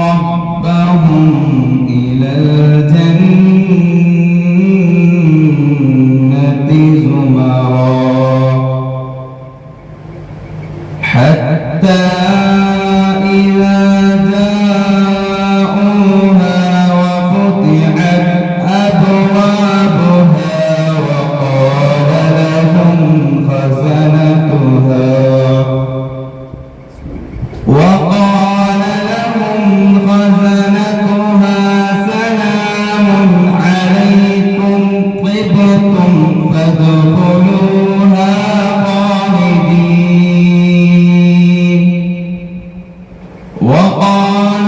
ربهم إلى الجنة زمرا حتى إذا جاءوها وفتحت أبوابها وقال لهم خزنتها سلام عليكم طبتم فادخلوها خالدين وقال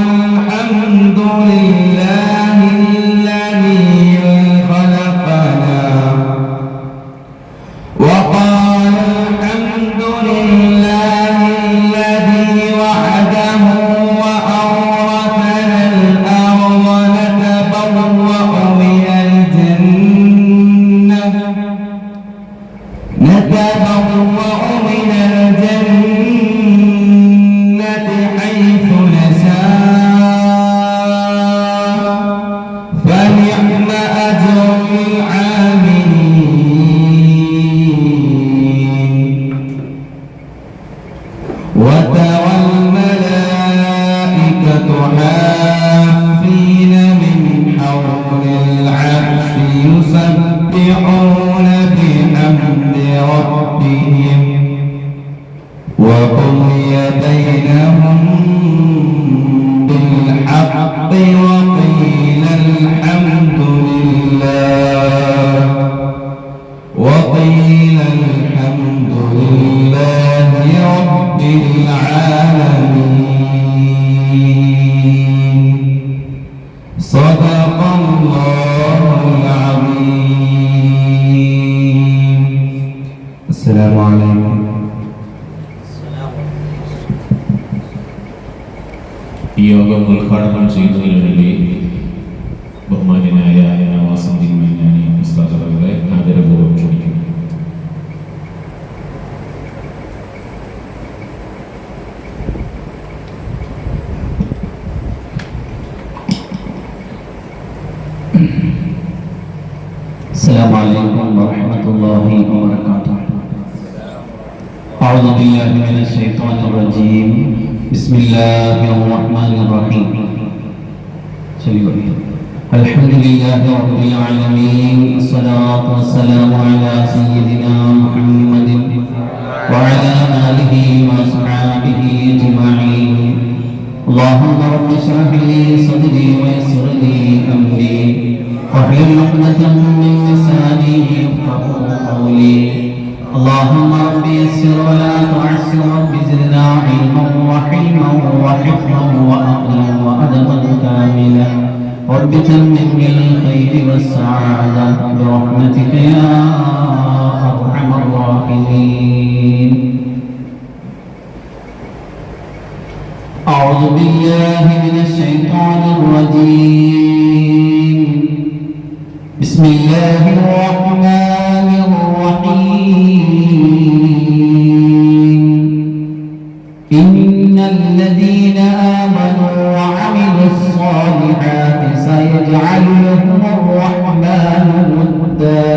الحمد لله الذي خلقنا وحده وأورثنا الأرض نتبوأ من الجنة حيث نشاء فنعم أجر العاملين وترى الملائكة حافين من حول العرش يسبحون بحمد ربهم وقضي بينهم بالحق وقيل الحمد لله رب العالمين صدق الله العظيم. السلام عليكم. ഈ യോഗം ഉദ്ഘാടനം ചെയ്യുന്നതിന് വേണ്ടി ബഹുമാന്യനായ നവാസ് തിരുമേനി ഉസ്താദ് അവരുടെ ആദരപൂർവ്വം ക്ഷണിക്കുന്നു. السلام عليكم ورحمة الله وبركاته. أعوذ بالله من الشيطان الرجيم. بسم الله الرحمن الرحيم. الحمد لله رب العالمين والصلاة والسلام على سيدنا محمد وعلى آله وصحبه أجمعين. اللهم رب اشرح لي صدري ويسر لي أمري واحلل عقدة من لساني يفقهوا قولي. اللهم رب يسر ولا تعسر رب زدنا علما وحلما وحفظا وأقلا وأدبا كاملا رب تمم الخير والسعادة برحمتك يا أرحم الراحمين. أعوذ بالله من الشيطان الرجيم. بسم الله الرحمن الرحيم. إن الذين آمنوا وعملوا الصالحات سيجعل لهم الرحمن ودا.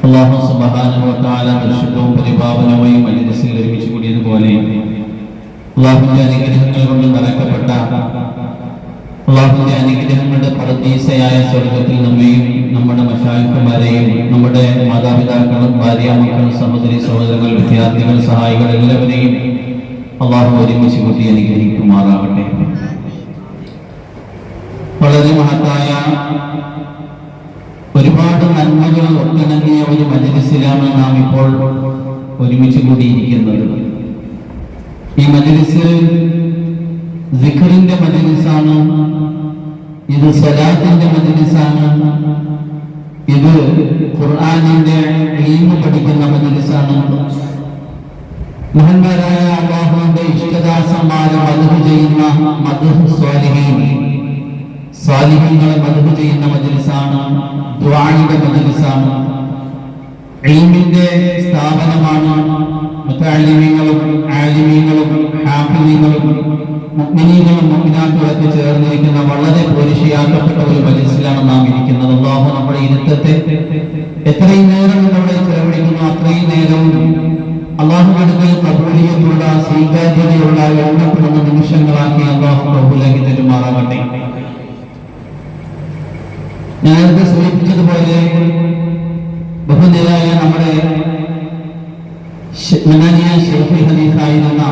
അല്ലാഹു സുബ്ഹാനഹു വ തആല പരിശുദ്ധവും പരിപാവനവുമായ മജ്‌ലിസിൽ ഒരുമിച്ച് കൂടിയതുപോലെ അല്ലാഹുവിന്റെ അനുഗ്രഹങ്ങൾ കൊണ്ട് നിറയ്ക്കപ്പെട്ട അല്ലാഹുവിന്റെ അനുഗ്രഹങ്ങളുടെ പറുദീസയായ സ്വർഗ്ഗത്തിൽ നമ്മെയും നമ്മുടെ മശായിഖുമാരെയും നമ്മുടെ മാതാപിതാക്കളും ഭാര്യാമക്കളും സഹോദരി സഹോദരങ്ങൾ വിദ്യാർത്ഥികൾ സഹായികൾ എല്ലാവരെയും അല്ലാഹു ഒരുമിച്ച് കൂട്ടി അനുഗ്രഹിക്കുമാറാകട്ടെ. വളരെ മഹത്തായ ഒരുപാട് നന്മകൾ ഒത്തിണങ്ങിയ ഒരു മജ്‌ലിസിലാണ് നാം ഇപ്പോൾ ഒരുമിച്ച് കൂടിയിരിക്കുന്നത്. ഈ മജ്‌ലിസ് സിക്റിന്റെ മജ്‌ലിസാണ്, ഇത് സ്വലാത്തിന്റെ മജ്‌ലിസാണ്, ഇത് ഖുർആനിന്റെ ഇൽമു പഠിക്കുന്ന മജ്‌ലിസാണ്. മഹാന്മാരായ അല്ലാഹുവിന്റെ ഇഷ്ടദാസന്മാരെ മദ്ഹ് ചെയ്യുന്ന മദ്ഹ് സ്വാലിഹീൻ, സ്വാലിഹീങ്ങളെ മദ്ഹ് ചെയ്യുന്ന മജ്‌ലിസാണ്, ദുആയുടെ മജ്‌ലിസാണ്, ഇൽമിന്റെ സ്ഥാപനമാണ്, മുതഅല്ലിമീങ്ങളും ആലിമീങ്ങളും ഹാഫിളീങ്ങളും മുഅ്മിനീങ്ങളും മുഅ്മിനാത്തുകളൊക്കെ ചേർന്നിരിക്കുന്ന വളരെ പോരിശയാക്കപ്പെട്ട ഒരു മജ്‌ലിസിലാണ് നാം ഇരിക്കുന്നത്. അല്ലാഹു നമ്മുടെ ഇരുത്തത്തെ എത്രയും നേരം ഇവിടെ ചെലവഴിക്കുന്നു അത്രയും നേരവും അല്ലാഹുവിന്റെ അടുക്കൽ ഖബൂലിയത്തുള്ള സ്വീകാര്യതയുള്ള എണ്ണപ്പെടുന്ന നിമിഷങ്ങളാക്കി അല്ലാഹു കബൂലാക്കി തരുമാറാകട്ടെ. ഞാൻ നേരത്തെ സൂചിപ്പിച്ചതുപോലെ ബഹുനിരായ നമ്മുടെ മനാനിയ ശൈഖുൽ ഹദീസായിരുന്ന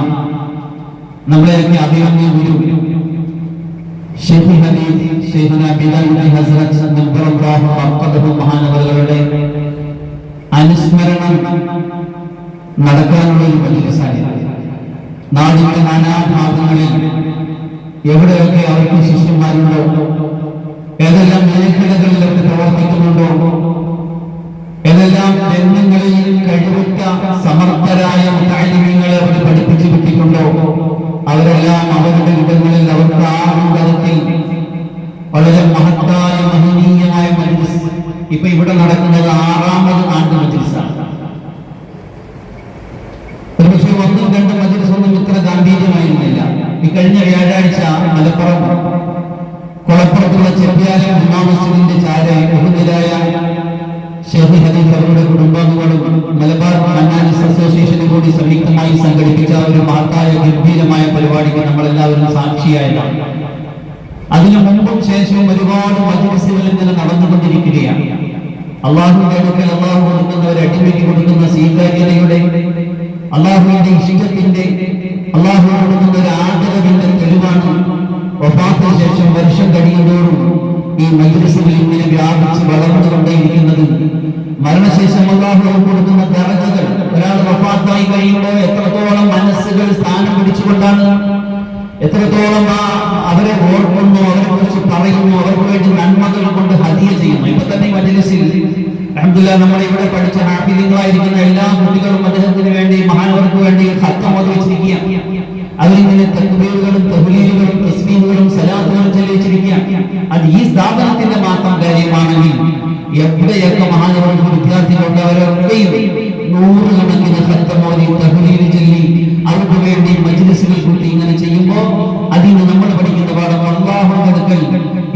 നമ്മുടെയൊക്കെ അഭിമന്യ ഗുരു ശൈഖുൽ ഹദീസ് ശൈഖുന ബിലാൽ ഹസ്രത്ത് നബ്ബറല്ലാഹു മഖ്ദഹു മഹാനവറുകളുടെ അനുസ്മരണം നടക്കാനുള്ള ഒരു മജ്‌ലിസാണ്. നാടിന്റെ നാനാഭാഗങ്ങളിൽ എവിടെയൊക്കെ അവർക്ക് ശിഷ്യന്മാരുണ്ടോ, ഏതെല്ലാം മേഖലകളിൽ അവർ പ്രവർത്തിക്കുന്നുണ്ടോ, ഏതെല്ലാം രംഗങ്ങളിൽ കഴിവുറ്റ സമർത്ഥരായ മുതഅല്ലിമീങ്ങളെ അവർ പഠിപ്പിച്ചു കിട്ടിയിട്ടുണ്ടോ, അവരെല്ലാം അവരുടെ ഇടങ്ങളിൽ അവർക്ക് തരത്തിൽ വളരെ മഹത്തായ മഹനീയമായ മജ്‌ലിസ്. ഇപ്പൊ ഇവിടെ നടക്കുന്നത് 6ാമത് ആണ്ട് മജ്‌ലിസാണ്. ഒരുപക്ഷെ 1-2 മജ്‌ലിസ് ഒന്നും ഇത്ര ഗാംഭീര്യമായിരുന്നില്ല. ഈ കഴിഞ്ഞ വ്യാഴാഴ്ച മലപ്പുറം കൊളപ്പുറത്തുള്ള ചെറിയാലം ജുമാ മസ്ജിദിന്റെ ചാരെ ബഹുനിരായ ശൈഖുൽ ഹദീസ് അവരുടെ കുടുംബാംഗങ്ങളും മലബാർ മന്നാനീസ് അസോസിയേഷനും കൂടി സംയുക്തമായി സംഘടിപ്പിച്ച ഒരു മഹത്തായ ഗംഭീരമായ പരിപാടിക്ക് നമ്മളെല്ലാവരും സാക്ഷിയായതാണ്. അതിനു മുമ്പും ശേഷവും ഒരുപാട് മജ്‌ലിസുകൾ ഇങ്ങനെ നടന്നുകൊണ്ടിരിക്കുകയാണ്. അള്ളാഹുവിന്റെ അടുക്കൽ അള്ളാഹു കൊടുക്കുന്ന ഒരു അടിമയ്ക്ക് കൊടുക്കുന്ന സ്വീകാര്യതയുടെ, അള്ളാഹുവിന്റെ ഇഷ്ടത്തിന്റെ, അള്ളാഹു കൊടുക്കുന്ന ഒരു ആദരവിന്റെ തെളിവാണ് വഫാത്തിന് ശേഷം വർഷം കഴിയുന്നതോറും ഈ മജ്‌ലിസുകൾ ഇങ്ങനെ വ്യാപിച്ച് വളർന്നുകൊണ്ടേയിരിക്കുന്നത്. മരണശേഷം അള്ളാഹു കൊടുക്കുന്ന ദറജകൾ, ഒരാൾ വഫാത്തായി കഴിയുമ്പോൾ എത്രത്തോളം മനസ്സുകൾ സ്ഥാനം പിടിച്ചുകൊണ്ടാണ്, എത്രത്തോളം അവരെ ഓർക്കുന്നു, അവരെ കുറിച്ച് പറയുന്നു, അവർക്ക് വേണ്ടി നന്മകൾ കൊണ്ട് ഹദിയ ചെയ്യുന്നു. ഇപ്പൊ തന്നെ മജ്‌ലിസിൽ അൽഹംദുലില്ലാഹ് നമ്മുടെ ഇവിടെ പഠിച്ച ഹാഫിളീങ്ങളായിരിക്കുന്ന എല്ലാ കുട്ടികളും അദ്ദേഹത്തിന് വേണ്ടി മഹാനവർക്ക് വേണ്ടി ഖത്ം ഓതി വെച്ചിരിക്കുകയാണ്. അവരിങ്ങനെ തക്ബീറുകളും തഹ്ലീലുകളും തസ്ബീഹുകളും സലാത്തുകളും ചൊല്ലിച്ചിരിക്കുകയാണ്. അത് ഈ സ്ഥാപനത്തിന്റെ മാത്രം കാര്യമാണെങ്കിൽ എവിടെയൊക്കെ മഹാനവർക്ക് വിദ്യാർത്ഥികളുണ്ട് അവരൊക്കെയും 100 കണക്കിന് ഖത്ം ഓതി തഹ്ലീൽ ചൊല്ലി അവർക്ക് വേണ്ടി മജ്‌ലിസുകൾ കൂട്ടി ഇങ്ങനെ ചെയ്യുമ്പോൾ അതിന് നമ്മൾ പഠിക്കുന്ന പാഠം അല്ലാഹുവിന്റെ അടുക്കൽ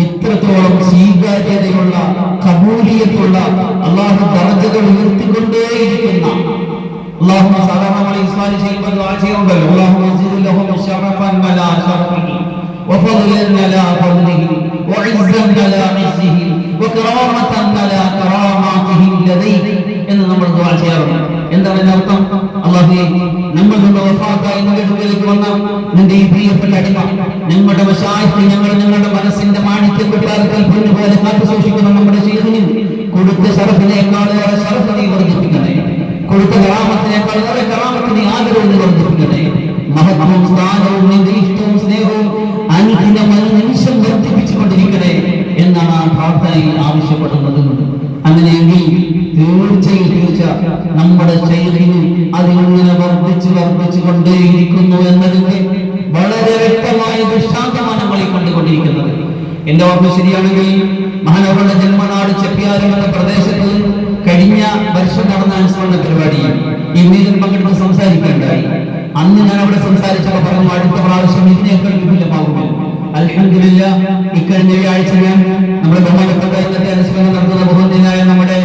ഇത്രത്തോളം സ്വീകാര്യതയുള്ള ഖബൂലിയത്തുള്ള അല്ലാഹു ദറജകൾ ഉയർത്തിക്കൊണ്ടേയിരിക്കുന്ന اللهم صلنا على إسماعيل شيخ الدعاء اللهم زد لهم شرفا ولا شرفه وفضلا ولا فضله وعزا ولا عزه وكرامة ولا كراماته لديك എന്ന് നമ്മൾ ദുആ ചെയ്യാറുണ്ട്. എന്താണ് അതിന്റെ അർത്ഥം? അല്ലാഹുവേ, നമ്മൾ വഫാത്തായി നിന്റെ അടുക്കലേക്ക് വന്ന നിന്റെ ഈ പ്രിയപ്പെട്ട അടിമ ഞങ്ങളുടെ മശായിഖ്, ഞങ്ങളുടെ മനസ്സിന്റെ മാണിക്യ കൊട്ടാരത്തിൽ പൊന്നുപോലെ കാത്തു സൂക്ഷിക്കുന്ന നമ്മുടെ ശൈഖിന് കൊടുത്ത ശറഫിനേക്കാളേറെ ശറഫ് നീ വർദ്ധിപ്പിക്കണേ, കൊടുത്ത കറാമത്തിനേക്കാൾ ഏറെ കറാമത്ത് നീ ആദരവ് വർദ്ധിപ്പിക്കണേ. മഹത്വവും സ്ഥാനവും നിന്റെ ഇഷ്ടവും സ്നേഹവും അനുദിനം നിമിഷം വർദ്ധിപ്പിച്ചുകൊണ്ടിരിക്കണേ എന്നാണ് ആ പ്രാർത്ഥനയിൽ ആവശ്യപ്പെടുന്നത്. അങ്ങനെയെങ്കിൽ തീർച്ച നമ്മുടെ ശൈഖിന് അതിങ്ങനെ വർദ്ധിച്ചു കൊണ്ടേയിരിക്കുന്നു എന്നതിന്റെ വളരെ വ്യക്തമായ ദൃഷ്ടാന്തമാണ് നമ്മൾ ഈ കണ്ടുകൊണ്ടിരിക്കുന്നത്. എന്റെ ഓർമ്മ ശരിയാണെങ്കിൽ മഹാനവറുടെ ജന്മനാട് ചെപ്പിയാരം എന്ന പ്രദേശത്ത് കഴിഞ്ഞ വർഷം നടന്ന അനുസ്മരണ പരിപാടിയിൽ ഈ മീറ്റിൽ പങ്കെടുത്ത് സംസാരിക്കേണ്ടായി. അന്ന് ഞാൻ അവിടെ സംസാരിച്ചപ്പോൾ പറഞ്ഞു, അടുത്ത പ്രാവശ്യം ഇതിനേക്കാൾ വിപുലമാകുമോ. അൽഹംദുലില്ലാഹ് ഇക്കഴിഞ്ഞ ആഴ്ച ഞാൻ നമ്മുടെ ബഹുമാനപ്പെട്ട ഇന്നത്തെ അനുസ്മരണം നടത്തുന്ന ബഹുമാന്യനായ നമ്മുടെ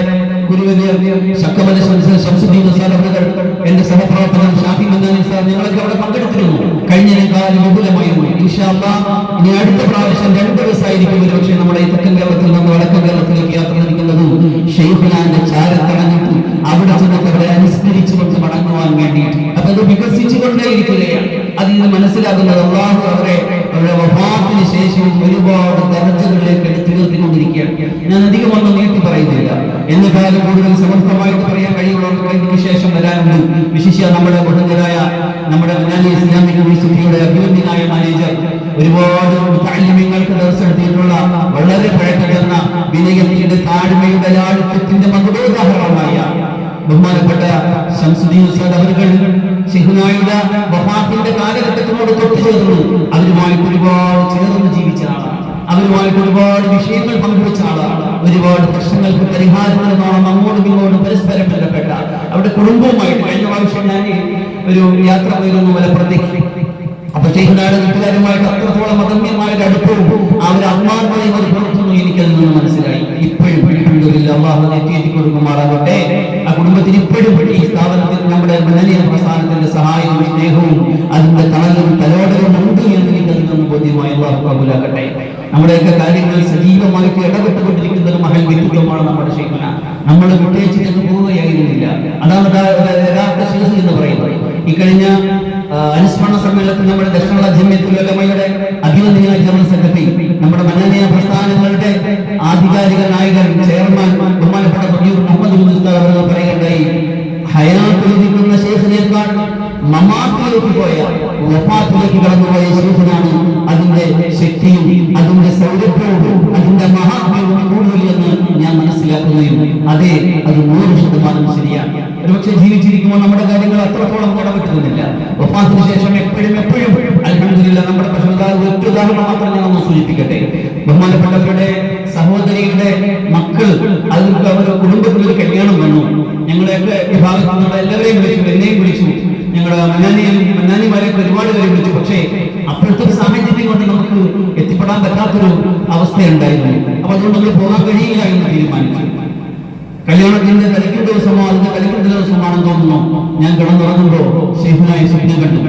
ശക്കമല ശംസുദ്ദീൻ ഉസ്താദ് അവர்கள், എന്റെ സഹപ്രവർത്തകൻ ഷാഫി മന്നാനി ഉസ്താദ്, ഞങ്ങളൊക്കെ അവിടെ പങ്കെടുത്തിരുന്നു. കഴിഞ്ഞതിനേക്കാളും വിപുലമായിരുന്നു. ഇൻഷാ അല്ലാഹ് ഇനി അടുത്ത പ്രാവശ്യം 2 ദിവസമായിരിക്കും ഒരുപക്ഷെ നമ്മുടെ ഈ തെക്കൻ കേരളത്തിൽ നിന്ന് വടക്കൻ കേരളത്തിലേക്ക് യാത്ര തിരിക്കുന്നത്. ഷെയ്ഖുനാന്റെ ചാരത്തടഞ്ഞിട്ട് അവിടെ ചെന്നിട്ട് അവരെ അനുസ്മരിച്ചുകൊണ്ട് മടങ്ങുവാൻ വേണ്ടിയിട്ട്. അപ്പൊ അത് വികസിച്ചുകൊണ്ടേയിരിക്കുകയാണ്. അതിൽ നിന്ന് മനസ്സിലാകുന്നത് അല്ലാഹു അവരുടെ വഫാത്തിന് ശേഷം ഒരുപാട് ദറജകളിലേക്ക് എടുത്തുയർത്തിക്കൊണ്ടിരിക്കുകയാണ്. ഞാൻ അധികം ഒന്നും നീട്ടി പറയുന്നില്ല. എന്നെക്കാളും കൂടുതൽ സമർത്ഥമായിട്ട് പറയാൻ കഴിയുള്ളവർക്ക് ഇതിന് ശേഷം വരാനുണ്ട്. വിശിഷ്യ നമ്മുടെ ബഹുമാന്യരായ നമ്മുടെ മനാനി ഇസ്ലാമിക് യൂണിവേഴ്സിറ്റിയുടെ അഭിമന്യനായ മാനേജർ, ഒരുപാട് മുതഅല്ലിമീങ്ങൾക്ക് ദർസ് എടുത്തിട്ടുള്ള വളരെ പഴക്കപ്പെടുന്ന വിനയത്തിന്റെ താഴ്മയുടെ ലാളിത്യത്തിന്റെ മകുടോദാഹരണമായ ബഹുമാനപ്പെട്ട ശംസുദ്ദീൻ ഉസ്താദ് അവர்கள் ശൈഖുനായുടെ വഫാത്തിന്റെ കാലഘട്ടത്തിനോട് തൊട്ടുചേർന്നു അവരുമായിട്ട് ഒരുപാട് ചേർന്ന് ജീവിച്ച ആളാണ്. അവരുമായിട്ട് ഒരുപാട് വിഷയങ്ങൾ പങ്കുവെച്ച ആളാണ്. ഒരുപാട് പ്രശ്നങ്ങൾക്ക് പരിഹാരങ്ങളോളം അങ്ങോട്ടും ഇങ്ങോട്ടും പരസ്പരം ബന്ധപ്പെട്ട അവരുടെ കുടുംബവുമായിട്ട് കഴിഞ്ഞ പ്രാവശ്യം ഞാൻ ഒരു യാത്ര പോയിരുന്നു മലപ്പുറത്തേക്ക്. അപ്പൊ ഷെയ്ഖുനായുടെ വീട്ടുകാരുമായിട്ട് അത്രത്തോളം അദമ്യമായ ഒരു അടുപ്പവും ആ ഒരു അമ്മാനയും അത് പുറത്തുനിന്ന് എനിക്കതിൽ നിന്ന് മനസ്സിലായി. ഇപ്പോഴും അള്ളാഹു എത്തി കൊടുക്കുമാറാകട്ടെ. ആ കുടുംബത്തിന് ഇപ്പോഴും ഈ സ്ഥാപനത്തിൽ നമ്മുടെ മദനിയ പ്രസ്ഥാനത്തിന്റെ സഹായവും സ്നേഹവും അതിന്റെ തണലും തലോടലും ഉണ്ട് എന്ന് എനിക്ക് അതിൽ നിന്ന് ബോധ്യമായി. അള്ളാഹു കബൂലാക്കട്ടെ. നമ്മുടെയൊക്കെ കാര്യങ്ങളിൽ സജീവമായിട്ട് ഇടപെട്ടുകൊണ്ടിരിക്കുന്ന ഒരു മഹൽ വ്യക്തിത്വമാണ് നമ്മുടെ ഷെയ്ഖുന. നമ്മൾ വിട്ടേച്ചിട്ട് പോവുകയായിരുന്നില്ല. അതാണ് യഥാർത്ഥ ശേഷി എന്ന് പറയുന്നത്. ഈ കഴിഞ്ഞ അനുസ്മരണ സമ്മേളനത്തിൽ നമ്മുടെ ദക്ഷിണ ജമിയത്തുൽ ഉലമയുടെ അഭിനന്ദനായ ജനറൽ സെക്രട്ടറി, നമ്മുടെ മദനിയ പ്രസ്ഥാനങ്ങളുടെ ആധികാരിക നായകൻ ചെയർമാൻ ബഹുമാനപ്പെട്ട മുഹമ്മദ് മുസ്തഫ അവർ പറയുകയുണ്ടായി, ഹയാത്തിലിരിക്കുന്ന ശേഖനേക്കാൾ മമാത്തിലേക്ക് പോയ വഫാത്തിലേക്ക് കടന്നുപോയ ശേഖനാണ് അതിന്റെ ശക്തിയും അതിന്റെ സൗരഭ്യവും അതിന്റെ മഹാത്മ്യവും കൂടുതലെന്ന് ഞാൻ മനസ്സിലാക്കുകയും അതെ, അത് 100% ശരിയാണ്. ഒരുപക്ഷെ ജീവിച്ചിരിക്കുമ്പോൾ നമ്മുടെ കാര്യങ്ങൾ അത്രത്തോളം ഇടപെട്ടുന്നില്ല. വഫാത്തിന് ശേഷം എപ്പോഴും അൽഹംദുലില്ലാ നമ്മുടെ ഒറ്റ ഉദാഹരണം മാത്രം ഞാൻ ഒന്ന് സൂചിപ്പിക്കട്ടെ. ബഹുമാനപ്പെട്ടവരുടെ സഹോദരിയുടെ മക്കൾ അവർക്ക് അവരുടെ കുടുംബത്തിലൊരു കല്യാണം വന്നു. ഞങ്ങളെയൊക്കെ വിഭാഗത്തിൽ നിന്നുള്ള എല്ലാവരെയും വിളിച്ചു, എന്നെയും വിളിച്ചു, ഞങ്ങളുടെ മന്നാനിമാരെയൊക്കെ ഒരുപാട് പേരെ വിളിച്ചു. പക്ഷേ അപ്പോഴത്തെ സാഹചര്യം കൊണ്ട് നമുക്ക് എത്തിപ്പെടാൻ പറ്റാത്തൊരു അവസ്ഥയുണ്ടായിരുന്നു. അപ്പൊ അതുകൊണ്ട് നമ്മൾ പോകാൻ കഴിയില്ല എന്ന് തീരുമാനിച്ചു. കല്യാണത്തിന്റെ തലയ്ക്കുന്ന ദിവസമോ അതിന്റെ തലയ്ക്കുന്ന ദിവസമാണെന്ന് തോന്നുന്നു, ഞാൻ കിടന്നുറങ്ങുമ്പോ ഷെയ്ഖുനായി സ്വപ്നം കണ്ടു.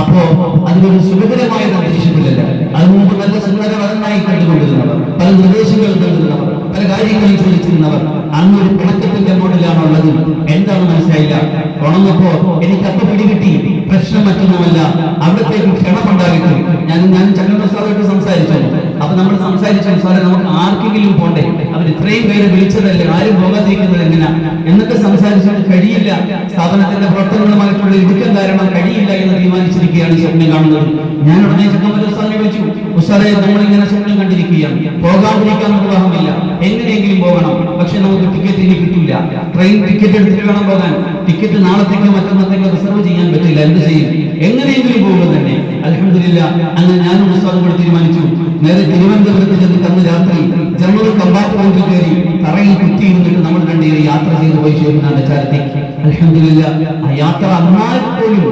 അപ്പോ അതിനൊരു സുഖകരമായ അന്തരീക്ഷത്തിലല്ല. അത് മുമ്പ് നല്ല സുന്ദരവരനായി കണ്ടുകൊണ്ടിരുന്നവർ, പല നിർദ്ദേശങ്ങൾ കണ്ടിരുന്നവർ, പല കാര്യങ്ങളും ചോദിച്ചിരുന്നവർ അന്നൊരു പിണക്കത്തിന്റെ മോഡിലാണുള്ളത്. എന്താണ് മനസ്സിലായില്ല. ഉണർന്നപ്പോ എനിക്ക് അപ്പൊ പിടികിട്ടി പ്രശ്നം മറ്റൊന്നുമല്ല, അവിടത്തേക്ക് ക്ഷണമുണ്ടായിട്ട് ഞാൻ ചന്ദ്രൻ സാറായിട്ട് സംസാരിച്ചു. അപ്പൊ നമ്മൾ സംസാരിച്ചു, സാറേ നമുക്ക് ആർക്കെങ്കിലും പോണ്ടേ, അവർ ഇത്രയും പേര് വിളിച്ചതല്ലേ, ആരും പോകാതിരിക്കുന്നത് എങ്ങനെയാ എന്നൊക്കെ സംസാരിച്ചിട്ട് കഴിയില്ല, സ്ഥാപനത്തിന്റെ പ്രവർത്തനങ്ങളുമായിട്ടുള്ള ഇടുക്കം കാരണം കഴിയില്ല എന്ന് തീരുമാനിച്ചിരിക്കുകയാണ് ഈ സ്വപ്നം കാണുന്നത്. ഞാൻ ഉടനെ ചക്കമ്പല ഉസ്താദിനെ വിളിച്ചു, ഉസ്താദെ നമ്മളിങ്ങനെ സ്വപ്നം കണ്ടിരിക്കുകയാണ്, പോകാതിരിക്കാൻ നിർവാഹമില്ല, എങ്ങനെയെങ്കിലും പോകണം, പക്ഷെ നമുക്ക് ടിക്കറ്റ് ഇനി കിട്ടില്ല, ട്രെയിൻ ടിക്കറ്റ് എടുത്തിട്ട് വേണം പോകാൻ, ടിക്കറ്റ് നാളത്തേക്കോ മറ്റന്നത്തേക്കോ റിസർവ് ചെയ്യാൻ പറ്റില്ല, എന്ത് ചെയ്യും, എങ്ങനെയെങ്കിലും പോകുക തന്നെ. അൽഹംദുലില്ലാ അങ്ങനെ ഞാനും ഉസ്താദും കൂടി തീരുമാനിച്ചു. നേരെ തിരുവനന്തപുരത്ത് ചെന്നിട്ട് അന്ന് രാത്രി ജനറൽ കമ്പാർട്ട്മെന്റിൽ കയറി തറയിൽ കുത്തിയിരുന്നിട്ട് നമ്മൾ രണ്ടുപേരും യാത്ര ചെയ്ത് പോയി ഷെയ്ഖുനാന്റെ ചാരത്തേക്ക്. അൽഹംദുലില്ലാ ആ യാത്ര എന്നാൽ പോലും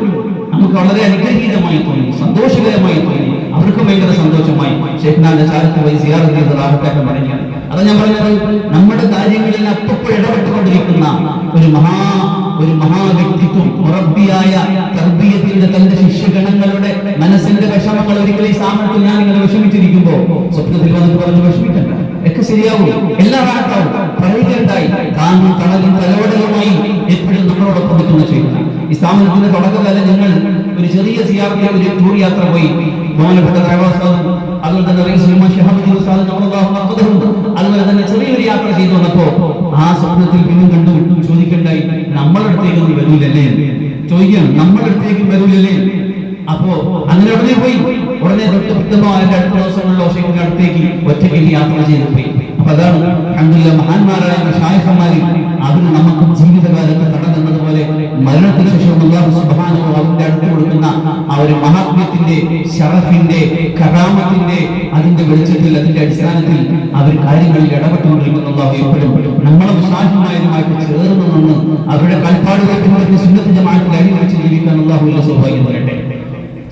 നമുക്ക് വളരെ അനുഗ്രഹീതമായി തോന്നി, സന്തോഷകരമായി തോന്നി. അവർക്കും ഭയങ്കര സന്തോഷമായി. ഷെയ്ഖുനാന്റെ ചാരത്ത് പോയി സിയാറത്ത് ചെയ്തതാകട്ടെ പറഞ്ഞത്. അതാ ഞാൻ പറഞ്ഞത്, നമ്മുടെ കാര്യങ്ങളിൽ അപ്പോൾ ഇടപെട്ടുകൊണ്ടിരിക്കുന്ന ഒരു മഹാവ്യക്തിത്വം, മുറബ്ബിയായ തർബിയത്തിന്റെ തന്റെ ശിഷ്യഗണങ്ങളുടെ മനസ്സിന്റെ വിഷമങ്ങൾ ഒരിക്കലും ഈ സ്ഥാപനത്തിൽ ഞാൻ ഇങ്ങനെ വിഷമിച്ചിരിക്കുമ്പോ സ്വപ്നത്തിൽ വന്നിട്ട് പറഞ്ഞ് വിഷമിക്കണ്ട, ഒക്കെ ശരിയാവും, എല്ലാം റാഹത്താവും, പറയുകയുണ്ടായി. താനും തണലും തലോടലുമായി എപ്പോഴും നമ്മളോടൊപ്പം നിൽക്കുന്ന ചെയ്യുന്ന ഈ സ്ഥാപനത്തിന്റെ തുടക്കകാലം ഞങ്ങൾ ഒരു ചെറിയ സിയാറത്തെ ഒരു ടൂർ യാത്ര പോയി. ബഹുമാനപ്പെട്ട ദേവാസ്ഥാനം, അതുപോലെ തന്നെ അതുപോലെ തന്നെ ചെറിയൊരു യാത്ര ചെയ്തു വന്നപ്പോ ആ സ്വപ്നത്തിൽ പിന്നും കണ്ടു ചോദിക്കണ്ടായി, നമ്മളടുത്തേക്കൊന്നും വരൂലല്ലേ, ചോദിക്കണം നമ്മളടുത്തേക്കും വരൂലല്ലേ. അപ്പോ അങ്ങനെ ഉടനെ തൊട്ടുമായ അടുത്ത ദിവസങ്ങളിലോ ഷെയ്ഖിന്റെ അടുത്തേക്ക് ഒറ്റയ്ക്ക് യാത്ര ചെയ്ത് പോയി. അപ്പൊ അതാണ് അൽഹംദുലില്ലാ മഹാന്മാരായ ഷായിഖന്മാര് അവർ നമുക്ക് ജീവിതകാലത്ത് കടന്നതുപോലെ മരണത്തിന് ശേഷം അല്ലാഹു സുബ്ഹാനഹു അവരുടെ അടുത്ത് കൊടുക്കുന്ന ആ ഒരു മഹാത്മ്യത്തിന്റെ ശറഫിന്റെ കറാമത്തിന്റെ അതിന്റെ വെളിച്ചത്തിൽ അതിന്റെ അടിസ്ഥാനത്തിൽ അവർ കാര്യങ്ങളിൽ ഇടപെട്ടുകൊണ്ടിരിക്കുന്ന അല്ലാഹു എപ്പോഴും നമ്മളെ വിശ്വാസമായതുമായിട്ട് ചേർന്ന് നിന്ന് അവരുടെ കാൽപ്പാടുകൾ പിന്തുടർന്ന് സുന്നത്ത് ജമാഅത്തിൽ അടിവെച്ച് ജീവിക്കാൻ അല്ലാഹു സൗഭാഗ്യം തരട്ടെ.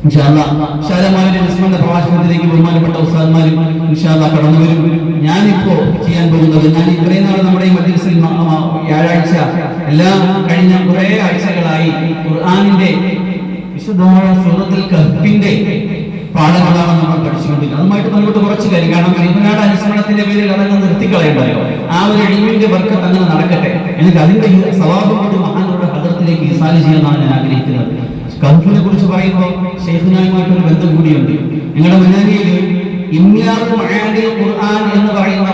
ഇൻഷാ അല്ലാഹ് വിശാലമായ നിസ്മന്റെ പ്രഭാഷണത്തിലേക്ക് ബഹുമാനപ്പെട്ട ഉസ്താദ്മാരും ഇൻഷാ അല്ലാഹ് കടന്നു വരും. ഞാനിപ്പോ ചെയ്യാൻ പോകുന്നത്, ഞാൻ ഇത്രയും നാൾ നമ്മുടെ ഈ മജ്‌ലിസിൽ വ്യാഴാഴ്ച എല്ലാ കഴിഞ്ഞ കുറെ ആഴ്ചകളായി ഖുർആനിന്റെ വിശുദ്ധമായ സൂറത്തുൽ കഹ്ഫിന്റെ പാഠങ്ങളാണ് നമ്മൾ പഠിച്ചുകൊണ്ടിരിക്കുന്നത്. അതുമായിട്ട് മുന്നോട്ട് കുറച്ച് കാര്യം, കാരണം ഷെയ്ഖുനായുടെ അനുസ്മരണത്തിന്റെ പേരിൽ അതങ്ങ് നിർത്തിക്കളയണ്ടല്ലോ. ആ ഒരു ഇൽമിന്റെ ബർക്കത്ത് അങ്ങനെ നടക്കട്ടെ, എന്നിട്ട് അതിന്റെ സവാബ് കൊണ്ട് മഹാന്മാരുടെ ഹദറത്തിലേക്ക് ഇസാല് ചെയ്യാനാണ് ഞാൻ ആഗ്രഹിക്കുന്നത്. കഹ്ഫിനെ കുറിച്ച് പറയുമ്പോൾ ഷെയ്ഖുനായുമായിട്ടൊരു ബന്ധം കൂടിയുണ്ട്. ഞങ്ങളുടെ മനാനിയിൽ ഇംലാഉ മആനിൽ ഖുർആൻ എന്ന് പറയുന്ന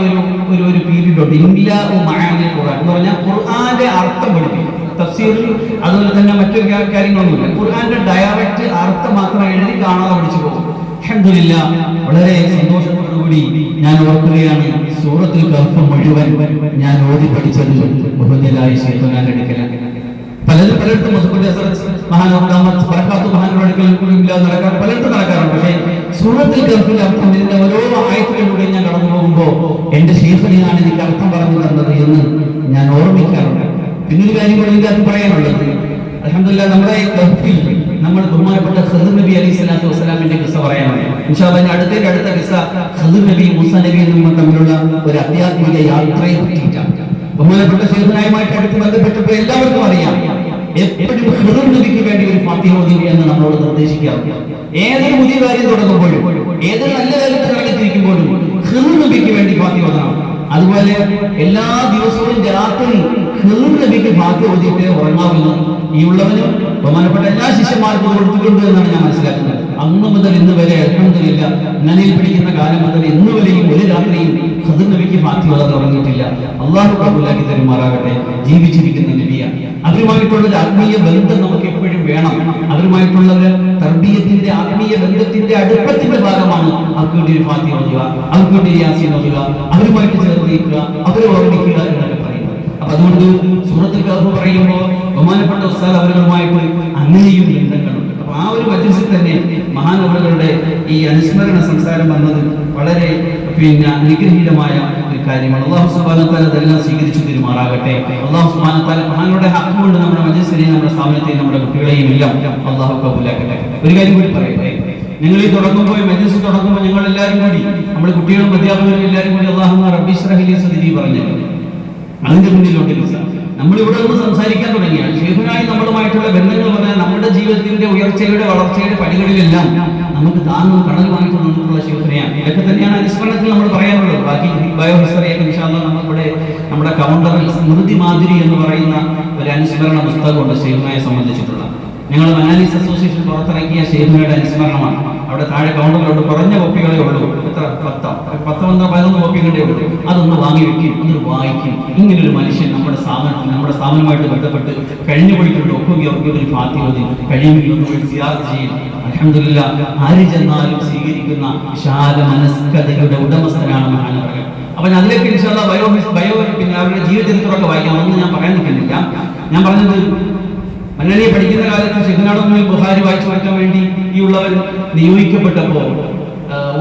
ഒരു പീരീഡ് ഉണ്ട്. ഇംലാഉ മആനിൽ ഖുർആൻ എന്ന് പറഞ്ഞാൽ ഖുർആന്റെ അർത്ഥം പഠിപ്പിക്കും. തഫ്സീറിൽ അതുപോലെ തന്നെ മറ്റൊരു കാര്യങ്ങളൊന്നുമില്ല, ഖുർആന്റെ ഡയറക്റ്റ് അർത്ഥം മാത്രം എഴുതി കാണാതെ പഠിച്ചു പോകും. അൽഹംദുലില്ലാ വളരെ സന്തോഷത്തോടുകൂടി ഞാൻ ഓർക്കുകയാണ്, സൂറത്തുൽ കഹ്ഫ് മുഴുവൻ ഞാൻ ഓതി പഠിച്ചത് ബഹുദലായ ഷെയ്ഖുനാന്റെ അടുക്കലാണ്. പലരും പലയിടത്തും പലയിടത്തും നടക്കാറുണ്ട്. പക്ഷേ സൂറത്തുൽ കഹ്ഫിന്റെ അർത്ഥം ഇതിന്റെ ഓരോ ആയത്തുകളിലൂടെ ഞാൻ കടന്നു പോകുമ്പോ എന്റെ ഷെയ്ഖിനെയാണ് എനിക്ക് അർത്ഥം പറഞ്ഞു തന്നത് എന്ന് ഞാൻ ഓർമ്മിക്കാറുണ്ട്. പിന്നൊരു കാര്യം കൂടി ഇതിന്റെ അത് പറയാനുള്ളത്, അൽഹംദുലില്ലാഹ് നമ്മുടെ ഗൾഫിൽ നമ്മൾ ബഹുമാനപ്പെട്ട ഖദർ നബി അലൈഹി സ്വലാത്തു വസ്സലാമിന്റെ കിസ്സ പറയാനാണ്. ഇൻഷാ അല്ലാഹ് അടുത്ത കിസ്സ ഖദർ നബി മൂസ നബി എന്നിവർ തമ്മിലുള്ള ഒരു ആധ്യാത്മിക യാത്രയെ പറ്റിയിട്ടാണ്. ബഹുമാനപ്പെട്ട ശൈഖുനായുമായിട്ട് അടുത്ത് ബന്ധപ്പെട്ടപ്പോൾ എല്ലാവർക്കും അറിയാം, എപ്പോഴും ഖദർ നബിക്ക് വേണ്ടി ഒരു ഫാത്തിഹ ഓതി എന്ന് നമ്മളോട് നിർദ്ദേശിക്കാറുണ്ട്. ഏതൊരു പുതിയ കാര്യം തുടങ്ങുമ്പോഴും ഏതൊരു നല്ല കാര്യത്തിൽ ഇറങ്ങിത്തിരിക്കുമ്പോഴും ഖദർ നബിക്ക് വേണ്ടി ഫാത്തിഹ ഓതണം. അതുപോലെ എല്ലാ ദിവസവും രാത്രി ഖദർ നബിക്ക് ഫാത്തിഹ ഓതിയിട്ട് ഉറങ്ങാവുന്നു ഈ ഉള്ളവനും ബഹുമാനപ്പെട്ട എല്ലാ ശിഷ്യന്മാർക്കും കൊടുത്തിട്ടുണ്ട് എന്നാണ് ഞാൻ മനസ്സിലാക്കുന്നത്. അന്ന് മുതൽ ഇന്ന് വരെ അൽഹംദുലില്ലാ നനയിൽ പിടിക്കുന്ന കാലം മുതൽ ഇന്ന് വരെയും ഒരു രാത്രിയും ഖദർ നബിക്ക് ഫാത്തിഹ ഓതാൻ തുടങ്ങിയിട്ടില്ല. അള്ളാഹു കബൂലാക്കി തരുമാറാകട്ടെ. ജീവിച്ചിരിക്കുന്ന നബിയാണ്. അവരുമായിട്ടുള്ള ഒരു ആത്മീയ ബന്ധം നമുക്ക് എപ്പോഴും വേണം. അവരുമായിട്ടുള്ള ഒരു തർബീയത്തിന്റെ ആത്മീയ ബന്ധത്തിന്റെ അടുപ്പത്തിന്റെ ഭാഗമാണ് അവർക്ക് വേണ്ടി ഒരു ഫാത്തിഹ ഓതുക, അവർക്ക് വേണ്ടി യാസീൻ ഓതുക, അവരുമായിട്ട് ചേർന്നിരിക്കുക, അവരെ ഓർമ്മിക്കുക എന്നൊക്കെ പറയുന്നത്. അപ്പൊ അതുകൊണ്ട് സൂറത്തുൽ കഹ്ഫ് പറയുമ്പോൾ ബഹുമാനപ്പെട്ട ഉസ്താദ് അവരുമായിട്ട് അങ്ങനെയും ബന്ധങ്ങളുണ്ട്. അപ്പൊ ആ ഒരു മജ്‌ലിസിൽ തന്നെ മഹാനവറുകളുടെ ഈ അനുസ്മരണ സംസാരം വന്നത് വളരെ അനുഗ്രഹീതമായ ഒരു കാര്യമാണ്. അല്ലാഹു സുബ്ഹാനഹു വ തആല അതെല്ലാം സ്വീകരിച്ചു തരുമാറാകട്ടെ. അല്ലാഹു സുബ്ഹാനഹു വ തആല മഹാനവരുടെ ഹക്ക് കൊണ്ട് നമ്മുടെ മജ്‌ലിസിനെയും നമ്മുടെ സ്ഥാപനത്തെയും നമ്മുടെ കുട്ടികളെയും എല്ലാം അല്ലാഹു കബൂലാക്കട്ടെ. ഒരു കാര്യം കൂടി പറയട്ടെ, നിങ്ങൾ ഈ തുടങ്ങുമ്പോൾ മജ്‌ലിസ് തുടങ്ങുമ്പോൾ ഞങ്ങൾ എല്ലാവരും കൂടി നമ്മുടെ കുട്ടികളും അധ്യാപകരും എല്ലാവരും കൂടി അല്ലാഹുമ്മ റബ്ബി ഇശ്റഹ് ലി സദ്രി പറഞ്ഞല്ലോ. അതിന്റെ മുന്നിലോട്ട് നമ്മളിവിടെ ഒന്ന് സംസാരിക്കാൻ തുടങ്ങിയാൽ ശൈഖുനായി നമ്മളുമായിട്ടുള്ള ബന്ധങ്ങൾ പറഞ്ഞാൽ നമ്മുടെ ജീവിതത്തിന്റെ ഉയർച്ചയുടെ വളർച്ചയുടെ പടികളിലെല്ലാം നമുക്ക് താങ്ങും കടലുമായിട്ട് നിന്നിട്ടുള്ള ശൈഖുനയാണ്. ഇതൊക്കെ തന്നെയാണ് അനുസ്മരണത്തിൽ നമ്മൾ പറയാനുള്ളത്. ബാക്കി ബയോ ഹിസ്റ്ററിയൊക്കെ ഇൻഷാ അല്ലാഹ് നമുക്കിവിടെ നമ്മുടെ കൗണ്ടറിൽ സ്മൃതി മാധുരി എന്ന് പറയുന്ന ഒരു അനുസ്മരണ പുസ്തകമുണ്ട് ശൈഖുനായെ സംബന്ധിച്ചിട്ടുള്ള. ഞങ്ങൾ മനാലിസ് അസോസിയേഷൻ പുറത്തിറക്കിയ ശൈഖുനയുടെ അനുസ്മരണമാണ്. അവിടെ താഴെ കൗണ്ടറിലോട്ട് കുറഞ്ഞ കോപ്പികളേ ഉള്ളൂ. എത്ര 11 കോപ്പികളേ ഉള്ളൂ. അതൊന്ന് വാങ്ങി വെക്കും, അതൊന്ന് വായിക്കും. ഇങ്ങനൊരു മനുഷ്യൻ നമ്മുടെ സ്ഥാപനമായിട്ട് ബന്ധപ്പെട്ട് കഴിഞ്ഞു പോയിട്ടുണ്ട്. ഒക്കെ ഒരു ഫാത്തിഹ ഓതി കഴിയുമെങ്കിൽ ഒന്ന് പോയി സിയാറത്ത് ചെയ്യും. അൽഹംദുലില്ലാഹ് ആര് ചെന്നാലും സ്വീകരിക്കുന്ന വിശാല മനസ്കതയുടെ ഉടമസ്ഥനാണ് മഹാനവറുകൾ. അപ്പൊ അതിലേക്ക് ഇൻഷാ അല്ലാഹ് ബയോ പിന്നെ അവരുടെ ജീവചരിത്രമൊക്കെ വായിക്കാം. അതൊന്നും ഞാൻ പറയാൻ നിൽക്കുന്നില്ല. ഞാൻ പറഞ്ഞത് മന്നനെ പഠിക്കുന്ന കാലത്ത് ശൈഖുനാടൊന്നും ബുഖാരി വായിച്ചു കൊടുക്കാൻ വേണ്ടി ഈ ഉള്ളവർ നിയോഗിക്കപ്പെട്ടപ്പോൾ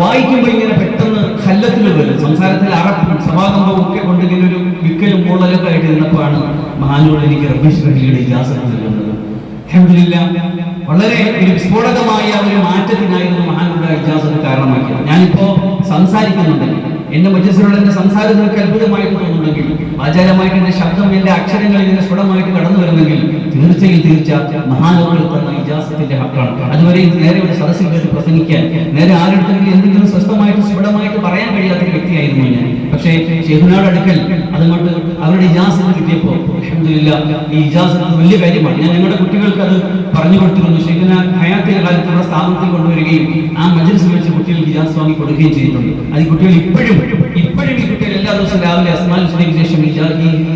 വായിക്കുമ്പോൾ ഇങ്ങനെ പെട്ടെന്ന് ഖല്ലത്തിൽ വരും, സംസാരത്തിൽ അറപ്പും സഭാകമ്പവും ഒക്കെ കൊണ്ട് ഇങ്ങനെ ഒരു വിക്കലും മൂളലൊക്കെ ആയിട്ട് നിന്നപ്പോഴാണ് മഹാനോട് എനിക്ക് റബ്ബി ഇശ്റഹ് ലിയുടെ ഇജാസത്ത് നൽകുന്നത്. അൽഹംദുലില്ലാഹ് വളരെ ഒരു വിസ്ഫോടകമായ ഒരു മാറ്റത്തിനായിരുന്നു മഹാനോട് ഇജാസത്ത് കാരണമാക്കിയത്. ഞാനിപ്പോ സംസാരിക്കുന്നുണ്ടെങ്കിൽ എന്റെ മജ്‌ലിസിലുള്ള എന്റെ സംസാരം നിങ്ങൾക്ക് അത്ഭുതമായിട്ട് തോന്നുന്നുണ്ടെങ്കിൽ, ആചാരമായിട്ട് എന്റെ ശബ്ദം എന്റെ അക്ഷരങ്ങൾ ഇതിന്റെ സ്ഫുടമായിട്ട് കടന്നു വരുന്നെങ്കിൽ തീർച്ചയായും മഹാനവറുകൾ തന്ന ഇജാസത്തിന്റെ ഹക്കാണ്. അതുവരെ നേരെ ഒരു സദസ്സിൽ കയറി പ്രസംഗിക്കാൻ, നേരെ ആരെടുത്തെങ്കിലും എന്തെങ്കിലും സ്വസ്ഥമായിട്ട് സ്ഫുടമായിട്ട് പറയാൻ കഴിയാത്ത ഒരു വ്യക്തിയായിരുന്നു ഞാൻ. പക്ഷേ ശൈഖുനാട് അടുക്കൽ അതുകൊണ്ട് അവരുടെ ഇജാസത്ത് കിട്ടിയപ്പോൾ അൽഹംദുലില്ലാഹ് ഈ ഇജാസത്ത് വലിയ കാര്യമാണ്. ഞാൻ ഞങ്ങളുടെ കുട്ടികൾക്ക് അത് പറഞ്ഞു കൊടുത്തിരുന്നു. ശൈഖുന ഹയാത്തിന്റെ കാലത്ത് നമ്മുടെ സ്ഥാപനത്തിൽ കൊണ്ടുവരികയും ആ മജ്‌ലിസിൽ വെച്ച് കുട്ടികൾക്ക് ഇജാസത്ത് വാങ്ങി കൊടുക്കുകയും ചെയ്തിട്ടുണ്ട്. അത് കുട്ടികൾ ഇപ്പോഴും ഈ കുട്ടികൾ എല്ലാ ദിവസവും രാവിലെ അസ്മാഉൽ ഹുസ്നയ്ക്ക് ശേഷം ഈ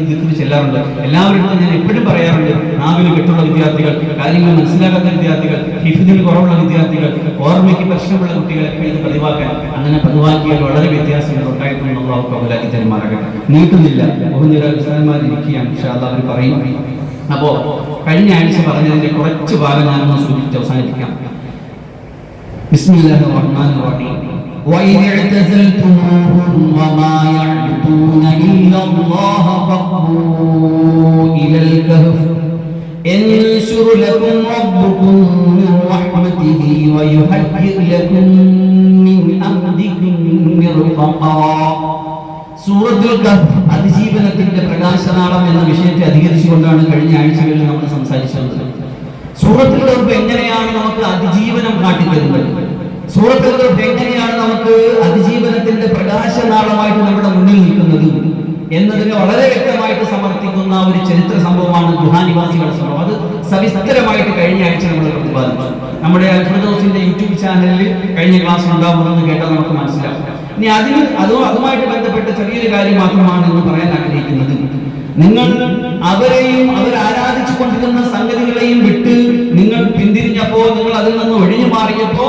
ദിക്ർ ചെല്ലാറുണ്ട്. എല്ലാവരും ഞാൻ എപ്പോഴും പറയാറുണ്ട്, നാവിന് കെട്ടുള്ള വിദ്യാർത്ഥികൾ, കാര്യങ്ങൾ മനസ്സിലാക്കാത്ത വിദ്യാർത്ഥികൾ, ഹിഫ്ദിന് കുറവുള്ള വിദ്യാർത്ഥികൾ, ഓർമ്മയ്ക്ക് പ്രശ്നമുള്ള കുട്ടികളൊക്കെ ഇത് പതിവാക്കാൻ, അങ്ങനെ പതിവാക്കിയാൽ വളരെ വ്യത്യാസങ്ങൾ ഉണ്ടായിട്ടുണ്ട്. അല്ലാഹു കബൂലാക്കി തരുമാറാകട്ടെ. നീട്ടുന്നില്ല, ബഹുനിരമാരിക്കുകയാണ് ഇൻഷാ അല്ലാഹ് അവർ പറയും. അപ്പോ കഴിഞ്ഞ ആഴ്ച പറഞ്ഞതിന്റെ കുറച്ച് ഭാഗം ഞാനൊന്ന് സൂചിപ്പിച്ച് അവസാനിപ്പിക്കാം. ബിസ്മില്ലാഹിർ റഹ്മാനിർ റഹീം. وَإِذِ اعْتَزَلْتُمُوهُمْ وَمَا يَعْبُدُونَ إِلَّا اللَّهَ فَأْوُوا إِلَى الْكَهْفِ يَنشُرْ لَكُمْ رَبُّكُمْ مِنْ رَحْمَتِهِ وَيُهَيِّئْ لَكُمْ مِنْ أَمْرِكُمْ مِرْفَقًا. സൂറത്തുൽ കഹ്ഫ് അതിജീവനത്തിന്റെ പ്രകാശനാളം എന്ന വിഷയത്തെ അധികരിച്ചുകൊണ്ടാണ് കഴിഞ്ഞ ആഴ്ചകളിൽ നമ്മൾ സംസാരിച്ചത്. സൂറത്തുൽ കഹ്ഫ് എങ്ങനെയാണ് നമുക്ക് അതിജീവനം കാട്ടിത്തരുന്നത്, സൂറത്തുൽ കഹ്ഫ് എങ്ങനെയാണ് നമുക്ക് അതിജീവനത്തിന്റെ പ്രകാശനാളമായിട്ട് നമ്മുടെ മുന്നിൽ നിൽക്കുന്നത് എന്നതിനെ വളരെ വ്യക്തമായിട്ട് സമർത്ഥിക്കുന്ന ഒരു ചരിത്ര സംഭവമാണ് ഗുഹാനിവാസികളുടെ സംഭവം. അത് സവിസ്തരമായിട്ട് കഴിഞ്ഞ ആഴ്ച നമ്മൾ പ്രതിപാദിച്ചു. നമ്മുടെ അൽ ഫിർദൗസിന്റെ യൂട്യൂബ് ചാനലിൽ കഴിഞ്ഞ ക്ലാസ് ഉണ്ടാകുമെന്ന് കേട്ടാൽ നമുക്ക് മനസ്സിലാവും. ഇനി അതുമായിട്ട് ബന്ധപ്പെട്ട ചെറിയൊരു കാര്യം മാത്രമാണ് എന്ന് പറയാൻ ആഗ്രഹിക്കുന്നത്. നിങ്ങൾ അവരെയും അവർ ആരാധിച്ചു കൊണ്ടിരുന്ന സംഗതികളെയും വിട്ട് നിങ്ങൾ പിന്തിരിഞ്ഞപ്പോ, നിങ്ങൾ അതിൽ നിന്ന് ഒഴിഞ്ഞു മാറിയപ്പോ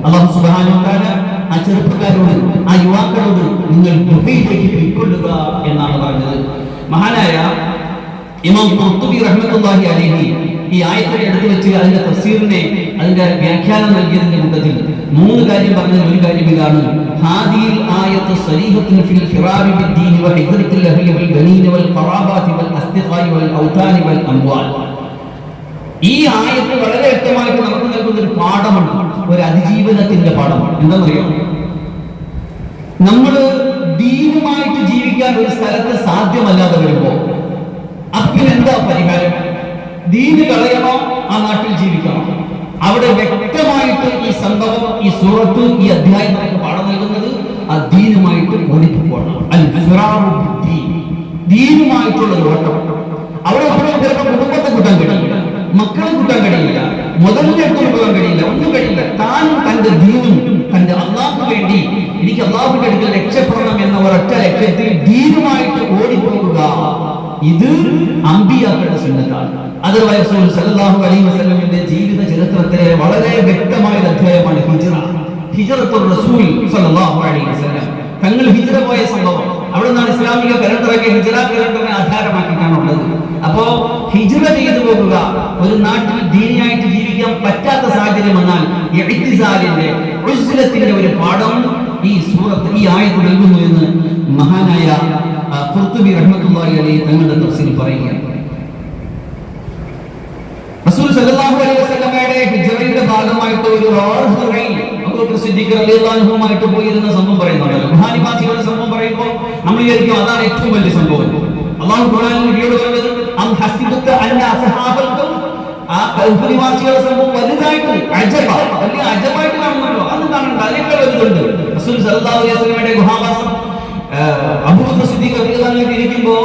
അല്ലാഹു സുബ്ഹാനഹു വ തആല ആ ചെറുപ്പക്കാരോട്, ആ യുവാക്കളോട് നിങ്ങൾ ഗുഹയിലേക്ക് പോയിക്കൊള്ളുക എന്നാണ് പറഞ്ഞത്. മഹാനായ ഇമാം ഖുർത്തുബി റഹ്മത്തുള്ളാഹി അലൈഹി ഈ ആയത്തിനെ എടുത്തു വെച്ച് അതിന്റെ തഫ്സീറിനെ അതിന്റെ വ്യാഖ്യാനം നൽകിയതിന്റെ കൂട്ടത്തിൽ 3 കാര്യം പറഞ്ഞ ഒരു കാര്യം ഇതാണ്. ഹാദിൽ ആയത്ത് സരീഹത്തുൻ ഫിൽ ഫിറാരി ബിദ്ദീൻ വ ഹിജ്റത്തിൽ അഹ്ലി വൽ ബനീൻ വൽ ഖറാബാതി വൽ അസ്തിഖായി വൽ ഔതാനി വൽ അംവാൽ. ഈ ആയത്ത് വളരെ വ്യക്തമായിട്ട് നമുക്ക് നൽകുന്ന ഒരു പാഠമുണ്ട്, ഒരു അതിജീവനത്തിന്റെ പാഠമാണ്. എന്താണെന്നറിയോ? നമ്മൾ ദീനുമായിട്ട് ജീവിക്കാൻ ഒരു സ്ഥലത്ത് സാധ്യമല്ലാതെ വരുമ്പോ അപ്പിനെന്താ പരിഹാരം? ദീന് കളയണോ ആ നാട്ടിൽ ജീവിക്കണം? അവിടെ വ്യക്തമായിട്ട് ഈ സംഭവം, ഈ സൂറത്ത്, ഈ അധ്യായം നമുക്ക് പാഠം നൽകുന്നത് ആ ദീനുമായിട്ട് ഓടിപ്പോകണം. ദീനുമായിട്ടുള്ള ഓട്ടം. അവിടെ ചിലപ്പോൾ കുടുംബത്തെ കൂട്ടാൻ കഴിയില്ല, മക്കളെ കൂട്ടാൻ കഴിയില്ല, മുതലിനെ കൊണ്ടുപോകാൻ കഴിയില്ല, ഒന്നും കഴിയില്ല. താൻ തന്റെ ദീനും തന്റെ അള്ളാഹുക്ക് വേണ്ടി എനിക്ക് അള്ളാഹുവിന്റെ അടുക്കൽ രക്ഷപ്പെടണം എന്ന ഒരൊറ്റ ലക്ഷ്യത്തിൽ ദീനുമായിട്ട് ഓടിപ്പോകുക, ഇത് അമ്പിയാക്കളുടെ സുന്നത്താണ്. അതർവൈസ് റസൂൽ സല്ലല്ലാഹു അലൈഹി വസല്ലമിന്റെ ജീവിത ചരിത്രത്തിലെ വളരെ വ്യക്തമായ അധ്യായമാണ് ഹിജ്റ. ഹിജ്റത്തുർ റസൂൽ സല്ലല്ലാഹു അലൈഹി വസല്ലം തങ്ങൾ ഹിജ്റ പോയ സംഭവം. അവിടെ നിന്നാണ് ഇസ്ലാമിക കലണ്ടറൊക്കെ ഹിജ്റ കലണ്ടറിനെ ആധാരമാക്കിയിട്ടാണുള്ളത്. അപ്പോ ഹിജ്റ ചെയ്തു പോകുക, ഒരു നാട്ടിൽ ദീനിയായിട്ട് ജീവിക്കാൻ പറ്റാത്ത സാഹചര്യം വന്നാൽ ഇഅ്തിസാലിന്റെ ഉസ്ലത്തിന്റെ ഒരു പാഠം ഈ സൂറത്ത്, ഈ ആയത്ത് നൽകുന്നു എന്ന് മഹാനായ ഖുർത്തുബി റഹ്മത്തുള്ളാഹി അലൈഹി തങ്ങളുടെ തഫ്സീറിൽ പറയുകയാണ്. റസൂൽ സല്ലല്ലാഹു അലൈഹി വസല്ലമയുടെ ഹിജ്റയുടെ ഭാഗമായിട്ട് ഒരു അബൂബക്കർ സിദ്ദീഖ് റളിയല്ലാഹു അൻഹുമായിട്ട് പോയിരുന്ന സംഭവം പറയുന്നുണ്ടല്ലോ. മഹാനിവാസികളുടെ സംഭവം പറയുമ്പോൾ നമ്മൾ വിചാരിക്കും അതാണ് ഏറ്റവും വലിയ സംഭവം. അല്ലാഹു ഖുർആനിൽ നബിയോട് പറഞ്ഞത് അം ഹസിബത അന്ന അസ്ഹാബൽ ഖൗം, ആ കൗഫിവാസികളുടെ സംഭവം വലുതായിട്ട് വലിയ അജബായിട്ട് കാണുന്നുണ്ടോ? അത് കാണണ്ട, അതിനേക്കാൾ വലുതുണ്ട്. റസൂൽ സല്ലല്ലാഹു അലൈഹി വസല്ലമയുടെ ഗുഹാവാസം അബൂബക്കർ സിദ്ദീഖ് റളിയല്ലാഹു അൻഹു ഇരിക്കുമ്പോ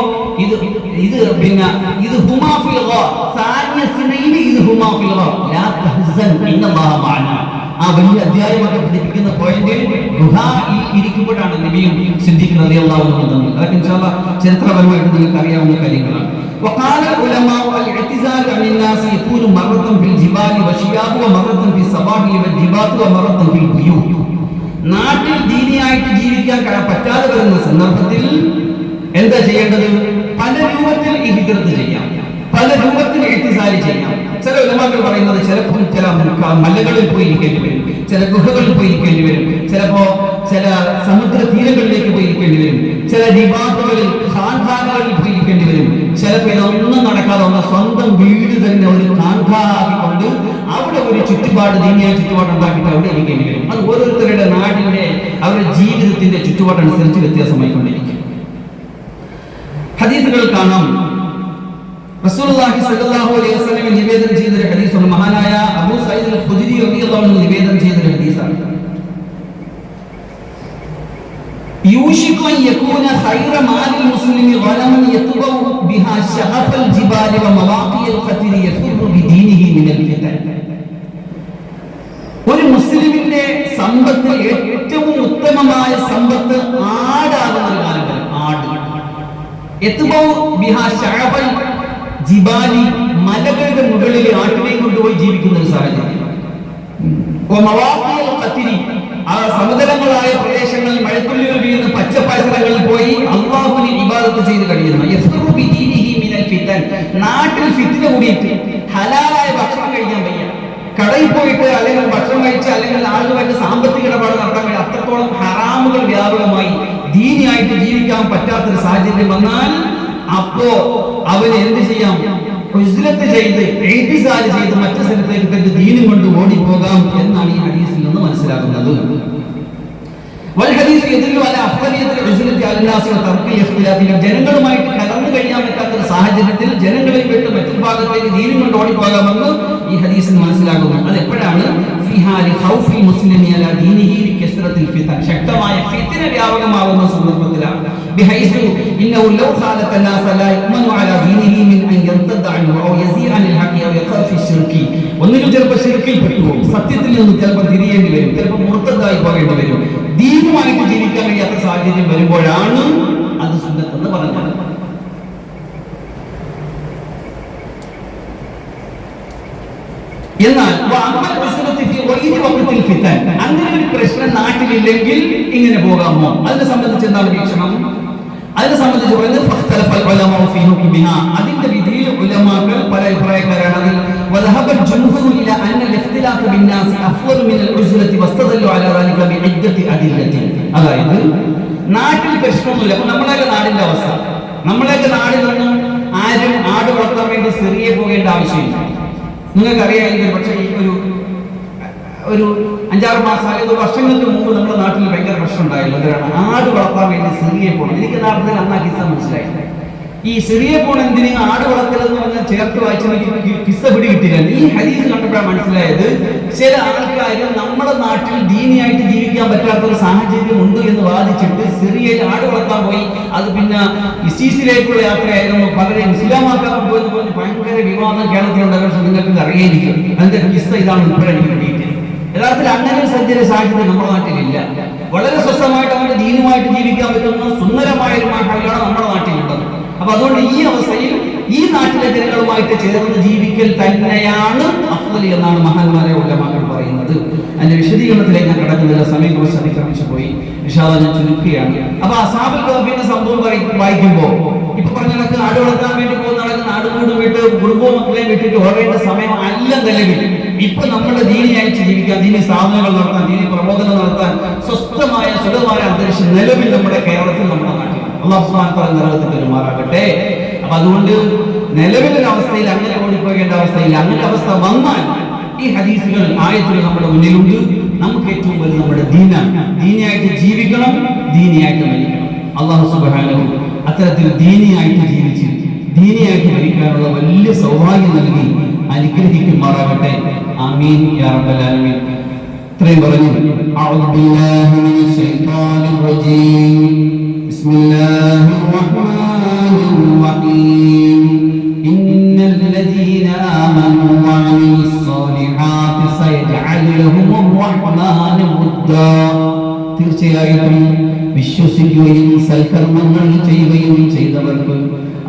ഇത് ഹുമാ ഫിൽ ഗാർ സാനിയ സിനൈനി, ഇത് ഹുമാ ഫിൽ ഗാർ ലാ തഹ്സൻ ഇന്നല്ലാഹ മഅനാ. ആ വലിയ അധ്യായമൊക്കെ പഠിപ്പിക്കുന്ന പോയിന്റിൽ ഗുഹയിൽ ഇരിക്കുമ്പോഴാണ് നബിയും സിദ്ദീഖ് റളിയല്ലാഹു അൻഹു തമ്മിൽ. അതൊക്കെ ഇൻഷാല്ലാഹ് ചരിത്രപരമായിട്ട് നിങ്ങൾക്ക് അറിയാവുന്ന കാര്യങ്ങളാണ്. وقال العلماء الاعتزال عن الناس يكون مرة في الجبال والشياب ومرة في الصباح والجبال ومرة في البيوت. നാട്ടിൽ ദീനിയായിട്ട് ജീവിക്കാൻ പറ്റാതെ വരുന്ന സന്ദർഭത്തിൽ എന്താ ചെയ്യേണ്ടത്? പല രൂപത്തിൽ ഈ ഹിജ്റത്ത് ചെയ്യാം, പല രൂപത്തിൽ ഇഅ്തിസാൽ ചെയ്യാം. ചില ഉലമാക്കൾ പറയുന്നത് ചിലപ്പോൾ ചില മലകളിൽ പോയി ഇരിക്കേണ്ടി വരും, ചില ഗുഹകളിൽ പോയി ഇരിക്കേണ്ടി വരും, ചിലപ്പോ ചില സമുദ്ര തീരങ്ങളിലേക്ക് പോയി ഇരിക്കേണ്ടി വരും, ചില രിബാത്തുകളിൽ ഖാൻഖാനകളിൽ പോയി ഇരിക്കേണ്ടി വരും. ചിലപ്പോൾ ഇതൊന്നും നടക്കാതെ വന്ന സ്വന്തം വീട് തന്നെ ഒരു ഖാൻഖാനാക്കിക്കൊണ്ട് അവിടെ ഒരു ചുറ്റുപാട്, ദീനിയായ ചുറ്റുപാട് ഉണ്ടാക്കിയിട്ട് അവിടെ ഇരിക്കേണ്ടി വരും. അത് ഓരോരുത്തരുടെ നാടിന്റെ അവരുടെ ജീവിതത്തിന്റെ ചുറ്റുപാടനുസരിച്ച് വ്യത്യാസമായിക്കൊണ്ടിരിക്കും. ഹദീസുകൾ കാണാം. റസൂലുള്ളാഹി സ്വല്ലല്ലാഹു അലൈഹി വസല്ലം നിവേദനം ചെയ്ത ഒരു ഹദീസാണ്. മഹാനായ അബൂ സഈദ് അൽ ഖുദരി റളിയല്ലാഹു അൻഹു നിവേദനം ചെയ്ത ഒരു ഹദീസാണ്. യൂഷികു അൻ യകൂന ഖൈറ മാലിൽ മുസ്ലിമി ഗനമൻ യത്ബഉ ബിഹാ ശഹഫൽ ജിബാലി വ മവാഖിൽ ഖത്രി യഫിറു ബിദീനിഹി മിനൽ ഫിതൻ. ഒരു മുസ്ലിമിന്റെ സമ്പത്തിൽ ഏറ്റവും ഉത്തമമായ സമ്പത്ത് ആടാകുന്ന ഒരു കാലം വരും. ആട് യത്ബഉ ബിഹാ ശഹഫൽ ജിബാലി, മലകളുടെ മുകളിൽ ആട്ടിനെ കൊണ്ടുപോയി ജീവിക്കുന്ന ഒരു സാഹചര്യം. ആ സമതലങ്ങളായ പ്രദേശങ്ങളിൽ മഴത്തുള്ളികൾ വീഴുന്ന പച്ചപ്പായ സ്ഥലങ്ങളിൽ പോയി അള്ളാഹുവിനെ ഇബാദത്ത് ചെയ്ത് കഴിയുന്ന നാട്ടിൽ ഫിത്ന കൂടിയിട്ട് ഹലാലായ ഭക്ഷണം കഴിക്കാൻ വയ്യ, കടയിൽ പോയിട്ട് അല്ലെങ്കിൽ ഭക്ഷണം കഴിച്ച് അല്ലെങ്കിൽ ആളുകളുമായിട്ട് സാമ്പത്തിക ഇടപാട് നടത്താൻ കഴിയും, അത്രത്തോളം ഹറാമുകൾ വ്യാപകമായി ദീനിയായിട്ട് ജീവിക്കാൻ പറ്റാത്തൊരു സാഹചര്യം വന്നാൽ അപ്പോ അവന് എന്ത് ചെയ്യാം? ഉസ്ലത്ത് ചെയ്ത് ഇഅ്തിസാൽ ചെയ്ത് മറ്റു സ്ഥലത്തേക്ക് തന്റെ ദീനും കൊണ്ട് ഓടിപ്പോകാം എന്നാണ് ഈ ഹദീസിൽ നിന്ന് മനസ്സിലാക്കുന്നത്. ജനങ്ങളുമായിട്ട് കലർന്നു കഴിയാൻ പറ്റാത്ത സാഹചര്യത്തിൽ ജനങ്ങളിൽ വിട്ട് മറ്റൊരു ഭാഗത്തേക്ക് ദീനും കൊണ്ട് ഓടിപ്പോകാമെന്ന് ഈ ഹദീസിൽ മനസ്സിലാകുന്നു. അത് എപ്പോഴാണ്? ശക്തമായ ഫിത്ന വ്യാപകമാകുന്ന സന്ദർഭത്തിലാണ്. ഒന്നിനും ചിലപ്പോൾ ശിർക്കിൽ പെട്ടുപോകും, സത്യത്തിൽ നിന്ന് ചിലപ്പോൾ തിരിയേണ്ടി വരും, ചിലപ്പോൾ മുർത്തദ്ദായി പോകേണ്ടി വരും. ദീനുമായിട്ട് ജീവിക്കാൻ കഴിയാത്ത സാഹചര്യം വരുമ്പോഴാണ് അത് സുന്നത്തെന്ന് പറഞ്ഞത്. എന്നാൽ അങ്ങനെ ഒരു പ്രശ്നം നാട്ടിലില്ലെങ്കിൽ ഇങ്ങനെ പോകാമോ? അതിനെ സംബന്ധിച്ച് എന്താണ് വീക്ഷണം? അതിനെ സംബന്ധിച്ച് പറയുന്നത് അതിന്റെ വിധിയിൽ ഉലമാക്കൾ പല അഭിപ്രായക്കാരാണ്. അതിൽ الجمهور إلى أن الاختلاف بالناس أفضل من العزلة واستدلوا على ذلك بعدة أدلة. അതായത് നാട്ടിൽ പ്രശ്നമൊന്നുമില്ല. അപ്പൊ നമ്മളൊക്കെ നാടിന്റെ അവസ്ഥ, നമ്മളൊക്കെ നാടിലൊന്നും ആരും ആട് വളർത്താൻ വേണ്ടി സിറിയെ പോകേണ്ട ആവശ്യമില്ല. നിങ്ങൾക്കറിയാമെങ്കിൽ പക്ഷേ ഒരു 5-6 മാസം അല്ലെങ്കിൽ വർഷങ്ങൾക്ക് മുമ്പ് നമ്മുടെ നാട്ടിൽ ഭയങ്കര പ്രശ്നം ഉണ്ടായല്ലോ. എന്തിനാണ് ആട് വളർത്താൻ വേണ്ടി സിറിയെ പോകണം. എനിക്ക് നാട്ടിൽ അന്നാ കിസ്സ മനസ്സിലായി. ഈ സിറിയെ പോകണം എന്തിനു ആട് വളർത്തലെന്ന് പറഞ്ഞാൽ ചേർത്ത് വായിച്ചെനിക്ക് കിസ്സ പിടി കിട്ടില്ല. ഈ ഹദീസ് കണ്ടപ്പോഴാണ് മനസ്സിലായത് ചില ആൾക്കാർ നമ്മുടെ നാട്ടിൽ ദീനിയായിട്ട് ജീവിക്കാൻ പറ്റാത്ത ഒരു സാഹചര്യം ഉണ്ട് എന്ന് വാദിച്ചിട്ട് സിറിയയിൽ ആട് വളർത്താൻ പോയി. അത് പിന്നെ ഇസീസിലേക്കുള്ള യാത്രയായിരുന്നു, പലരെയും ഇസ്ലാമാക്കാൻ പോയെന്ന് പറഞ്ഞ് ഭയങ്കര വിവാദം കേരളത്തിലുണ്ടാകുന്ന നിങ്ങൾക്ക് അറിയായിരിക്കും. അതിന്റെ കിസ്സ ഇതാണ് ഇപ്പോഴാണ് എനിക്ക് കിട്ടിയിട്ട്. യഥാർത്ഥത്തിൽ അങ്ങനെ ഒരു സഞ്ചാര സാഹചര്യം നമ്മുടെ നാട്ടിലില്ല. വളരെ സ്വസ്ഥമായിട്ട് അവന്റെ ദീനുമായിട്ട് ജീവിക്കാൻ പറ്റുന്ന സുന്ദരമായ ഒരു മാറ്റമാണ് നമ്മുടെ നാട്ടിലുള്ളത്. അപ്പൊ അതുകൊണ്ട് ഈ അവസ്ഥയിൽ ഈ നാട്ടിലെ ജനങ്ങളുമായിട്ട് ചേർന്ന് ജീവിക്കൽ തന്നെയാണ് അഫ്ളൽ എന്നാണ് മഹാന്മാരെ ഉലമാക്കൾ പറയുന്നത്. അതിന്റെ വിശദീകരണത്തിലേക്ക് ഞാൻ കടക്കുന്നില്ല, സമയം കുറച്ച് അതിക്രമിച്ചു പോയി. ഇൻഷാ അല്ലാഹ് ഞാൻ ചുരുക്കുകയാണ്. അപ്പൊ അസ്ഹാബുൽ കഹ്ഫിന്റെ സംഭവം വായിക്കുമ്പോ ഇപ്പൊ പറഞ്ഞ കണക്ക് ആട് വളർത്താൻ വേണ്ടി പോകുന്ന ആൾക്ക് നാടുകൂടും വിട്ട് കുടുംബവും മക്കളെയും വിട്ടിട്ട് ഓടേണ്ട സമയം അല്ല നിലവിൽ. ഇപ്പൊ നമ്മുടെ ദീനിയായിട്ട് ജീവിക്കാൻ, ദീനി സ്ഥാപനങ്ങൾ നടത്താൻ, ദീനി പ്രബോധനം നടത്താൻ സ്വസ്ഥമായ സുഖമായ അന്തരീക്ഷം നിലവിൽ നമ്മുടെ കേരളത്തിൽ, നമ്മുടെ നാട്ടിൽ അല്ലാഹു സുബ്ഹാനഹു വ തആല നിലനിർത്തി പെരുമാറാകട്ടെ. അപ്പൊ അതുകൊണ്ട് നിലവിലൊരു അവസ്ഥയിൽ അങ്ങനെ ഓടിപ്പോകേണ്ട അവസ്ഥയിൽ, അങ്ങനെ അവസ്ഥ വന്നാൽ ഈ ഹദീസുകൾ ആയത്തുകൾ നമ്മുടെ മുന്നിലുണ്ട്. നമുക്ക് ഏറ്റവും വലുത് നമ്മുടെ ദീനാണ്. ദീനിയായിട്ട് ജീവിക്കണം, ദീനിയായിട്ട് മരിക്കണം. അല്ലാഹു സുബ്ഹാനഹു അത്തരത്തിൽ ദീനിയായിട്ട് ജീവിച്ച് ദീനിയായിട്ട് മരിക്കാനുള്ള വലിയ സൗഭാഗ്യം നൽകി അനുഗ്രഹിക്കുമാറാകട്ടെ. ആമീൻ യാ റബ്ബൽ ആലമീൻ. ഇത്രയും പറഞ്ഞു. അഊദു ബില്ലാഹി മിനശ് ശൈത്വാനിർ റജീം. ബിസ്മില്ലാഹിർ റഹ്മാനിർ റഹീം. ഇന്നൽ ലദീന ആമനൂ വഅമിലുസ് സ്വാലിഹാത്തി സയജ്അലു ലഹുമുർ റഹ്മാനു വദ്ദാ. തീർച്ചയായിട്ടും വിശ്വസിക്കുകയും സൽക്കർമ്മങ്ങൾ ചെയ്യുകയും ചെയ്തവർക്ക്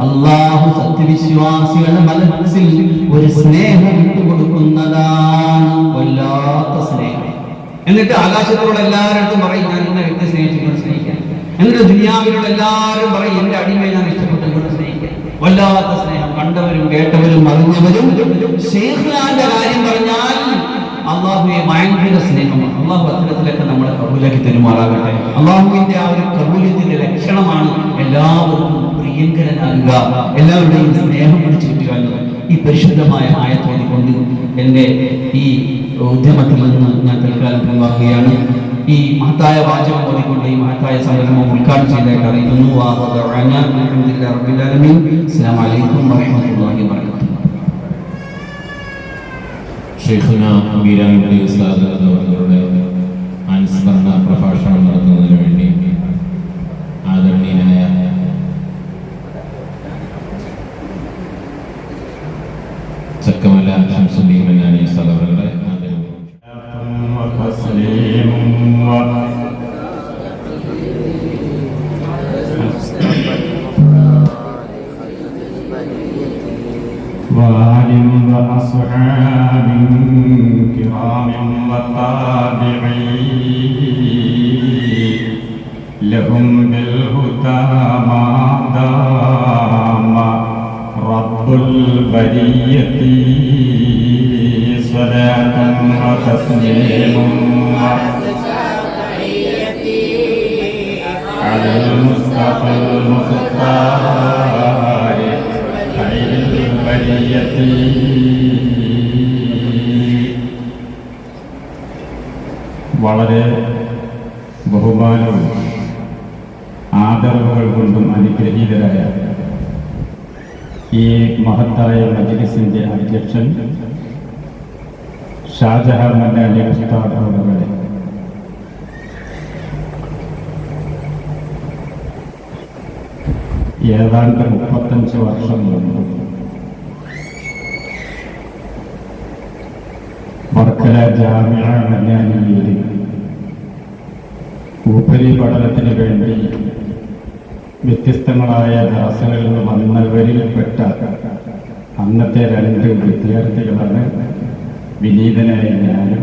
അല്ലാഹു സത്യവിശ്വാസികളുടെ മനസ്സിൽ ഒരു സ്നേഹം ഇട്ടുകൊടുക്കുന്നതാണ്, വല്ലാത്ത സ്നേഹം. എന്നിട്ട് ആകാശത്തോടെ എല്ലാവരും പറയും ഞാൻ എന്നെ വ്യക്തി സ്നേഹിച്ചു സ്നേഹിക്കാൻ. എന്നിട്ട് ദുനിയാവിലുള്ള എല്ലാവരും പറയും എന്റെ അടിമയെ ഞാൻ ഇഷ്ടപ്പെട്ടു കൊണ്ട് സ്നേഹിക്കാൻ. വല്ലാത്ത സ്നേഹം. കണ്ടവരും കേട്ടവരും അറിഞ്ഞവരും ശൈഖാന്റെ കാര്യം പറഞ്ഞാൽ അള്ളാഹുവെ ഭയങ്കര സ്നേഹമാണ്. അള്ളാഹു അത്തരത്തിലൊക്കെ നമ്മളെ കബൂലാക്കി തരുമാറാകട്ടെ. അള്ളാഹുവിന്റെ ആ ഒരു കബൂലിയത്തിന്റെ ലക്ഷണമാണ് എല്ലാവർക്കും പ്രിയങ്കരനാകുക, എല്ലാവരുടെയും സ്നേഹം പിടിച്ചു കിട്ടുക എന്നത്. ഈ പരിശുദ്ധമായ ആയത്തോടിക്കൊണ്ട് എൻ്റെ ഈ ഉദ്യമത്തിൽ നിന്ന് ഞാൻ തൽക്കാലം പിൻവാങ്ങുകയാണ്. ഈ മഹത്തായ വാചകം ഓതിക്കൊണ്ട് ഈ മഹത്തായ സംരംഭം ഉദ്ഘാടനം ചെയ്തതായിട്ട് അറിയിക്കുന്നു. അസ്സലാമു അലൈക്കും വറഹ്മത്തുള്ളാഹി വബറകാതുഹു. ഷെയ്ഖുന മീരാൻകുട്ടി ഉസ്താദ് അവരുടെ അനുസ്മരണ പ്രഭാഷണം നടത്തുന്നതിന് വേണ്ടി ആദരണീയനായ ചക്കമല ശംസുദ്ദീൻ മന്നാനി ഉസ്താദ് അവരുടെ وآل وأصحاب كرام وتابعين لهم بالهدى ما دام رب البرية صلاة وتسليم على المصطفى المختار خير البرية. വളരെ ബഹുമാനവും ആദരവുകൾ കൊണ്ടും അനുഗ്രഹീതരായ ഈ മഹത്തായ മജ്‌ലിസിന്റെ അധ്യക്ഷൻ ഷാജഹാൻ മന്നാനി ഉസ്താദ് അവരുടെ ഏതാണ്ട് 35 വർഷം മുമ്പ് വർക്കല ജാമിഅ മന്നാനിയിൽ ഉപരിപഠനത്തിന് വേണ്ടി വ്യത്യസ്തങ്ങളായ ദർസുകളിൽ നിന്ന് വന്നവരിൽപ്പെട്ട അന്നത്തെ 2 വിദ്യാർത്ഥികളാണ് വിനീതനായ ഞാനും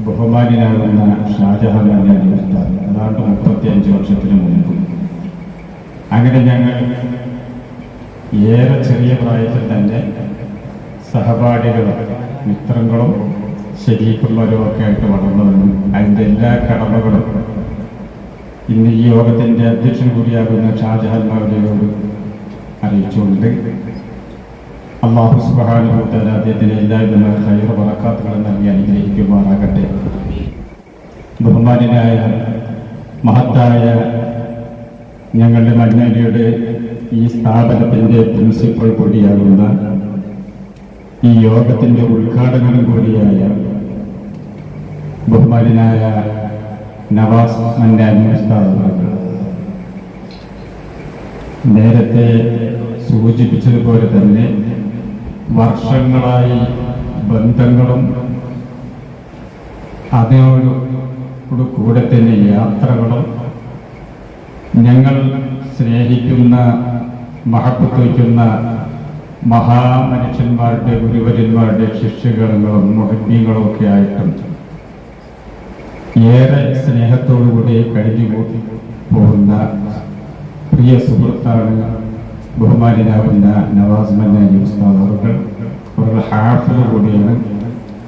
ബഹുമാനാകുന്ന ഷാജഹാൻ മന്നാനി ഉസ്താദ്. അതാണ്ട് 35 വർഷത്തിന് മുമ്പ്. അങ്ങനെ ഞങ്ങൾ ഏറെ ചെറിയ പ്രായത്തിൽ തന്നെ സഹപാഠികളും മിത്രങ്ങളും ശരീരന്മാരും ഒക്കെ ആയിട്ട് വളർന്നവരും അതിൻ്റെ എല്ലാ കടമകളും ഇന്ന് ഈ യോഗത്തിൻ്റെ അധ്യക്ഷൻ കൂടിയാകുന്ന ഷാജഹാൻ മൗലവിയോട് അറിയിച്ചുകൊണ്ട് അല്ലാഹു സുബ്ഹാനഹു വ തആല അദ്ദേഹത്തിന് എല്ലാവിധമായ ഖൈർ ബറകാത്തുകളും നൽകി അനുഗ്രഹിക്കുമാറാകട്ടെ. ബഹുമാന്യനായ മഹത്തായ ഞങ്ങളുടെ മഞ്ഞാലിയുടെ ഈ സ്ഥാപനത്തിൻ്റെ പ്രിൻസിപ്പൽ കൂടിയാകുന്ന ഈ യോഗത്തിൻ്റെ ഉദ്ഘാടകനും കൂടിയായ ബഹുമാന്യനായ നവാസ് മന്നാനി ഉസ്താദ് നേരത്തെ സൂചിപ്പിച്ചതുപോലെ തന്നെ വർഷങ്ങളായി ബന്ധങ്ങളും അതിനോട് കൂടെ തന്നെ യാത്രകളും ഞങ്ങൾ സ്നേഹിക്കുന്ന മഹബത്ത് വയ്ക്കുന്ന മഹാമനുഷ്യന്മാരുടെ ഗുരുവര്യന്മാരുടെ ശിഷ്യഗണങ്ങളും മുഹബ്ബീങ്ങളും ഒക്കെ ആയിട്ടും ഏറെ സ്നേഹത്തോടുകൂടി കഴിഞ്ഞു പോകുന്ന പ്രിയ സുഹൃത്താണ് ബഹുമാനാകുന്ന നവാസ് മന്നാനി ഉസ്താദ് അവരുടെ ഹാഫിള് കൂടിയാണ്.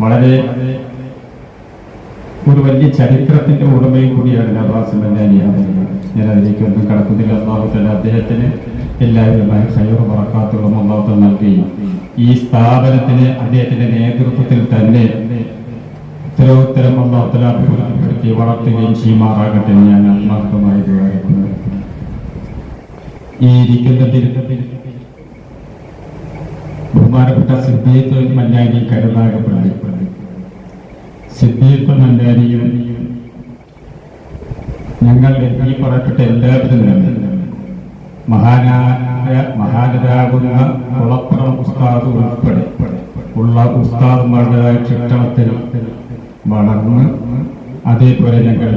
വളരെ ഒരു വലിയ ചരിത്രത്തിന്റെ ഉടമയും കൂടിയാണ് നവാസ് മന്നാനി അവர்கள். ഞാൻ അതിലേക്കൊന്നും കടക്കുന്നില്ല. അല്ലാഹു തആല അദ്ദേഹത്തിന് എല്ലാവരുമായി ഖൈറും ബറകാത്തുകളും അല്ലാഹു തആല നൽകുകയും ഈ സ്ഥാപനത്തിന് അദ്ദേഹത്തിന്റെ നേതൃത്വത്തിൽ തന്നെ ഉത്തരോത്തരം അല്ലാഹു തആല അഭിവൃദ്ധിപ്പെടുത്തി വളർത്തുകയും ചെയ്യുമാറാകട്ടെ എന്ന് ഞാൻ ആത്മാർത്ഥമായി ദ്വാരക്കുന്നു. ഈ ഇരിക്കുന്നതിൽ ബഹുമാനപ്പെട്ട സിദ്ദീഖ് മന്നാനി കരുനാഗപ്പള്ളി, സിദ്ദീഖ് മന്നാനിയും ഞങ്ങൾ ഈ പറയപ്പെട്ട എല്ലാവരും തന്നെ മഹാനരാകുന്ന കുളപ്പുറം ഉസ്താദ് ഉൾപ്പെടെ ഉള്ള ഉസ്താദുമാരുടേതായ ശിക്ഷണത്തിൽ വളർന്ന് അതേപോലെ ഞങ്ങൾ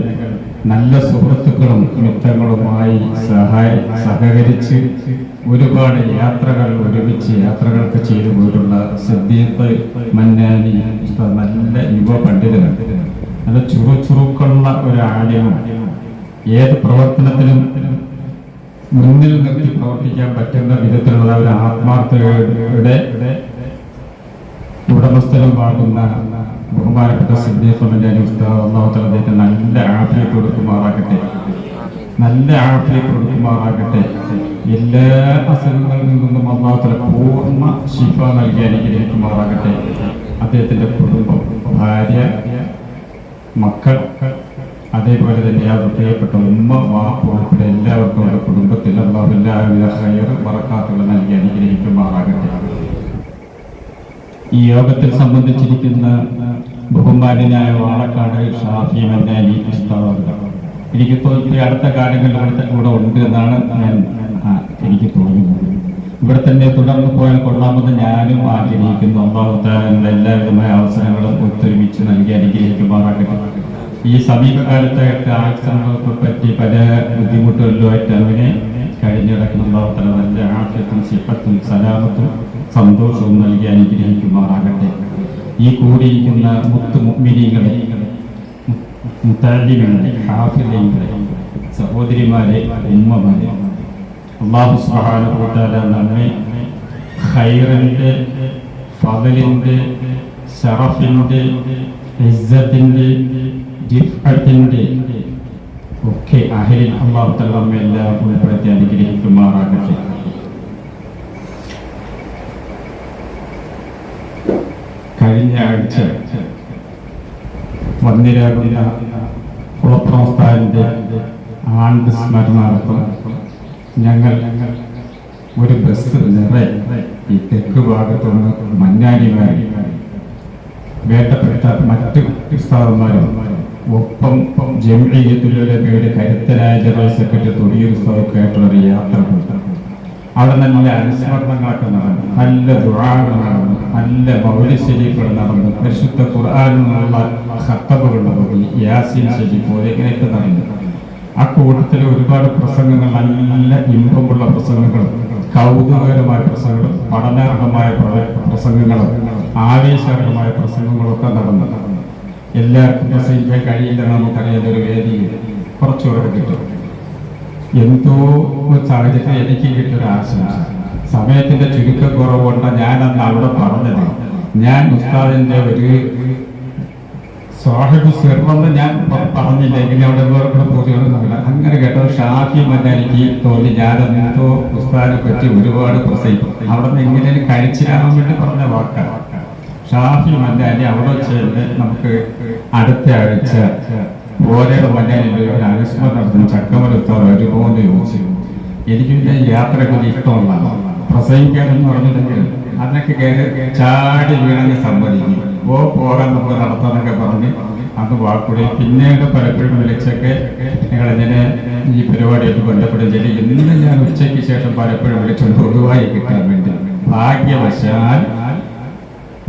നല്ല സുഹൃത്തുക്കളും മിത്രങ്ങളുമായി സഹകരിച്ച് ഒരുപാട് യാത്രകൾ ഒരുമിച്ച് യാത്രകളൊക്കെ ചെയ്തു പോയിട്ടുള്ള സിദ്ദീഖ് മന്നാനി ഉസ്താദ് നല്ല യുവ പണ്ഡിതനാണ്. നല്ല ചുറുചുറുക്കുള്ള ഒരു ആലിമും ഏത് പ്രവർത്തനത്തിനും മുന്നിൽ നിർത്തി പ്രവർത്തിക്കാൻ പറ്റുന്ന വിധത്തിലുള്ള ഒരു ആത്മാർത്ഥതയുടെ ഉടമസ്ഥലമാകുന്ന ബഹുമാനപ്പെട്ട സിദ്ദീഖ് മന്നാനി ഉസ്താദ് അല്ലാഹു തആല അദ്ദേഹത്തിന് നല്ല ആഫിയത്ത് കൊടുക്കുമാറാകട്ടെ, നല്ല ആഫിയത്ത് കൊടുക്കുമാറാകട്ടെ. എല്ലാ അസുഖങ്ങളിൽ നിന്നും അല്ലാഹു തആല പൂർണ്ണ ശിഫ നൽകി അനുഗ്രഹിക്കുമാറാകട്ടെ. അദ്ദേഹത്തിന്റെ കുടുംബം, ഭാര്യ, മക്കൾ, അതേപോലെ തന്നെ ആ പ്രിയപ്പെട്ട ഉമ്മ വാപ്പ് ഉൾപ്പെടെ എല്ലാവർക്കും അവരുടെ കുടുംബത്തിൽ അല്ലാഹു എല്ലാവിധ ഖൈർ ബറകാത്തുകൾ നൽകി അനുഗ്രഹിക്കുമാറാകട്ടെ. ഈ യോഗത്തിൽ സംബന്ധിച്ചിരിക്കുന്ന ബഹുമാന്യനായ വാളക്കാട് ഷാഫി മന്നാനി ഉസ്താദ് എനിക്ക് തോന്നി അടുത്ത കാലങ്ങളിൽ ഇവിടുത്തെ കൂടെ ഉണ്ട് എന്നാണ് എനിക്ക് തോന്നുന്നത്. ഇവിടെ തന്നെ തുടർന്ന് പോയാൽ കൊള്ളാമെന്ന് ഞാനും ആഗ്രഹിക്കുന്നു. അല്ലാഹു തആല എല്ലാവിധമായ അവസരങ്ങളും ഒത്തൊരുമിച്ച് നൽകി അനുഗ്രഹിക്കുമാറാകട്ടെ. ഈ സമീപകാലത്തായിട്ട് ആക്സിഡന്റുകളെ പറ്റി പല ബുദ്ധിമുട്ടുകളിലുമായിട്ട് അവനെ കഴിഞ്ഞിടക്കുന്ന അല്ലാഹു തആല നല്ല ആഫിയത്തും സിഹത്തും സലാമത്തും സന്തോഷവും നൽകി അനുഗ്രഹിക്കുമാറാകട്ടെ. ഈ കൂടിയിരിക്കുന്ന മുത്ത് മുഅ്മിനീങ്ങളെ, മുതഅല്ലിമീങ്ങളെ, ഹാഫിളീങ്ങളെ, സഹോദരിമാരെ, ഉമ്മമാരെ, അല്ലാഹു സുബ്ഹാനഹു വ തആല നമ്മെ ഖൈറിന്റെ, ഫളലിന്റെ, ശറഫിന്റെ, ഇസ്സത്തിന്റെ, ജിഫത്തിന്റെ ഒക്കെ അഹലിൽ അല്ലാഹു തആല നമ്മെ എല്ലാം ഉൾപ്പെടുത്തി അനുഗ്രഹിക്കുമാറാകട്ടെ. കഴിഞ്ഞ ആഴ്ച വന്നിരാകുന്ന കുളപ്പുറം ഉസ്താദിന്റെ ആണ്ട് സ്മരണാർത്ഥം ഞങ്ങൾ ഒരു ബസ് നിറയെ ഈ തെക്ക് ഭാഗത്തുനിന്ന് മഞ്ഞാലിമാരി വേണ്ടപ്പെട്ട മറ്റ് ഉസ്താദന്മാരും ഒപ്പം ജംഇയ്യത്തുലയുടെ കരുത്തനായ ജനറൽ സെക്രട്ടറി തൊടിയൂർ ഉസ്താദൊക്കെ ആയിട്ടുള്ളൊരു യാത്ര പോയി. അവിടെ നല്ല അനുസ്മരണങ്ങളൊക്കെ നടന്നു, നല്ല ദുആകൾ നടന്നു, നല്ല മൗലിദ് ശരീഫുകൾ നടന്നു, പരിശുദ്ധ ഖുർആനിനുള്ള ഖത്തബുകൾ നടന്നു, യാസീൻ ശരീഫ് ഇങ്ങനെയൊക്കെ നടന്നു. ആ കൂട്ടത്തിൽ ഒരുപാട് പ്രസംഗങ്ങൾ, നല്ല ഇമ്പമുള്ള പ്രസംഗങ്ങളും കൗതുകകരമായ പ്രസംഗങ്ങളും പഠനാർഹമായ പ്രസംഗങ്ങളും ആവേശകരമായ പ്രസംഗങ്ങളൊക്കെ നടന്നു. എല്ലാവർക്കും പ്രസംഗിക്കാൻ കഴിയില്ലെന്ന് നമുക്കറിയാത്ത ഒരു വേദിയിൽ കുറച്ചുകൂടെ കിട്ടും. എന്തോ ഒരു സാഹചര്യത്തിൽ എനിക്ക് കിട്ടിയൊരു ആശംസ, സമയത്തിന്റെ ചുരുക്കക്കുറവുകൊണ്ട് ഞാനന്ന് അവിടെ പറഞ്ഞത്, ഞാൻ ഉസ്താദിന്റെ ഒരു സാഹിബ് സിർറെന്ന് ഞാൻ പറഞ്ഞില്ല, ഇങ്ങനെ അവിടെ വേറെ പൂജകളൊന്നുമില്ല. അങ്ങനെ കേട്ടത് ഷാഫി മദാനിക്ക് തോന്നി ഞാനെന്തോ ഉസ്താദിനെ പറ്റി ഒരുപാട് പ്രസംഗിക്കും. അവിടെ നിന്ന് എങ്ങനെയും കഴിച്ചിരാൻ വേണ്ടി പറഞ്ഞ വാക്കാണ്. ഷാഫി മദാനി അവിടെ വെച്ച് നമുക്ക് അടുത്ത ആഴ്ച ഓരോ മദാനിൽ ഒരു അനുസ്മരണത്തിന് ചക്കമരത്തോർ ഒരുപോലെ ചോദിച്ചു. എനിക്ക് പിന്നെ യാത്രയ്ക്ക് ഇഷ്ടമുള്ളതാണ്. പ്രസംഗിക്കാനെന്ന് പറഞ്ഞിട്ടുണ്ടെങ്കിൽ അതിനൊക്കെ കയറി ചാടി വീണങ്ങ് സമ്മതിക്കും. പോകാൻ നമുക്ക് നടത്താന്നൊക്കെ പറഞ്ഞ് അന്ന് വാക്കുകൂടി. പിന്നീട് പലപ്പോഴും വിളിച്ചൊക്കെ നിങ്ങളിങ്ങനെ ഈ പരിപാടിയായിട്ട് ബന്ധപ്പെടുകയും ചെയ്യും. ഇന്ന് ഞാൻ ഉച്ചയ്ക്ക് ശേഷം പലപ്പോഴും വിളിച്ചുകൊണ്ട് ഒഴിവായി കിട്ടാൻ വേണ്ടി ഭാഗ്യവശാൽ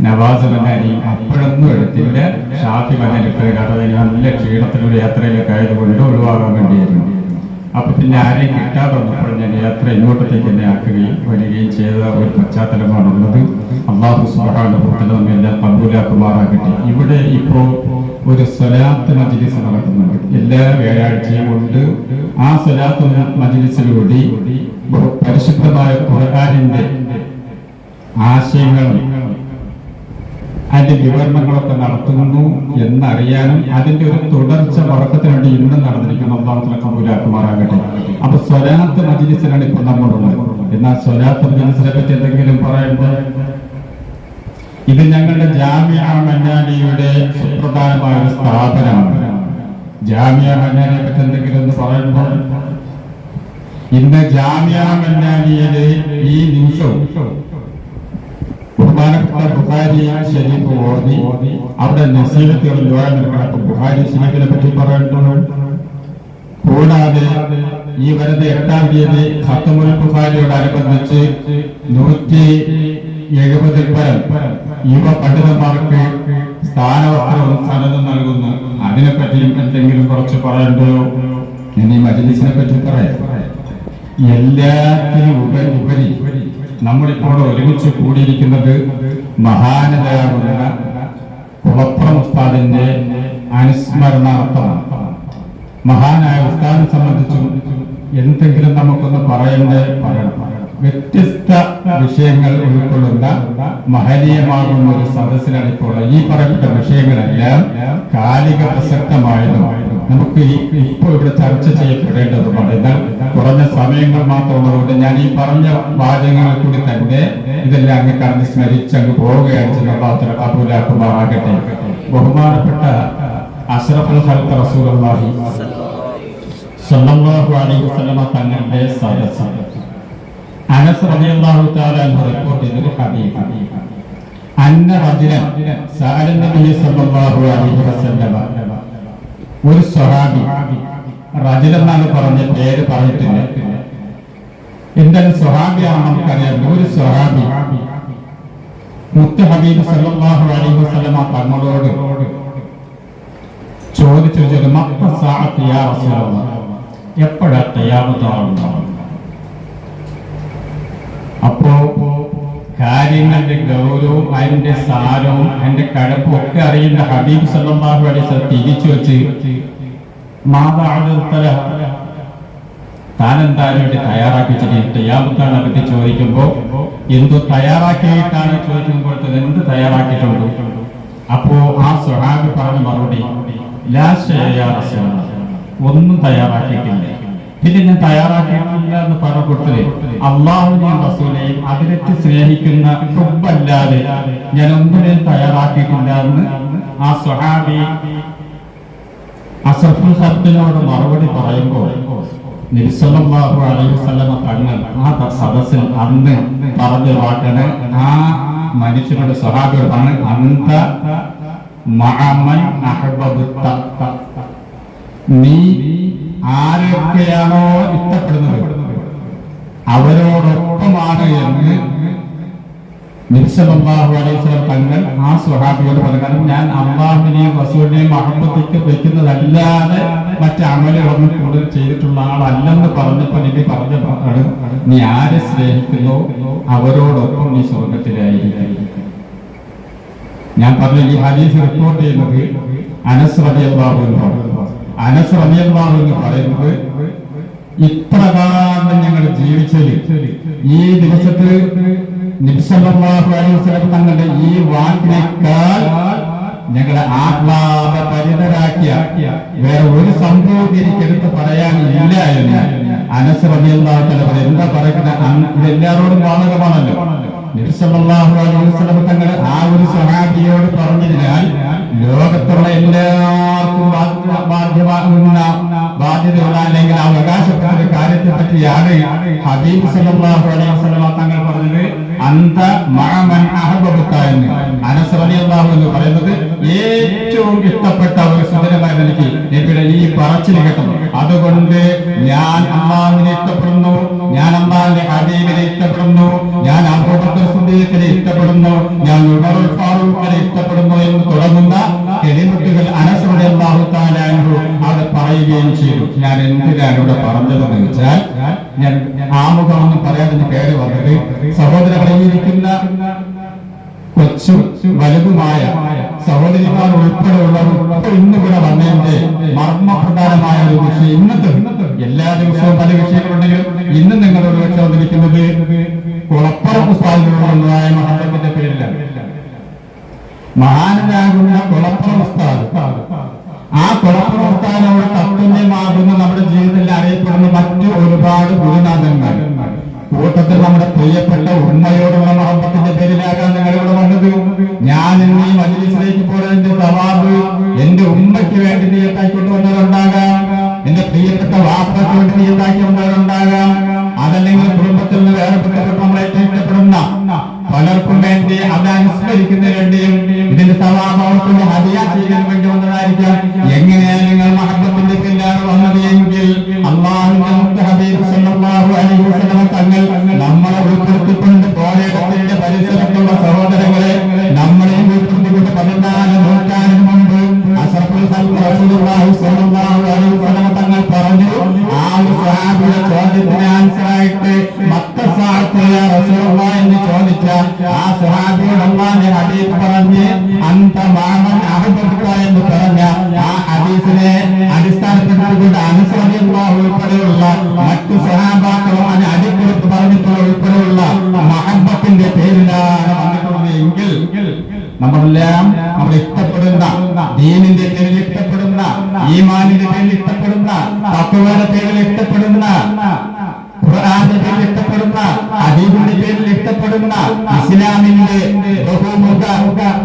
നവാസ് മദാനി അപ്പോഴൊന്നും എടുത്തില്ല. ഷാഫി മദാനി എടുത്തത് കാരണം നല്ല ക്ഷീണത്തിലൊരു യാത്രയിലൊക്കെ ആയതുകൊണ്ട് ഒഴിവാകാൻ വേണ്ടിയായിരുന്നു. അപ്പൊ പിന്നെ ആരെയും കിട്ടാതെ വന്നപ്പോൾ ഞാൻ യാത്ര ഇങ്ങോട്ടത്തേക്ക് തന്നെ ആക്കുകയും വരികയും ചെയ്ത ഒരു പശ്ചാത്തലമാണുള്ളത്. അല്ലാഹു സുബ്ഹാനഹു വ തആല നമ്മെല്ലാം കബൂലാക്കുമാറാകട്ടെ. ഇവിടെ ഇപ്പോ ഒരു സ്വലാത്ത് മജ്ലിസ് നടക്കുന്നുണ്ട് എല്ലാ വ്യാഴാഴ്ചയും ഉണ്ട്. ആ സ്വലാത്ത് മജ്ലിസിലൂടെ പരിശുദ്ധമായ ഖുർആനിന്റെ ആശയങ്ങളും അതിന്റെ വിവരണങ്ങളൊക്കെ നടത്തുന്നു എന്നറിയാനും അതിന്റെ ഒരു തുടർച്ച വറക്കത്തിന് വേണ്ടി ഇന്നും നടന്നിരിക്കുന്നു. അല്ലാഹു കബൂലാക്കുമാറാകട്ടെ. അപ്പൊ സ്വലാത്ത് മജ്ലിസിലാണ് ഇപ്പൊ നമ്മളുള്ളത്. എന്നാൽ സ്വലാത്ത് മജ്ലിസിനെ പറ്റി എന്തെങ്കിലും പറയേണ്ടത്? ഇത് ഞങ്ങളുടെ ജാമിഅ മന്നാനിയുടെ സുപ്രധാനമായ ഒരു സ്ഥാപനമാണ്. ജാമിഅ മന്നാനിയെ പറ്റി എന്തെങ്കിലും ഒന്ന് പറയുമ്പോൾ, ഇന്ന് ജാമിഅ മന്നാനിയിലെ ഈ നിമിഷവും ബഹുമാനപ്പെട്ട ബുഖാരി ശരീഫ് ഓതി അവിടെ നസീഹത്തുകൾ നടക്കണം. ബുഖാരി ശരീഫിനെ പറ്റി പറയുന്നത് കൂടാതെ ഈ വരുന്ന 8-ാം തീയതി ഖത്മുൽ ബുഖാരിയോടനുബന്ധിച്ച് 170 പരം യുവ പണ്ഡിതന്മാർക്ക് സ്ഥാനവസ്ത്രവും സനതും നൽകുന്നു. അതിനെപ്പറ്റിയും എന്തെങ്കിലും കുറച്ച് പറയണ്ടോ? ഇനി മജ്ലിസിനെ പറ്റി പറയാം. എല്ലാത്തിനും ഉപരി നമ്മളിപ്പോൾ ഒരുമിച്ച് കൂടിയിരിക്കുന്നത് മഹാനതയാകുന്ന കുളപ്പുറം ഉസ്താദിന്റെ അനുസ്മരണാർത്ഥമാണ്. മഹാനായ ഉസ്താദിനെ സംബന്ധിച്ചും എന്തെങ്കിലും നമുക്കൊന്ന് പറയണ്ടേ? പറയണം. വ്യത്യസ്ത വിഷയങ്ങൾ ഉൾക്കൊള്ളുന്ന മഹനീയമാകുന്ന ഒരു സദസ്സിലാണ് ഇപ്പോൾ ഈ പറയപ്പെട്ട വിഷയങ്ങളെല്ലാം കാലിക പ്രസക്തമായതും നമുക്ക് ഇപ്പോൾ ഇവിടെ ചർച്ച ചെയ്യപ്പെടേണ്ടതുമാണ്. എന്നാൽ കുറഞ്ഞ സമയങ്ങൾ മാത്രമുള്ളതുകൊണ്ട് ഞാൻ ഈ പറഞ്ഞ വാചകങ്ങളിൽ കൂടി തന്നെ ഇതെല്ലാം അങ്ങ് കണ്ട് സ്മരിച്ചങ്ങ് പോവുകയാണ് ചെയ്യുന്നത്. കബൂലാക്കുമാറാകട്ടെ. ബഹുമാനപ്പെട്ട അഷ്റഫുൽ ഖൽഖ് റസൂലുള്ളാഹി സ്വല്ലല്ലാഹു അലൈഹി വസല്ലമ തങ്ങളുടെ സദസ്സ് അനസ് റളിയല്ലാഹു തആല അൻഹു റിപ്പോർട്ട് ചെയ്തൊരു ഹദീസ്. അന്ന റജുലൻ സഅല നബി സ്വല്ലല്ലാഹു അലൈഹി വസല്ലമ, ഒരു സ്വഹാബി, റജുൽ എന്നാണ് പറഞ്ഞ പേര് പറഞ്ഞിട്ടില്ല. എന്താണ് സ്വഹാബിയാണ് നമുക്കറിയാം. ഒരു സ്വഹാബി മുത്ത് ഹബീബ് സല്ലല്ലാഹു അലൈഹി വസല്ലമ തങ്ങളോട് ചോദിച്ചു, എപ്പോഴാ ഖിയാമത്ത്? അപ്പോ കാര്യങ്ങളുടെ ഗൗരവവും അതിന്റെ സാരവും അതിന്റെ കഴപ്പും ഒക്കെ അറിയുന്ന ഹബീബ് സല്ലല്ലാഹു അലൈഹി വസല്ലം തിരിച്ചു വെച്ച് താൻ എന്തായാലും വേണ്ടി തയ്യാറാക്കിച്ചിട്ട് ഖിയാമത്തിനെ പറ്റി ചോദിക്കുമ്പോ എന്തോ തയ്യാറാക്കിയിട്ടാണ് ചോദിക്കുമ്പോൾ എന്ത് തയ്യാറാക്കിയിട്ടുണ്ട്? അപ്പോ ആ സ്വഹാബി പറഞ്ഞ മറുപടി, ലാ ശൈഅ റസൂലല്ലാഹ്, ഒന്നും തയ്യാറാക്കിയിട്ടില്ല. പിന്നെ ഞാൻ തയ്യാറാക്കിയിട്ടില്ല എന്ന് പറഞ്ഞ അള്ളാഹുവിനെയും റസൂലിനെയും അതിലെത്തി സ്നേഹിക്കുന്ന ഹുബ്ബല്ലാതെ ഞാൻ ഒന്നിനെയും തയ്യാറാക്കിയിട്ടില്ല എന്ന് ആ സ്വഹാബി അഷ്റഫുൽ ഖൽഖിനോട് മറുപടി പറയുമ്പോൾ നബി സല്ലല്ലാഹു അലൈഹി വസല്ലമ തങ്ങൾ ആ സദസ്സിൽ അന്ന് പറഞ്ഞ വാക്കാണ്, ആ മനുഷ്യരുടെ സ്വഹാബിയോട് പറഞ്ഞ, അന്ത മഅമൻ അഹ്ബബ്ത, നീ ആരൊക്കെയാണോ ഇഷ്ടപ്പെടുന്നത് അവരോടൊപ്പമാണ് എന്ന് നബി സല്ലല്ലാഹു അലൈഹി വസല്ലം തങ്ങൾ ആ സ്വഹാബിയോട് പറഞ്ഞു. ഞാൻ അല്ലാഹുവിനെയും റസൂലിനെയും മഹബത്തേക്ക് വെക്കുന്നതല്ലാതെ മറ്റ് അമലുകളൊന്നും കൂടുതൽ ചെയ്തിട്ടുള്ള ആളല്ലെന്ന് പറഞ്ഞപ്പോൾ നബി പറഞ്ഞ, നീ ആരെ സ്നേഹിക്കുന്നോ അവരോടൊപ്പം നീ സ്വർഗത്തിലായിരിക്കും. ഞാൻ പറഞ്ഞ ഈ ഹദീസ് റിപ്പോർട്ട് ചെയ്യുന്നത് അനസ് റളിയല്ലാഹു അൻഹു. അനസ് റളിയല്ലാഹു അൻഹു പറയുന്നത്, ഇത്ര കാലം ഞങ്ങൾ ജീവിച്ചത് ഈ ദിവസത്തിൽ നബി സല്ലല്ലാഹു അലൈഹി വസല്ലം തങ്ങളുടെ ഈ വാക്കിനേക്കാൾ ഞങ്ങളെ ആഹ്ലാദഭരിതരാക്കിയ വേറെ ഒരു സംഭവം എനിക്കെടുത്ത് പറയാനില്ല എന്ന് അനസ് റളിയല്ലാഹു തആല പറയും. എന്താ പറയുന്നത്? ഇതെല്ലാവരോടും ബാധകമാണല്ലോ. നബി സല്ലല്ലാഹു അലൈഹി വസല്ലം തങ്ങൾ ആ ഒരു സ്വഹാബിയോട് പറഞ്ഞതിനാൽ ലോകത്തുള്ള എല്ലാവർക്കും ബാധ്യതയുള്ള അല്ലെങ്കിൽ അവകാശപ്പെട്ട ഒരു കാര്യത്തെ പറ്റിയാണ് ഹബീബ് സല്ലല്ലാഹു അലൈഹി വസല്ലം തങ്ങൾ പറഞ്ഞത് അന്ത മഅമൻ അഹബബത എന്ന്. അനസ് റളിയല്ലാഹു അൻഹു പറയുന്നത് ഏറ്റവും ഇഷ്ടപ്പെട്ട ഒരു സുന്ദരമായിരുന്നു എനിക്ക് നബിയുടെ ഈ പറച്ചിൽ കേട്ടത്. അതുകൊണ്ട് ഞാൻ അല്ലാഹുവിനെ ഇഷ്ടപ്പെടുന്നു, ഞാൻ അല്ലാഹുവിന്റെ ഹബീബിനെ ഇഷ്ടപ്പെടുന്നു, ഞാൻ അബൂബക്കർ സിദ്ദീഖിനെ ഇഷ്ടപ്പെടുന്നു, ഞാൻ ഉമറുൽ ഫാറൂഖിനെ ഇഷ്ടപ്പെടുന്നു എന്ന് തുടങ്ങുന്ന കലിമത്തുകൾ അനസ് റളിയല്ലാഹു തആല അൻഹു അത് പറയുകയും ചെയ്തു. ഞാൻ എന്തിനാണ് ഇവിടെ പറഞ്ഞതെന്ന് വെച്ചാൽ, ഞാൻ ആമുഖമൊന്നും പറയാതെ കയറി വന്നത് സഹോദരങ്ങളെ ഇരിക്കുന്ന കൊച്ചും വലുതുമായ സഹോദരിമാർ ഉൾപ്പെടെയുള്ളവർ ഇന്നിവിടെ വന്നതിന്റെ മർമ്മപ്രധാനമായ ഒരു വിഷയം ഇന്നത്തെ എല്ലാ ദിവസവും പല വിഷയങ്ങളുണ്ടെങ്കിലും ഇന്ന് നിങ്ങളോട് വെച്ച് വന്നിരിക്കുന്നത് കുളപ്പുറം ഉസ്താദിനോടുള്ളതായ മഹത്വത്തിന്റെ പേരിലാണ്. മഹാനാകുന്ന കുളപ്പുറം ഉസ്താദ്, ആ കുളപ്പുറം ഉസ്താദിനോട് തത്തുല്യമാകുന്ന നമ്മുടെ ജീവിതത്തിൽ അറിയപ്പെടുന്ന മറ്റു ഒരുപാട് ഗുരുനാഥന്മാർ, കൂട്ടത്തിൽ നമ്മുടെ പ്രിയപ്പെട്ട ഉമ്മയോടുള്ള മഹബത്തിന്റെ പേരിലാകാൻ നിങ്ങളിവിടെ വന്നത്. ഞാൻ ഇന്ന് ഈ മജ്‌ലിസിലേക്ക് പോയതിന്റെ സവാബ് എന്റെ ഉമ്മയ്ക്ക് വേണ്ടി നീയത്താക്കി കൊണ്ടുവന്നവരുണ്ടാകാം, എന്റെ പ്രിയപ്പെട്ട വാപ്പയ്ക്ക് വേണ്ടി നീയത്താക്കി വന്നവരുണ്ടാകാം, അതല്ലെങ്കിൽ കുടുംബത്തിൽ നിന്ന് വേർപെട്ടപ്പോൾ നമ്മളെ ഇഷ്ടപ്പെടുന്ന പലർക്കും വേണ്ടി അത് അനുസ്മരിക്കുന്നതിന് വേണ്ടിയും ഇതിന്റെ സവാബ് അവർക്കുള്ള ഹദിയ ചെയ്യാൻ വേണ്ടി വന്നതായിരിക്കാം. എങ്ങനെയാണ് നിങ്ങൾ മഹബത്തിന്റെ പേരിലാണ് വന്നത് എങ്കിൽ അല്ലാഹുവിന്റെ ഹബീബ് സല്ലല്ലാഹു അലൈഹി വസല്ലം തങ്ങൾ നമ്മളെ ഉൾപ്പെടുത്തിക്കൊണ്ട് പോരാട്ടത്തിന്റെ പരിസരത്തുള്ള സഹോദരങ്ങളെ നമ്മളെ ഉൾപ്പെടുത്തിക്കൊണ്ട് 14 നൂറ്റാണ്ടിന് മുമ്പ് അഷ്റഫുൽ ഖൽഖ് റസൂലുള്ളാഹി സ്വല്ലല്ലാഹു അലൈഹി വസല്ലം തങ്ങൾ പറഞ്ഞു. ആ ഒരു സ്വഹാബിയുടെ ചോദ്യത്തിന് ആൻസറായിട്ട് മത്തസാഅത്തുയ റസൂലുള്ളാഹി എന്ന് ചോദിച്ച ആ സ്വഹാബിയോട് അല്ലാഹുവിന്റെ ഹബീബ് പറഞ്ഞ് അന്ത മഅമൻ അഹബബ്ത എന്ന് പറഞ്ഞ ആ ഹദീസിനെ അടിസ്ഥാനപ്പെടുത്തിക്കൊണ്ട് അനസ് റളിയല്ലാഹു ഉൾപ്പെടെയുള്ള മറ്റു സ്വഹാബാക്കളും അതിന് അടിക്കുറിപ്പ് പറഞ്ഞിട്ടുള്ള ഉൾപ്പെടെയുള്ള മഹബത്തിന്റെ പേരിലാണ് വന്നിട്ടുള്ളത് എങ്കിൽ നമ്മളെല്ലാം അവിടെ ഇഷ്ടപ്പെടുന്ന ദീനിന്റെ പേരിൽ ഇഷ്ടപ്പെടുന്ന, ഈമാനിന്റെ പേരിൽ ഇഷ്ടപ്പെടുന്ന, തഖ്വയുടെ പേരിൽ ഇഷ്ടപ്പെടുന്ന, ഖുർആന്റെ പേരിൽ ഇഷ്ടപ്പെടുന്ന, ഹദീസിന്റെ പേരിൽ ഇഷ്ടപ്പെടുന്ന ഇസ്ലാമിന്റെ ബഹുമുഖ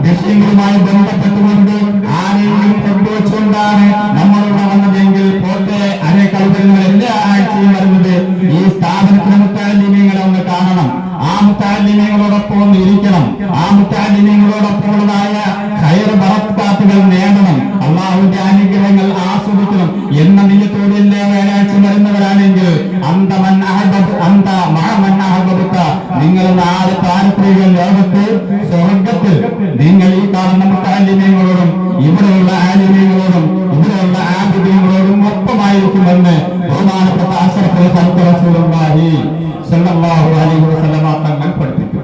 വിഷയങ്ങളുമായി ബന്ധപ്പെട്ടുകൊണ്ട് ആരെയും കൊണ്ടുവച്ചുകൊണ്ടാണ് നമ്മളിവിടെ വന്നതെങ്കിൽ പോട്ടെ, അതിനേക്കാൾ വരുന്നത് എല്ലാ ആഴ്ചയും വരുന്നത് ഈ സ്ഥാപനത്തിന് മുത്താലിമീങ്ങളെ ഒന്ന് കാണണം, ആ മുത്താലിമീങ്ങളോടൊപ്പം ഒന്ന് ഇരിക്കണം, ആ മുത്താലിമീങ്ങളോടൊപ്പമുള്ളതായ ഖൈർ ബറക്കാത്തുകൾ നേടണം, അല്ലാഹുവിന്റെ അനുഗ്രഹങ്ങൾ ആസ്വദിക്കണം എന്ന നിലത്തോടെ എല്ലാ വ്യാഴാഴ്ച വരുന്നവരാണെങ്കിൽ നിങ്ങൾ നാളെ പാരത്രിക ലോകത്ത് സ്വർഗത്തിൽ നിങ്ങൾ ഈ കാണുന്ന മുത്താലിമീങ്ങളോടും ഇവിടെയുള്ള ആലിമീങ്ങളോടും ഇവിടെയുള്ള ആബിദീങ്ങളോടും ഒപ്പമായിരിക്കുമെന്ന് ബഹുമാനപ്പെട്ട അഷ്റഫുൽ ഖൽഖ് റസൂലുള്ളാഹി സ്വല്ലല്ലാഹു അലൈഹി വസല്ലം തങ്ങൾ പഠിപ്പിച്ചു.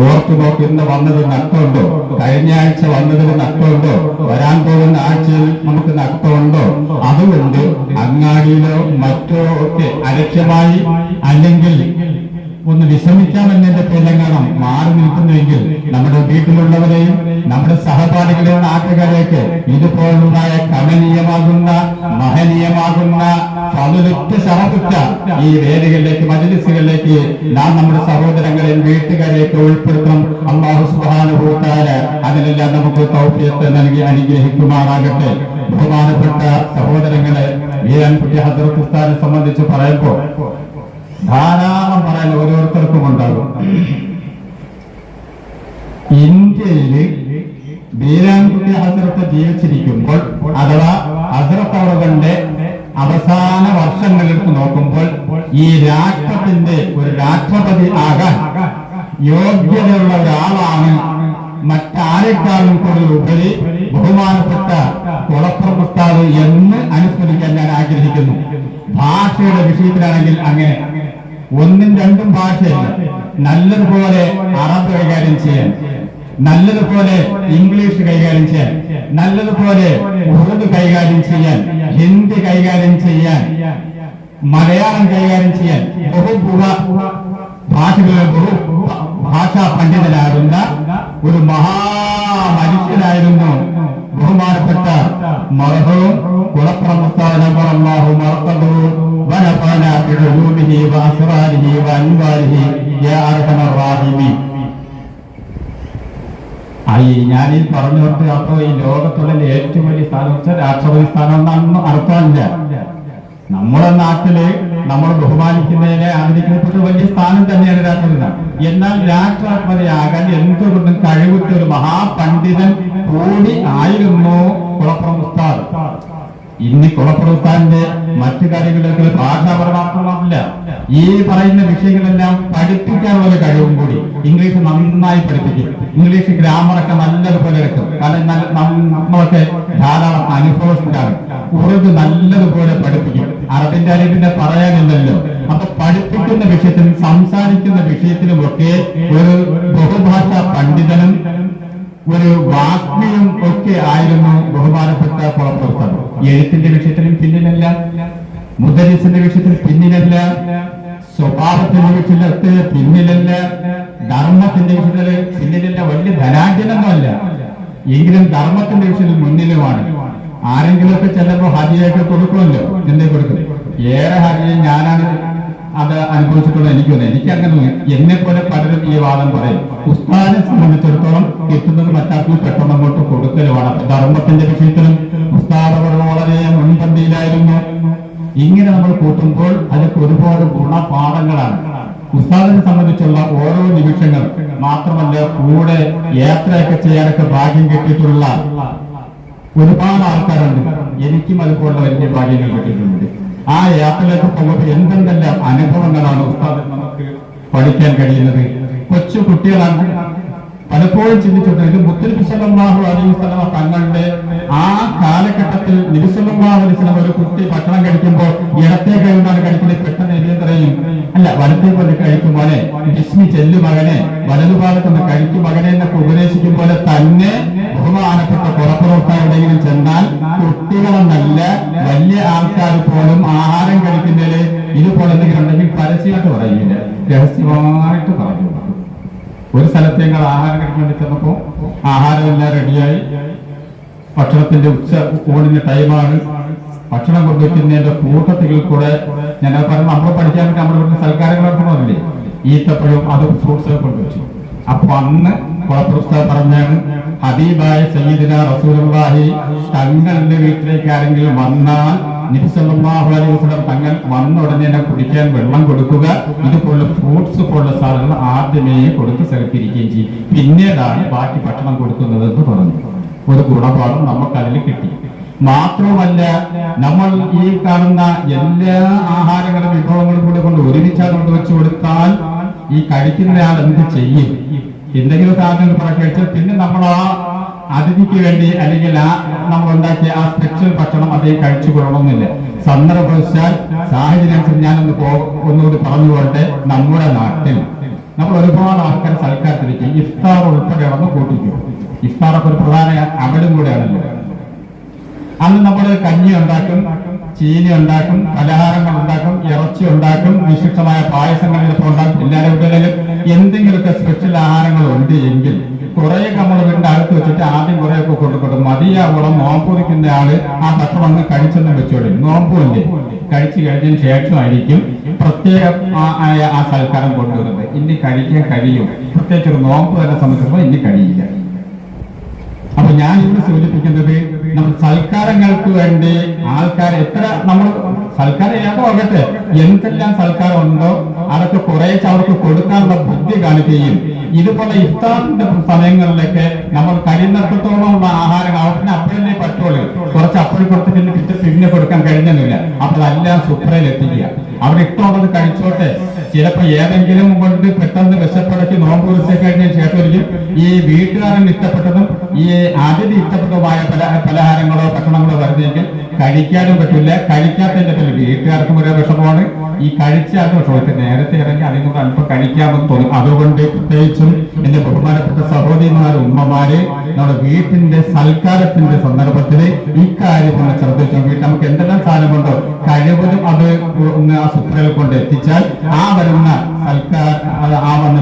ഓർത്തു നോക്കി, ഇന്ന് വന്നത് നഷ്ടമുണ്ടോ? കഴിഞ്ഞ ആഴ്ച വന്നതിന് നഷ്ടമുണ്ടോ? വരാൻ പോകുന്ന ആഴ്ചയിൽ നമുക്ക് നഷ്ടമുണ്ടോ? അതുകൊണ്ട് അങ്ങാടിയിലോ മറ്റോ ഒക്കെ അലക്ഷ്യമായി അല്ലെങ്കിൽ ഒന്ന് വിശ്രമിക്കാമെന്നതിന്റെ പേരിലെങ്ങാനും മാറി നിൽക്കുന്നുവെങ്കിൽ നമ്മുടെ വീട്ടിലുള്ളവരെയും നമ്മുടെ സഹപാഠികളെയും നാട്ടുകാരെയൊക്കെ ഇതുപോലുള്ളതായ കമനീയമാകുന്ന മഹനീയമാകുന്ന പതിലുറ്റ ശറഫുറ്റ ഈ വേദികളിലേക്ക് മജ്‌ലിസുകളിലേക്ക് നാം നമ്മുടെ സഹോദരങ്ങളെയും വീട്ടുകാരെയൊക്കെ ഉൾപ്പെടുത്തണം. അല്ലാഹു സുബ്ഹാനഹു വ തആല അതിനെല്ലാം നമുക്ക് തൗഫീഖ് നൽകി അനുഗ്രഹിക്കുമാറാകട്ടെ. ബഹുമാനപ്പെട്ട സഹോദരങ്ങളെ, വീരാൻകുട്ടി ഹദ്റത്ത് ഉസ്താദിനെ സംബന്ധിച്ച് പറയുമ്പോൾ ധാരാളം പറയാൻ ഓരോരുത്തർക്കും ഉണ്ടാകും. ഇന്ത്യയിൽ വീരാൻകുട്ടി ഹസ്രത്ത് ജീവിച്ചിരിക്കുമ്പോൾ അഥവാ ഹസ്രത്ത് അവറുകളുടെ അവസാന വർഷങ്ങളിലേക്ക് നോക്കുമ്പോൾ ഈ രാഷ്ട്രത്തിന്റെ ഒരു രാഷ്ട്രപതി ആകാൻ യോഗ്യതയുള്ള ഒരാളാണ് മറ്റാരെക്കാളും കൂടുതൽ ഉപരി ബഹുമാനപ്പെട്ട കുളപ്പുറം ഉസ്താദ് എന്ന് അനുസ്മരിക്കാൻ ഞാൻ ആഗ്രഹിക്കുന്നു. ഭാഷയുടെ വിഷയത്തിലാണെങ്കിൽ അങ്ങനെ ഒന്നും രണ്ടും ഭാഷയല്ല, നല്ലതുപോലെ അറബ് കൈകാര്യം ചെയ്യാൻ, നല്ലതുപോലെ ഇംഗ്ലീഷ് കൈകാര്യം ചെയ്യാൻ, നല്ലതുപോലെ ഉറുദു കൈകാര്യം ചെയ്യാൻ, ഹിന്ദി കൈകാര്യം ചെയ്യാൻ മലയാളം കൈകാര്യം ചെയ്യാൻ ഭാഷാ പണ്ഡിതനാകുന്ന ഒരു മനുഷ്യനായിരുന്നു ബഹുമാനപ്പെട്ട മർഹൂം കുളപ്പുറം ഉസ്താദ് അല്ലാഹു മർഖദഹു വനഫഅനാ ബിഉലൂമിഹി വഅസ്റാരിഹി വഅൻവാരിഹി യാ അർഹമർ റഹീമീൻ. ഞാനീ പറഞ്ഞോട്ട് അപ്പൊ ഈ ലോകത്തുള്ള ഏറ്റവും വലിയ സ്ഥാനം വെച്ചാൽ രാഷ്ട്രപതി സ്ഥാനം എന്നാണെന്ന് അർത്ഥമില്ല. നമ്മുടെ നാട്ടില് നമ്മൾ ബഹുമാനിക്കുന്നതിനെ ആദരിക്കപ്പെട്ട വലിയ സ്ഥാനം തന്നെയാണ് രാഷ്ട്രപതി. എന്നാൽ രാഷ്ട്രപതിയാകാൻ എന്തുകൊണ്ടും കഴിവുറ്റ ഒരു മഹാപണ്ഡിതൻ കൂടി ആയിരുന്നു കുളപ്പുറം ഉസ്താദ്. ഇന്ന് കുളപ്പുറം ഉസ്താദിന്റെ മറ്റു കാര്യങ്ങളിലേക്ക് ഭാഷാപരമാത്രമല്ല, ഈ പറയുന്ന വിഷയങ്ങളെല്ലാം പഠിപ്പിക്കാനുള്ള കഴിവും കൂടി. ഇംഗ്ലീഷ് നന്നായി പഠിപ്പിക്കും, ഇംഗ്ലീഷ് ഗ്രാമറൊക്കെ നല്ലതുപോലെ എടുക്കും. കാരണം നമ്മളൊക്കെ ധാരാളം അനുഭവത്തിലാണ്. ഉറുദു നല്ലതുപോലെ പഠിപ്പിക്കും. അറബിന്റെ അറബിന്റെ പറയാനില്ലല്ലോ. അപ്പൊ പഠിപ്പിക്കുന്ന വിഷയത്തിലും സംസാരിക്കുന്ന വിഷയത്തിലുമൊക്കെ ഒരു ബഹുഭാഷാ പണ്ഡിതനും ഒരു വാഗ്മിയും ഒക്കെ ആയിരുന്നു ബഹുമാനപ്പെട്ട കുളപ്പുറം. എഴുത്തിന്റെ വിഷയത്തിലും പിന്നിലല്ല, മുദരിസിന്റെ വിഷയത്തിൽ പിന്നിലല്ല, സ്വഭാവത്തിന്റെ വിഷയത്തിൽ പിന്നിലല്ല, ധർമ്മത്തിന്റെ വിഷയത്തില് പിന്നിലല്ല. വലിയ ധനാഢ്യനൊന്നുമല്ല, എങ്കിലും ധർമ്മത്തിന്റെ വിഷയത്തിൽ മുന്നിലുമാണ്. ആരെങ്കിലുമൊക്കെ ചിലപ്പോ ഹദിയൊക്കെ കൊടുക്കുമല്ലോ, എന്തേ കൊടുക്കും. ഏറെ ഹദിയ ഞാനാണ് അത് അനുഭവിച്ചിട്ടുള്ളത്. എനിക്ക് അങ്ങനെ എന്നെ പോലെ പലരും ഈ വാദം പറയും. ഉസ്താദിനെ സംബന്ധിച്ചിടത്തോളം കിട്ടുന്നത് മറ്റാർക്കും പെട്ടെന്ന് അങ്ങോട്ട് കൊടുക്കലുമാണ്. ധർമ്മത്തിന്റെ വിഷയത്തിലും ഉസ്താദ് വളരെ മുൻപന്തിയിലായിരുന്നു. ഇങ്ങനെ നമ്മൾ കൂട്ടുമ്പോൾ അതൊക്കെ ഒരുപാട് ഗുണപാഠങ്ങളാണ്. ഉസ്താദിനെ സംബന്ധിച്ചുള്ള ഓരോ നിമിഷങ്ങൾ മാത്രമല്ല, കൂടെ യാത്രയൊക്കെ ചെയ്യാനൊക്കെ ഭാഗ്യം കിട്ടിയിട്ടുള്ള ഒരുപാട് ആൾക്കാരുണ്ട്. എനിക്കും അതുപോലുള്ള വലിയ ഭാഗ്യങ്ങൾ കിട്ടിയിട്ടുണ്ട്. ആ യാത്രയിലേക്ക് പോകുമ്പോൾ എന്തെല്ലാം അനുഭവങ്ങളാണ് ഉസ്താദിൽ നമുക്ക് പഠിക്കാൻ കഴിയുന്നത്. കൊച്ചു കുട്ടികളാണ് പലപ്പോഴും ചിന്തിച്ചിട്ടുണ്ട്. ഇത് മുത്തനബി സല്ലല്ലാഹു അലൈഹി വസല്ലം തങ്ങളുടെ ആ കാലഘട്ടത്തിൽ നബി സല്ലല്ലാഹു അലൈഹി വസല്ലം ഒരു കുട്ടി ഭക്ഷണം കഴിക്കുമ്പോൾ ഇടത്തെ കൈ കൊണ്ടാണ് കഴിക്കുന്നത്. പെട്ടെന്ന് എഴുതി പറയും, അല്ല വലത്തെ കൊണ്ട് കഴിക്കും മോനെ, ബിസ്മി ചെല്ലു മകനെ, വലതുഭാഗത്തൊന്ന് കഴിക്കും മകനെ എന്നൊക്കെ ഉപദേശിക്കും പോലെ തന്നെ ബഹുമാനപ്പെട്ട പുറപ്പുറത്താരുടെയും ചെന്നാൽ കുട്ടികളെന്നല്ല വലിയ ആൾക്കാർ പോലും ആഹാരം കഴിക്കുന്നതിൽ ഇതുപോലെ എന്തെങ്കിലും ഉണ്ടെങ്കിൽ പരസ്യമായിട്ട് പറയില്ല, രഹസ്യമായിട്ട് പറഞ്ഞു. ഒരു സ്ഥലത്ത് ഞങ്ങൾ ആഹാരം കഴിക്കാൻ വേണ്ടി ചെന്നപ്പോ ആഹാരമെല്ലാം റെഡിയായി, ഭക്ഷണത്തിന്റെ ഊണിന്റെ ടൈമാണ്. ഭക്ഷണം കൊണ്ടുവയ്ക്കുന്നതിന്റെ കൂട്ടത്തിൽ കൂടെ ഞാൻ പറഞ്ഞു, നമ്മൾ പഠിക്കാൻ വേണ്ടി നമ്മുടെ വീട്ടിൽ സൽക്കാരങ്ങൾ നടത്തണമല്ലേ, ഈത്തപ്പഴവും അത് ഫ്രൂട്ട്സൊക്കെ കൊണ്ടുവച്ചു. അപ്പൊ അന്ന് കുളപ്പുറം പറഞ്ഞാണ്, ഹബീബായ സയ്യിദുനാ റസൂലുള്ളാഹി തങ്ങളുടെ വീട്ടിലേക്ക് ആരെങ്കിലും വന്നാൽ നബി സല്ലല്ലാഹു അലൈഹി വസല്ലം തങ്ങൾ വന്ന ഉടനെ തന്നെ കുടിക്കാൻ വെള്ളം കൊടുക്കുക, ഇതുപോലുള്ള ഫ്രൂട്ട്സ് പോലുള്ള സാധനങ്ങൾ ആദ്യമേ കൊടുത്ത് സൽക്കരിക്കുകയും ചെയ്യും, പിന്നീടാണ് ബാക്കി ഭക്ഷണം കൊടുക്കുന്നത് എന്ന് പറഞ്ഞു. ഒരു ഗുണപാഠം നമുക്ക് അതിൽ കിട്ടി. മാത്രമല്ല, നമ്മൾ ഈ കാണുന്ന എല്ലാ ആഹാരങ്ങളും വിഭവങ്ങളും കൂടെ കൊണ്ട് ഒരുമിച്ചാൽ കൊണ്ട് വെച്ചു കൊടുത്താൽ ഈ കഴിക്കുന്നയാൾ എന്ത് ചെയ്യും? എന്തെങ്കിലും കാര്യങ്ങൾ പറഞ്ഞു കഴിച്ചാൽ പിന്നെ നമ്മൾ ആ അതിഥിക്ക് വേണ്ടി അല്ലെങ്കിൽ ആ നമ്മൾ ഉണ്ടാക്കിയ ആ സ്പെഷ്യൽ ഭക്ഷണം അതേ കഴിച്ചു കൊള്ളണമെന്നില്ല. സന്ദർഭവശാൽ സാഹചര്യം ഞാനൊന്ന് ഒന്നുകൂടി പറഞ്ഞു പോട്ടെ. നമ്മുടെ നാട്ടിൽ നമ്മൾ ഒരുപാട് ആൾക്കാർ സൽക്കാരത്തിലേക്ക് ഇഫ്താർ ഉൾപ്പെടെ വന്ന് കൂട്ടിക്കും. ഇഫ്താറൊക്കെ ഒരു പ്രധാന അമലും കൂടെയാണല്ലോ. അന്ന് നമ്മൾ കഞ്ഞി ഉണ്ടാക്കും, ചീനി ഉണ്ടാക്കും, പലഹാരങ്ങൾ ഉണ്ടാക്കും, ഇറച്ചി ഉണ്ടാക്കും, വിശിഷ്ടമായ പായസങ്ങൾ ചിലപ്പോൾ ഉണ്ടാക്കും. എല്ലാവരും വീട്ടിലും എന്തെങ്കിലുമൊക്കെ സ്പെഷ്യൽ ആഹാരങ്ങൾ ഉണ്ട് എങ്കിൽ കുറേയൊക്കെ നമ്മൾ വീടിന്റെ അകത്ത് വെച്ചിട്ട് ആദ്യം കുറേയൊക്കെ കൊടുക്കും. മതിയാവോളം നോമ്പൂരിക്കുന്ന ആള് ആ ഭക്ഷണം ഒന്ന് കഴിച്ചെന്ന് വെച്ചോളി. നോമ്പൂല്ലേ കഴിച്ചു കഴിഞ്ഞതിന് ശേഷമായിരിക്കും പ്രത്യേക ആ സൽക്കാരം കൊണ്ടുവരുന്നത്. ഇനി കഴിക്കാൻ കഴിയും, പ്രത്യേകിച്ച് ഒരു നോമ്പ് തന്നെ സംബന്ധിച്ചപ്പോൾ ഇനി കഴിയില്ല. അപ്പൊ ഞാൻ ഇവിടെ സൂചിപ്പിക്കുന്നത്, നമ്മൾ സൽക്കാരങ്ങൾക്ക് വേണ്ടി ആൾക്കാർ എത്ര നമ്മൾ സൽക്കാരം ഏതോ ആകട്ടെ എന്തെല്ലാം സൽക്കാരം ഉണ്ടോ അതൊക്കെ കുറേശ്ശെ അവർക്ക് കൊടുക്കാനുള്ള ബുദ്ധി കാണിക്കുകയും ഇതുപോലെ ഇഫ്താറിന്റെ സമയങ്ങളിലൊക്കെ നമ്മൾ കഴിയുന്നിടത്തോളമുള്ള ആഹാരം അവർക്ക് അപ്പോഴേ പറ്റുള്ളൂ. കുറച്ച് അപ്പോഴും കൊടുത്തിട്ട് പിന്നെ കൊടുക്കാൻ കഴിഞ്ഞൊന്നുമില്ല. അപ്പോൾ അതെല്ലാം സുപ്രയിൽ എത്തിക്കുക. അവിടെ ഇഷ്ടമുള്ളത് കഴിച്ചോട്ടെ. ചിലപ്പോ ഏതെങ്കിലും കൊണ്ട് പെട്ടെന്ന് വിശപ്പടക്കി നോമ്പ് കുറിച്ച് കഴിഞ്ഞ ശേഷമായിരിക്കും ഈ വീട്ടുകാരൻ ഇഷ്ടപ്പെട്ടതും ഈ അതിഥി ഇഷ്ടപ്പെട്ടതുമായ പലഹാരങ്ങളോ ഭക്ഷണങ്ങളോ വരുന്നെങ്കിൽ കഴിക്കാനും പറ്റില്ല. കഴിക്കാത്തതിന്റെ പേരിൽ വീട്ടുകാർക്കും ഒരേ വിഷമമാണ്, ഈ കഴിച്ചാലും വിഷമത്തിൽ നേരത്തെ ഇറങ്ങി അതിൽ നിന്ന് അല്പം കഴിക്കാമെന്ന് തോന്നും. അതുകൊണ്ട് പ്രത്യേകിച്ചും എന്റെ ബഹുമാനപ്പെട്ട സഹോദരിമാർ, ഉമ്മമാര് നമ്മുടെ വീട്ടിന്റെ സൽക്കാരത്തിന്റെ സന്ദർഭത്തിൽ ഇക്കാര്യം ഒന്ന് ശ്രദ്ധിച്ചു നോക്കിയിട്ട് നമുക്ക് എന്തെല്ലാം സാധനമുണ്ടോ കഴിവതും അത് ഒന്ന് ആ സുപ്രകൾ കൊണ്ട് എത്തിച്ചാൽ ആ വരുന്ന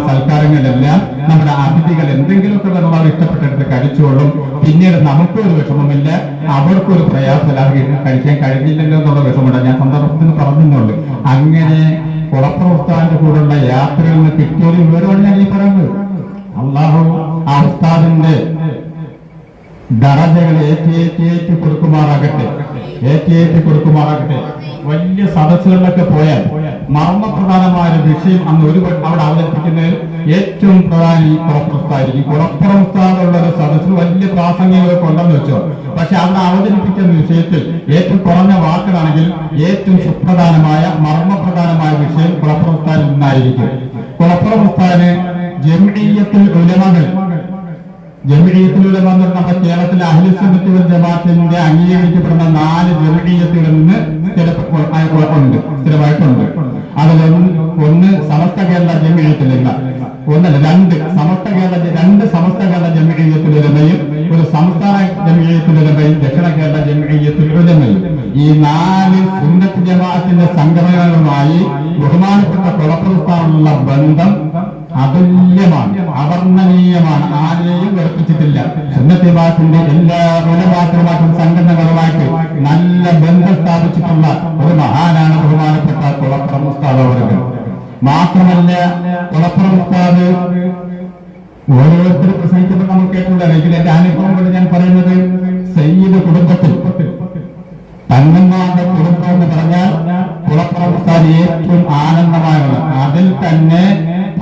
സൽക്കാരങ്ങളെല്ലാം നമ്മുടെ അതിഥികൾ എന്തെങ്കിലുമൊക്കെ നമ്മൾ ഇഷ്ടപ്പെട്ടെടുത്ത് കഴിച്ചോളും. പിന്നീട് നമുക്കൊരു വിഷമമില്ല, അവർക്കൊരു പ്രയാസമില്ല, അത് കഴിക്കാൻ കഴിഞ്ഞില്ലല്ലോ എന്നുള്ള വിഷമമുണ്ട്. ഞാൻ സന്ദർഭത്തിന് പറഞ്ഞുള്ളൂ. അങ്ങനെ കുളപ്പുറത്താന്റെ കൂടെയുള്ള യാത്രയിൽ നിന്ന് കിട്ടിയൊരു വിവരമാണ് ഞാൻ ഈ പറയുന്നത്. അള്ളാഹു ആ ഉസ്താദിന്റെ ദറജകൾ ഏറ്റി കൊടുക്കുമാറാകട്ടെ. വലിയ സദസ്സുകളിലൊക്കെ പോയാൽ മർമ്മപ്രധാനമായ ഒരു വിഷയം അന്ന് അവിടെ അവതരിപ്പിക്കുന്നതിൽ ഏറ്റവും പ്രധാനി കുളപ്പുറത്തായിരിക്കും. കുളപ്പുറത്താനുള്ള ഒരു സദസ്സിൽ വലിയ പ്രാസംഗികളൊക്കെ ഉണ്ടെന്ന് വെച്ചോ, പക്ഷെ അവിടെ അവതരിപ്പിക്കുന്ന വിഷയത്തിൽ ഏറ്റവും കുറഞ്ഞ വാക്കുകളാണെങ്കിൽ ഏറ്റവും സുപ്രധാനമായ മർമ്മപ്രധാനമായ വിഷയം കുളപ്പുറത്താനിൽ നിന്നായിരിക്കും. കുളപ്പുറത്താന് ജംഇയ്യത്തുൽ ഉലമകൾ നമ്മുടെ കേരളത്തിലെ അഹ്ലു സുന്നത്തി വൽ ജമാഅത്തിന്റെ അംഗീകരിക്കപ്പെടുന്ന 4 ജംഇയ്യത്തുകളിൽ നിന്ന് സ്ഥിരമായിട്ടുണ്ട്. അതിലൊന്ന് സമസ്ത കേരള ജംഇയ്യത്തുൽ സമസ്ത കേരള ജംഇയ്യത്തുൽ ഉലമയും ഒരു സംസ്ഥാന ജംഇയ്യത്തുൽ ഉലമയും ദക്ഷിണ കേരള ജംഇയ്യത്തുൽ ഉലമയും ഈ 4 സുന്നത്ത് ജമാഅത്തിന്റെ സംഘടനകളുമായി ബഹുമാനപ്പെട്ട കുളപ്പുറത്താനുള്ള ബന്ധം അതുല്യമാണ്, അവർണ്ണനീയമാണ്. ആരെയും വെറുപ്പിച്ചിട്ടില്ല. സുന്നത്ത് ജമാഅത്തിന്റെ എല്ലാ ഉലമാക്കളുമായിട്ടും സംഘടനകളുമായിട്ട് നല്ല ബന്ധം സ്ഥാപിച്ചിട്ടുള്ള ഒരു മഹാനാണ് ബഹുമാനപ്പെട്ട കുളപ്പുറം ഉസ്താദ് അവர்கள். മാത്രമല്ല കുളപ്പുറം ഉസ്താദ് ഓരോരുത്തർ പ്രസംഗിച്ചപ്പോൾ നമ്മൾ കേട്ടിട്ടുണ്ടായിരിക്കും. എന്റെ അനുഭവം കൊണ്ട് ഞാൻ പറയുന്നത്, സയ്യിദ് കുടുംബത്തിൽ തങ്ങന്മാരുടെ കുടുംബം എന്ന് പറഞ്ഞാൽ കുളപ്പുറം ഉസ്താദ് ഏറ്റവും ആനന്ദമായുള്ളത്. അതിൽ തന്നെ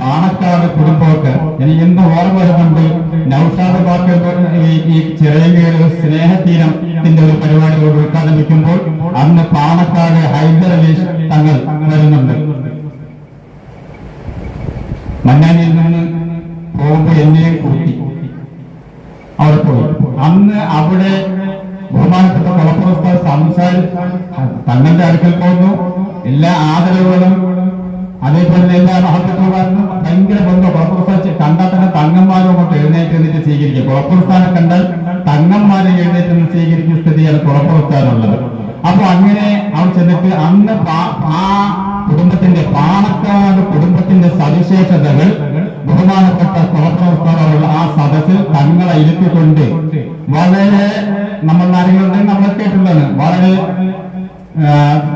പാണക്കാട് കുടുംബമൊക്കെ എനിക്ക് ഇന്ന് ഓർമ്മ വരുന്നുണ്ട്. നൗഷാദ് ബാക്കർ ഈ ചിറയങ്കേട് സ്നേഹതീരത്തിന്റെ ഒരു പരിപാടിയോട് ഉദ്ഘാടനിക്കുമ്പോൾ അന്ന് പാണക്കാട് ഹൈദർ അലി തങ്ങൾ വരുന്നുണ്ട്. മന്നാനിയിൽ നിന്ന് പോകുമ്പോൾ എന്നെയും കൂട്ടി അവിടെ പോയി. അന്ന് അവിടെ ബഹുമാനപ്പെട്ട കുളപ്പുറത്ത് തങ്ങളുടെ അടുക്കൽ പോകുന്നു. എല്ലാ ആദരവുകളും അതേപോലെ എല്ലാ മഹത്വക്കാരനും ഭയങ്കര ബന്ധം. കുളപ്പുറത്ത് കണ്ടാൽ തന്നെ തങ്ങന്മാരും അങ്ങോട്ട് എഴുന്നേറ്റ് സ്വീകരിക്കുക. കുളപ്പുറത്താനെ കണ്ടാൽ തങ്ങന്മാരെ എഴുന്നേറ്റ് സ്വീകരിക്കുന്ന സ്ഥിതിയാണ് കുളപ്പുറത്താനുള്ളത്. അപ്പൊ അങ്ങനെ അവൻ ചെന്നിട്ട് അന്ന് ആ കുടുംബത്തിന്റെ പാണക്കാട് കുടുംബത്തിന്റെ സവിശേഷതകൾ ബഹുമാനപ്പെട്ട കുളപ്പുറത്താനുള്ള ആ സദസ്സിൽ തങ്ങളെ ഇരുത്തിക്കൊണ്ട് വളരെ നമ്മൾ ആരെങ്കിലും നമ്മൾ കേട്ടുള്ളതാണ് വളരെ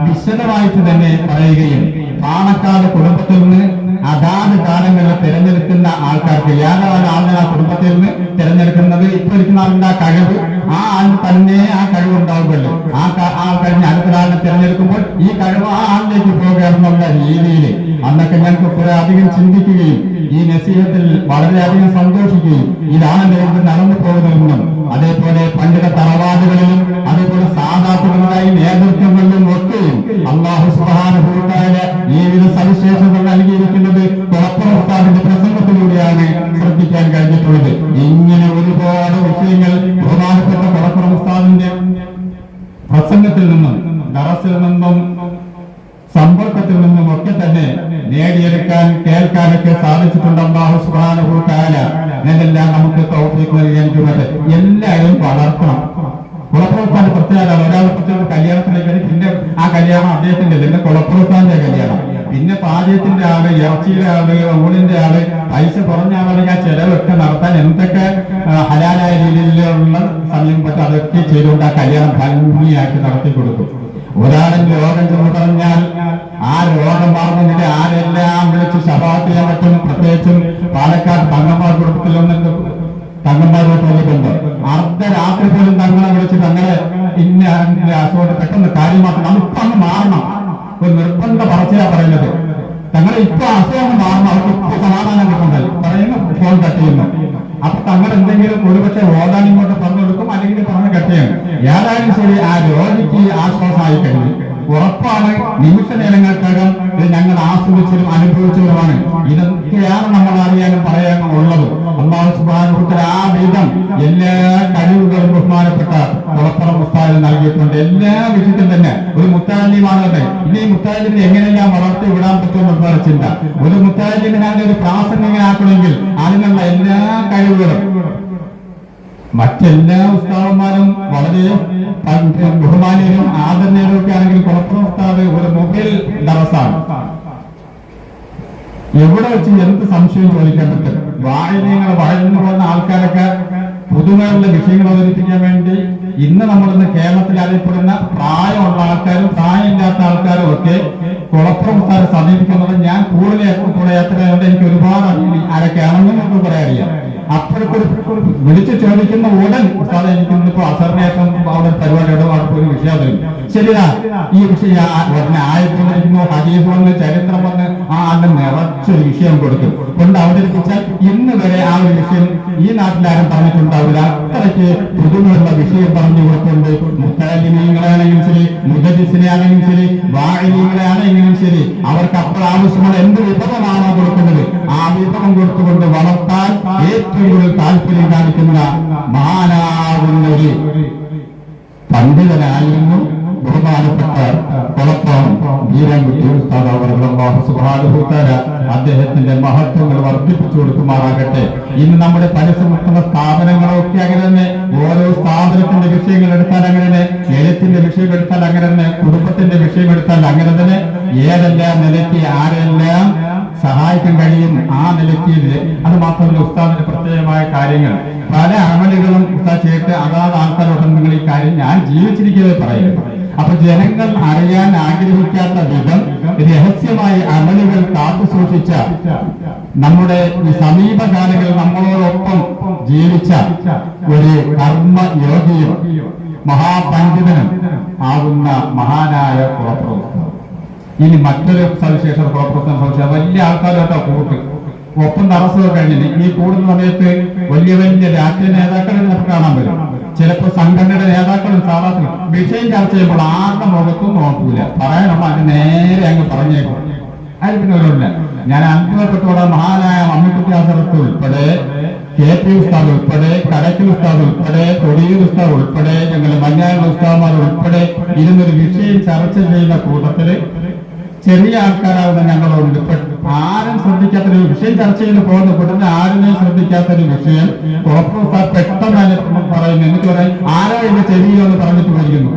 വിശദമായിട്ട് തന്നെ പറയുകയും പാണക്കാട് കുടുംബത്തിൽ നിന്ന് അതാത് കാലങ്ങളിൽ തിരഞ്ഞെടുക്കുന്ന ആൾക്കാർക്ക് ഏതാണ് ആളിനെ ആ കുടുംബത്തിൽ നിന്ന് തിരഞ്ഞെടുക്കുന്നത് ഇപ്പൊ ഇരിക്കുന്ന ആളുടെ ആ കഴിവ് ആ ആളിന് തന്നെ ആ കഴിവ് ഉണ്ടാവുമല്ലോ. ആ കഴിഞ്ഞ അടുത്ത ആളിനെ തിരഞ്ഞെടുക്കുമ്പോൾ ഈ കഴിവ് ആ ആളിലേക്ക് പോകുകയാണെന്നുള്ള രീതിയിൽ അന്നൊക്കെ ഞങ്ങൾക്ക് കുറെ അധികം ചിന്തിക്കുകയും ഈ നസീഹത്തിൽ വളരെയധികം സന്തോഷിക്കുകയും ഇതാണ് നിങ്ങൾക്ക് നടന്നു പോകുന്നതെന്നും അതേപോലെ പണ്ഡിത തറവാടുകളിലും അതേപോലെ സാധാത്തുകളായി നേതൃത്വങ്ങളിലും ഒക്കെയും അല്ലാഹു സുബ്ഹാനഹു വ തആല ഈ വിധ സവിശേഷതകൾ നൽകിയിരിക്കുന്നത് കുളപ്പുറം ഉസ്താദിന്റെ പ്രസംഗത്തിലൂടെയാണ് ശ്രദ്ധിക്കാൻ കഴിഞ്ഞിട്ടുള്ളത്. ഇങ്ങനെ ഒരുപാട് വിഷയങ്ങൾ ബഹുമാനപ്പെട്ട കുളപ്പുറം ഉസ്താദിന്റെ പ്രസംഗത്തിൽ നിന്നും ദറസിൽ നിന്നും സമ്പർക്കത്തിൽ നിന്നും ഒക്കെ തന്നെ നേടിയെടുക്കാൻ കേൾക്കാനൊക്കെ സാധിച്ചിട്ടുണ്ട്. അല്ലാഹു സുബ്ഹാനഹു വ തആല ഇതെല്ലാം നമുക്ക് തൗഫീഖ് നൽകാൻ എല്ലാവരും വളർത്തണം. കുളപ്പുറത്താന്റെ പ്രത്യേകത ഒരാളെ പ്രത്യേക കല്യാണത്തിലേക്ക് പിന്നെ ആ കല്യാണം അദ്ദേഹത്തിന്റെ പിന്നെ കുളപ്പുറത്താന്റെ കല്യാണം, പിന്നെ പാചകത്തിന്റെ ആള്, ഇറച്ചിയുടെ ആള്, ഊണിന്റെ ആള്, പൈസ കുറഞ്ഞ ആളാണെങ്കിൽ ആ ചെലവൊക്കെ നടത്താൻ എന്തൊക്കെ ഹലാലായ രീതിയിലുള്ള സമയം പറ്റും അതൊക്കെ ചെയ്തുകൊണ്ട് ആ കല്യാണം ഭംഗിയാക്കി നടത്തി കൊടുക്കും. ഒരാളിന്റെ രോഗം ചെന്ന് പറഞ്ഞാൽ ആ രോഗം മാറുന്നതിന് ആരെല്ലാം വിളിച്ച് ശഫാഅത്ത് ചെയ്യാൻ പറ്റും. പ്രത്യേകിച്ചും പാലക്കാട് തങ്ങന്മാർ കുടുംബത്തിലൊന്നും തങ്ങന്മാരോട്ട് വന്നിട്ടുണ്ട്. അർദ്ധരാത്രി പോലും തങ്ങളെ വിളിച്ച് തങ്ങളെ ഇന്ന അസുഖം പെട്ടെന്ന് കാര്യമാക്കണം, അതിപ്പോ അങ്ങ് മാറണം, ഒരു നിർബന്ധ പറച്ചിലാ പറയുന്നത്. തങ്ങളെ ഇപ്പൊ അസുഖം മാറണം, അവർക്ക് ഇപ്പൊ സമാധാനം കിട്ടുന്നുണ്ടായി പറയുന്നു. ഫോൺ കട്ട് ചെയ്യുന്നു. അപ്പൊ തങ്ങൾ എന്തെങ്കിലും ഒരുപക്ഷെ ഓടാൻ ഇങ്ങോട്ട് പറഞ്ഞു കൊടുക്കും, അല്ലെങ്കിൽ പറഞ്ഞ് കട്ട് ചെയ്യണം. ഏതായാലും ശരി, ആ രോഗിക്ക് ആശ്വാസമായി കഴിഞ്ഞു. ഉറപ്പാണ് നിമിഷ നേരങ്ങൾക്കകം ഇത് ഞങ്ങൾ ആസ്വദിച്ചതും അനുഭവിച്ചതുമാണ്. ഇതൊക്കെയാണ് നമ്മൾ അറിയാനും പറയാനും ഉള്ളത്. അല്ലാഹു സുബ്ഹാനഹു വ തആല ആ വിധം എല്ലാ കഴിവുകളും ബഹുമാനപ്പെട്ട കുളപ്പുറം ഉസ്താദിന് നൽകിയിട്ടുണ്ട്. എല്ലാ വിഷയത്തിലും തന്നെ ഒരു മുത്താലിമാണത്. ഇനി മുത്താലിമിനെ എങ്ങനെയെല്ലാം വളർത്തി വിടാൻ പറ്റുമെന്നുള്ള ചിന്ത. ഒരു മുത്താലിമിനെ ഒരു പ്രാസംഗികനാക്കണമെങ്കിൽ അതിനുള്ള എല്ലാ കഴിവുകളും മറ്റെല്ലാ ഉസ്താദന്മാരും വളരെ ബഹുമാനീയരും ആദരണീയരും ഒക്കെ ആണെങ്കിൽ കുളപ്പുറം ഉസ്താദ് ഒരു മൊബൈൽ ദറസാണ്. എവിടെ വെച്ച് എന്ത് സംശയം ചോദിക്കാൻ പറ്റും. വാഴന്നു പോകുന്ന ആൾക്കാരൊക്കെ പുതുമയുള്ള വിഷയങ്ങൾ അവതരിപ്പിക്കാൻ വേണ്ടി ഇന്ന് നമ്മളിന്ന് കേരളത്തിൽ അറിയപ്പെടുന്ന പ്രായമുള്ള ആൾക്കാരും പ്രായമില്ലാത്ത ആൾക്കാരും ഒക്കെ കുളപ്പുറം ഉസ്താദെ സമീപിക്കുന്നത് ഞാൻ കൂടുതൽ കൂടെ യാത്ര ചെയ്യുന്നത് എനിക്ക് ഒരുപാട് ആരൊക്കെയാണെന്ന് നമുക്ക് പറയാൻ അറിയാം. അപ്പോഴൊരു വിളിച്ചു ചോദിക്കുന്ന ഉടൻ ഉസ്താദെ എനിക്ക് ഇന്നിപ്പോ അസറിനേറ്റം അവിടെ പരിപാടിയുടെ അവിടെ ഒരു വിഷയം വരും. ശരിയാ, ഈ വിഷയം ആയപ്പോഴേക്കുന്നു ഹദീസ് വന്ന് ചരിത്രം വന്ന് ആ ആളുടെ നിറച്ചൊരു വിഷയം കൊടുക്കും കൊണ്ട് അവതരിപ്പിച്ചാൽ ഇന്ന് വരെ ആ ഒരു വിഷയം ഈ നാട്ടിലാരും പറഞ്ഞിട്ടുണ്ടാവില്ല. അത്രയ്ക്ക് പുതുമയുള്ള വിഷയം പറഞ്ഞു കൊടുക്കുന്നുണ്ട്. മുത്തലിമീങ്ങളാണെങ്കിലും ശരി, മുദരിസിനെ ആണെങ്കിലും ശരി, വാഴിനീങ്ങളെ ആണെങ്കിലും ശരി, അവർക്ക് അപ്പോൾ ആവശ്യമുള്ള എന്ത് വിഭവമാണോ കൊടുക്കുന്നത് ആ വിഭവം കൊടുത്തുകൊണ്ട് വളർത്താൻ ഏറ്റവും കൂടുതൽ താല്പര്യം കാണിക്കുന്ന മഹാനാകുന്നൊരു പണ്ഡിതനായിരുന്നു ബഹുമാനപ്പെട്ട കുളപ്പുറം വീരൻകുട്ടി ഉസ്താദ് അവറുകൾ. അല്ലാഹു സുബ്ഹാനഹു വ തആല അദ്ദേഹത്തിന്റെ മഹത്വങ്ങൾ വർദ്ധിപ്പിച്ചു കൊടുക്കുമാറാകട്ടെ. ഇന്ന് നമ്മുടെ പരിസരത്തുള്ള സ്ഥാപനങ്ങളൊക്കെ അങ്ങനെ തന്നെ, ഓരോ സ്ഥാപനത്തിന്റെ വിഷയങ്ങൾ എടുത്താൽ അങ്ങനെ തന്നെ, എഴുത്തിന്റെ വിഷയം എടുത്താൽ അങ്ങനെ തന്നെ, കുടുംബത്തിന്റെ വിഷയം എടുത്താൽ അങ്ങനെ തന്നെ, ഏതെല്ലാം നിലയ്ക്ക് ആരെല്ലാം സഹായിക്കാൻ കഴിയും ആ നിലയ്ക്ക്. അത് മാത്രമല്ല, ഉസ്താദിന്റെ പ്രത്യേകമായ കാര്യങ്ങൾ പല അമലുകളും ഉസ്താദ് ചെയ്തിട്ട് അതാത് ആൾക്കാരോട് നിങ്ങൾ ഈ കാര്യം ഞാൻ ജീവിച്ചിരിക്കുന്നത് പറയുന്നത്. അപ്പൊ ജനങ്ങൾ അറിയാൻ ആഗ്രഹിക്കാത്ത വിധം രഹസ്യമായ അമലുകൾ കാത്തു സൂക്ഷിച്ച നമ്മുടെ ഈ സമീപകാലങ്ങളിൽ നമ്മളോടൊപ്പം ജീവിച്ച ഒരു കർമ്മയോഗിയും മഹാപണ്ഡിതനും ആകുന്ന മഹാനായ കുളപ്പുറം. ഇനി മറ്റൊരു സവിശേഷത കുളപ്പുറത്തിന് സവിശേഷത, വലിയ ആൾക്കാരോട്ടോ കൂട്ട് ഒപ്പം തടസ്സമൊക്കെ കഴിഞ്ഞിട്ട് ഈ കൂടുന്ന സമയത്ത് വലിയ വലിയ രാഷ്ട്രീയ നേതാക്കളെ നമുക്ക് കാണാൻ പറ്റും. ചിലപ്പോൾ സംഘടനയുടെ നേതാക്കളും സാധാരണ വിഷയം ചർച്ച ചെയ്യുമ്പോൾ ആരുടെ മുഖത്തും നോക്കൂല, പറയാനുള്ള അത് നേരെ അങ്ങ് പറഞ്ഞേക്കും. അതിൽ പിന്നെ ഒരില്ല. ഞാൻ അന്തിമപ്പെട്ടോടെ മഹാനായ മമ്മിക്കുട്ടി ആസറത്ത് ഉൾപ്പെടെ, KP ഉസ്താദ് ഉൾപ്പെടെ, കടക്കൽ ഉസ്താദ് ഉൾപ്പെടെ, തൊടിയൂർ ഉസ്താദ് ഉൾപ്പെടെ, ഞങ്ങൾ മഞ്ഞായുള്ള ഉസ്താദന്മാർ ഉൾപ്പെടെ ഇരുന്നൊരു വിഷയം ചർച്ച ചെയ്യുന്ന കൂട്ടത്തില് ചെറിയ ആൾക്കാരാവുന്ന ഞങ്ങളുണ്ട്. ആരും ശ്രദ്ധിക്കാത്തൊരു വിഷയം ചർച്ച ചെയ്ത് പോകുന്ന കൂട്ടത്തിൽ ആരുടെയും ശ്രദ്ധിക്കാത്തൊരു വിഷയം കുളപ്പുറം പെട്ടെന്ന് പറയുന്നു. എന്നിട്ട് പറയും ആരോ എന്റെ ചെവിയിലൊന്ന് പറഞ്ഞിട്ട് പോയിരിക്കുന്നു,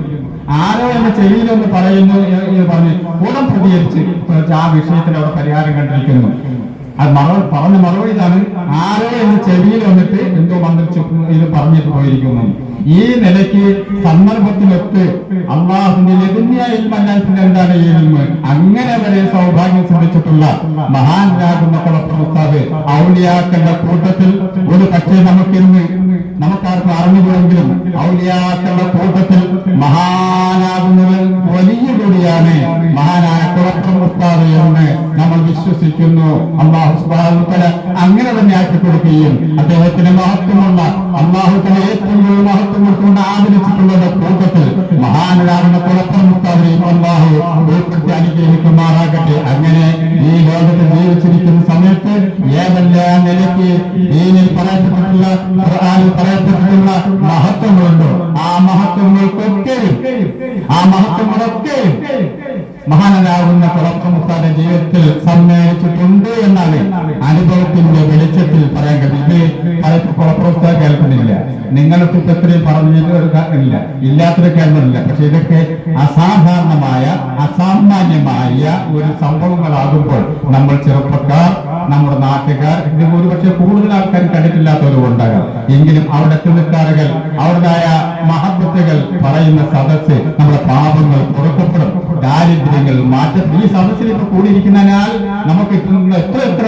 ആരോ എന്റെ ചെവിയിലൊന്ന് പറയുന്നു എന്ന് പറഞ്ഞ് ഉടൻ പ്രതികരിച്ച് ആ വിഷയത്തിന് അവിടെ പരിഹാരം കണ്ടിരിക്കുന്നു. അത് പറഞ്ഞ മറുപടി ഇതാണ്, ആരോ എന്റെ ചെവിയിൽ വന്നിട്ട് എന്തോ മന്ത്രിച്ച് ഇത് പറഞ്ഞിട്ട് പോയിരിക്കുന്നു. ഈ നിലയ്ക്ക് സന്ദർഭത്തിലൊത്ത് അള്ളാഹുവിന്റെ ലഭിന്യായ ഇൽമല്ലാത്തിന്റെ എന്താണ് ഈ ഇൽമ്, അങ്ങനെ വരെ സൗഭാഗ്യം സിദ്ധിച്ചിട്ടുള്ള മഹാനാകുന്ന കുളപ്പുറം ഉസ്താദ് ഔലിയാക്കളുടെ കൂട്ടത്തിൽ ഒരു പക്ഷേ നമുക്കാർക്കും അറിഞ്ഞുകൂടെങ്കിലും ഔലിയാക്കളുടെ കൂട്ടത്തിൽ മഹാനാകുന്നത് വലിയ കൂടിയാണ് മഹാനായ കുളപ്പുറം ഉസ്താദ് എന്ന് നമ്മൾ വിശ്വസിക്കുന്നു. അല്ലാഹു സുബ്ഹാനഹു വ തആല അങ്ങനെ തന്നെ ആക്കി കൊടുക്കുകയും അദ്ദേഹത്തിന് മഹത്വമുള്ള അല്ലാഹുവിന്റെ ഏറ്റവും വലിയ മഹത്വം കൊടുത്തുകൊണ്ട് ആദരിച്ചിട്ടുള്ള കൂട്ടത്തിൽ മഹാനാകുന്ന കുളപ്പുറം ഉസ്താദിനെയും അല്ലാഹു ഉൾപ്പെടുത്തി അനുഗ്രഹിക്കുമാറാകട്ടെ. അങ്ങനെ ഈ ലോകത്ത് ജീവിച്ചിരിക്കുന്ന സമയത്ത് ഏതെല്ലാം നിലയ്ക്ക് ദീനിൽ പറയപ്പെട്ടിട്ടുള്ള ഖുർആനിൽ പറയപ്പെട്ടിട്ടുള്ള മഹത്വങ്ങളുണ്ടോ ആ മഹത്വങ്ങളൊക്കെ മഹാനാകുന്ന കുളപ്പുറം ഉസ്താദിന്റെ ജീവിതത്തിൽ സമ്മേളിച്ചിട്ടുണ്ട് എന്നാണ് അനുഭവത്തിന്റെ വെളിച്ചത്തിൽ പറയാൻ കഴിയും. ഇത് കുളപ്പുറം ഉസ്താദ് കേൾക്കുന്നില്ല, നിങ്ങൾക്ക് ഇത്രയും പറഞ്ഞിട്ട് ഇല്ല, ഇല്ലാത്തൊരു കേൾക്കുന്നില്ല. പക്ഷെ ഇതൊക്കെ അസാധാരണമായ അസാമാന്യമായ ഒരു സംഭവങ്ങളാകുമ്പോൾ നമ്മൾ ചെറുപ്പക്കാർ, നമ്മുടെ നാട്ടുകാർ, ഇത് ഒരുപക്ഷെ കൂടുതൽ ആൾക്കാർ കണ്ടിട്ടില്ലാത്തവരും ഉണ്ടാകാം. എങ്കിലും അവിടെ തിരുക്കാറുകൾ അവരുടേതായ മഹത്വത്തുകൾ പറയുന്ന സദസ്സ് നമ്മുടെ പാപങ്ങൾ പുറത്തപ്പെടും, ദാരിദ്ര്യങ്ങൾ മാറ്റം. ഈ സദസ്സിൽ ഇപ്പൊ കൂടിയിരിക്കുന്നതിനാൽ നമുക്ക് എത്ര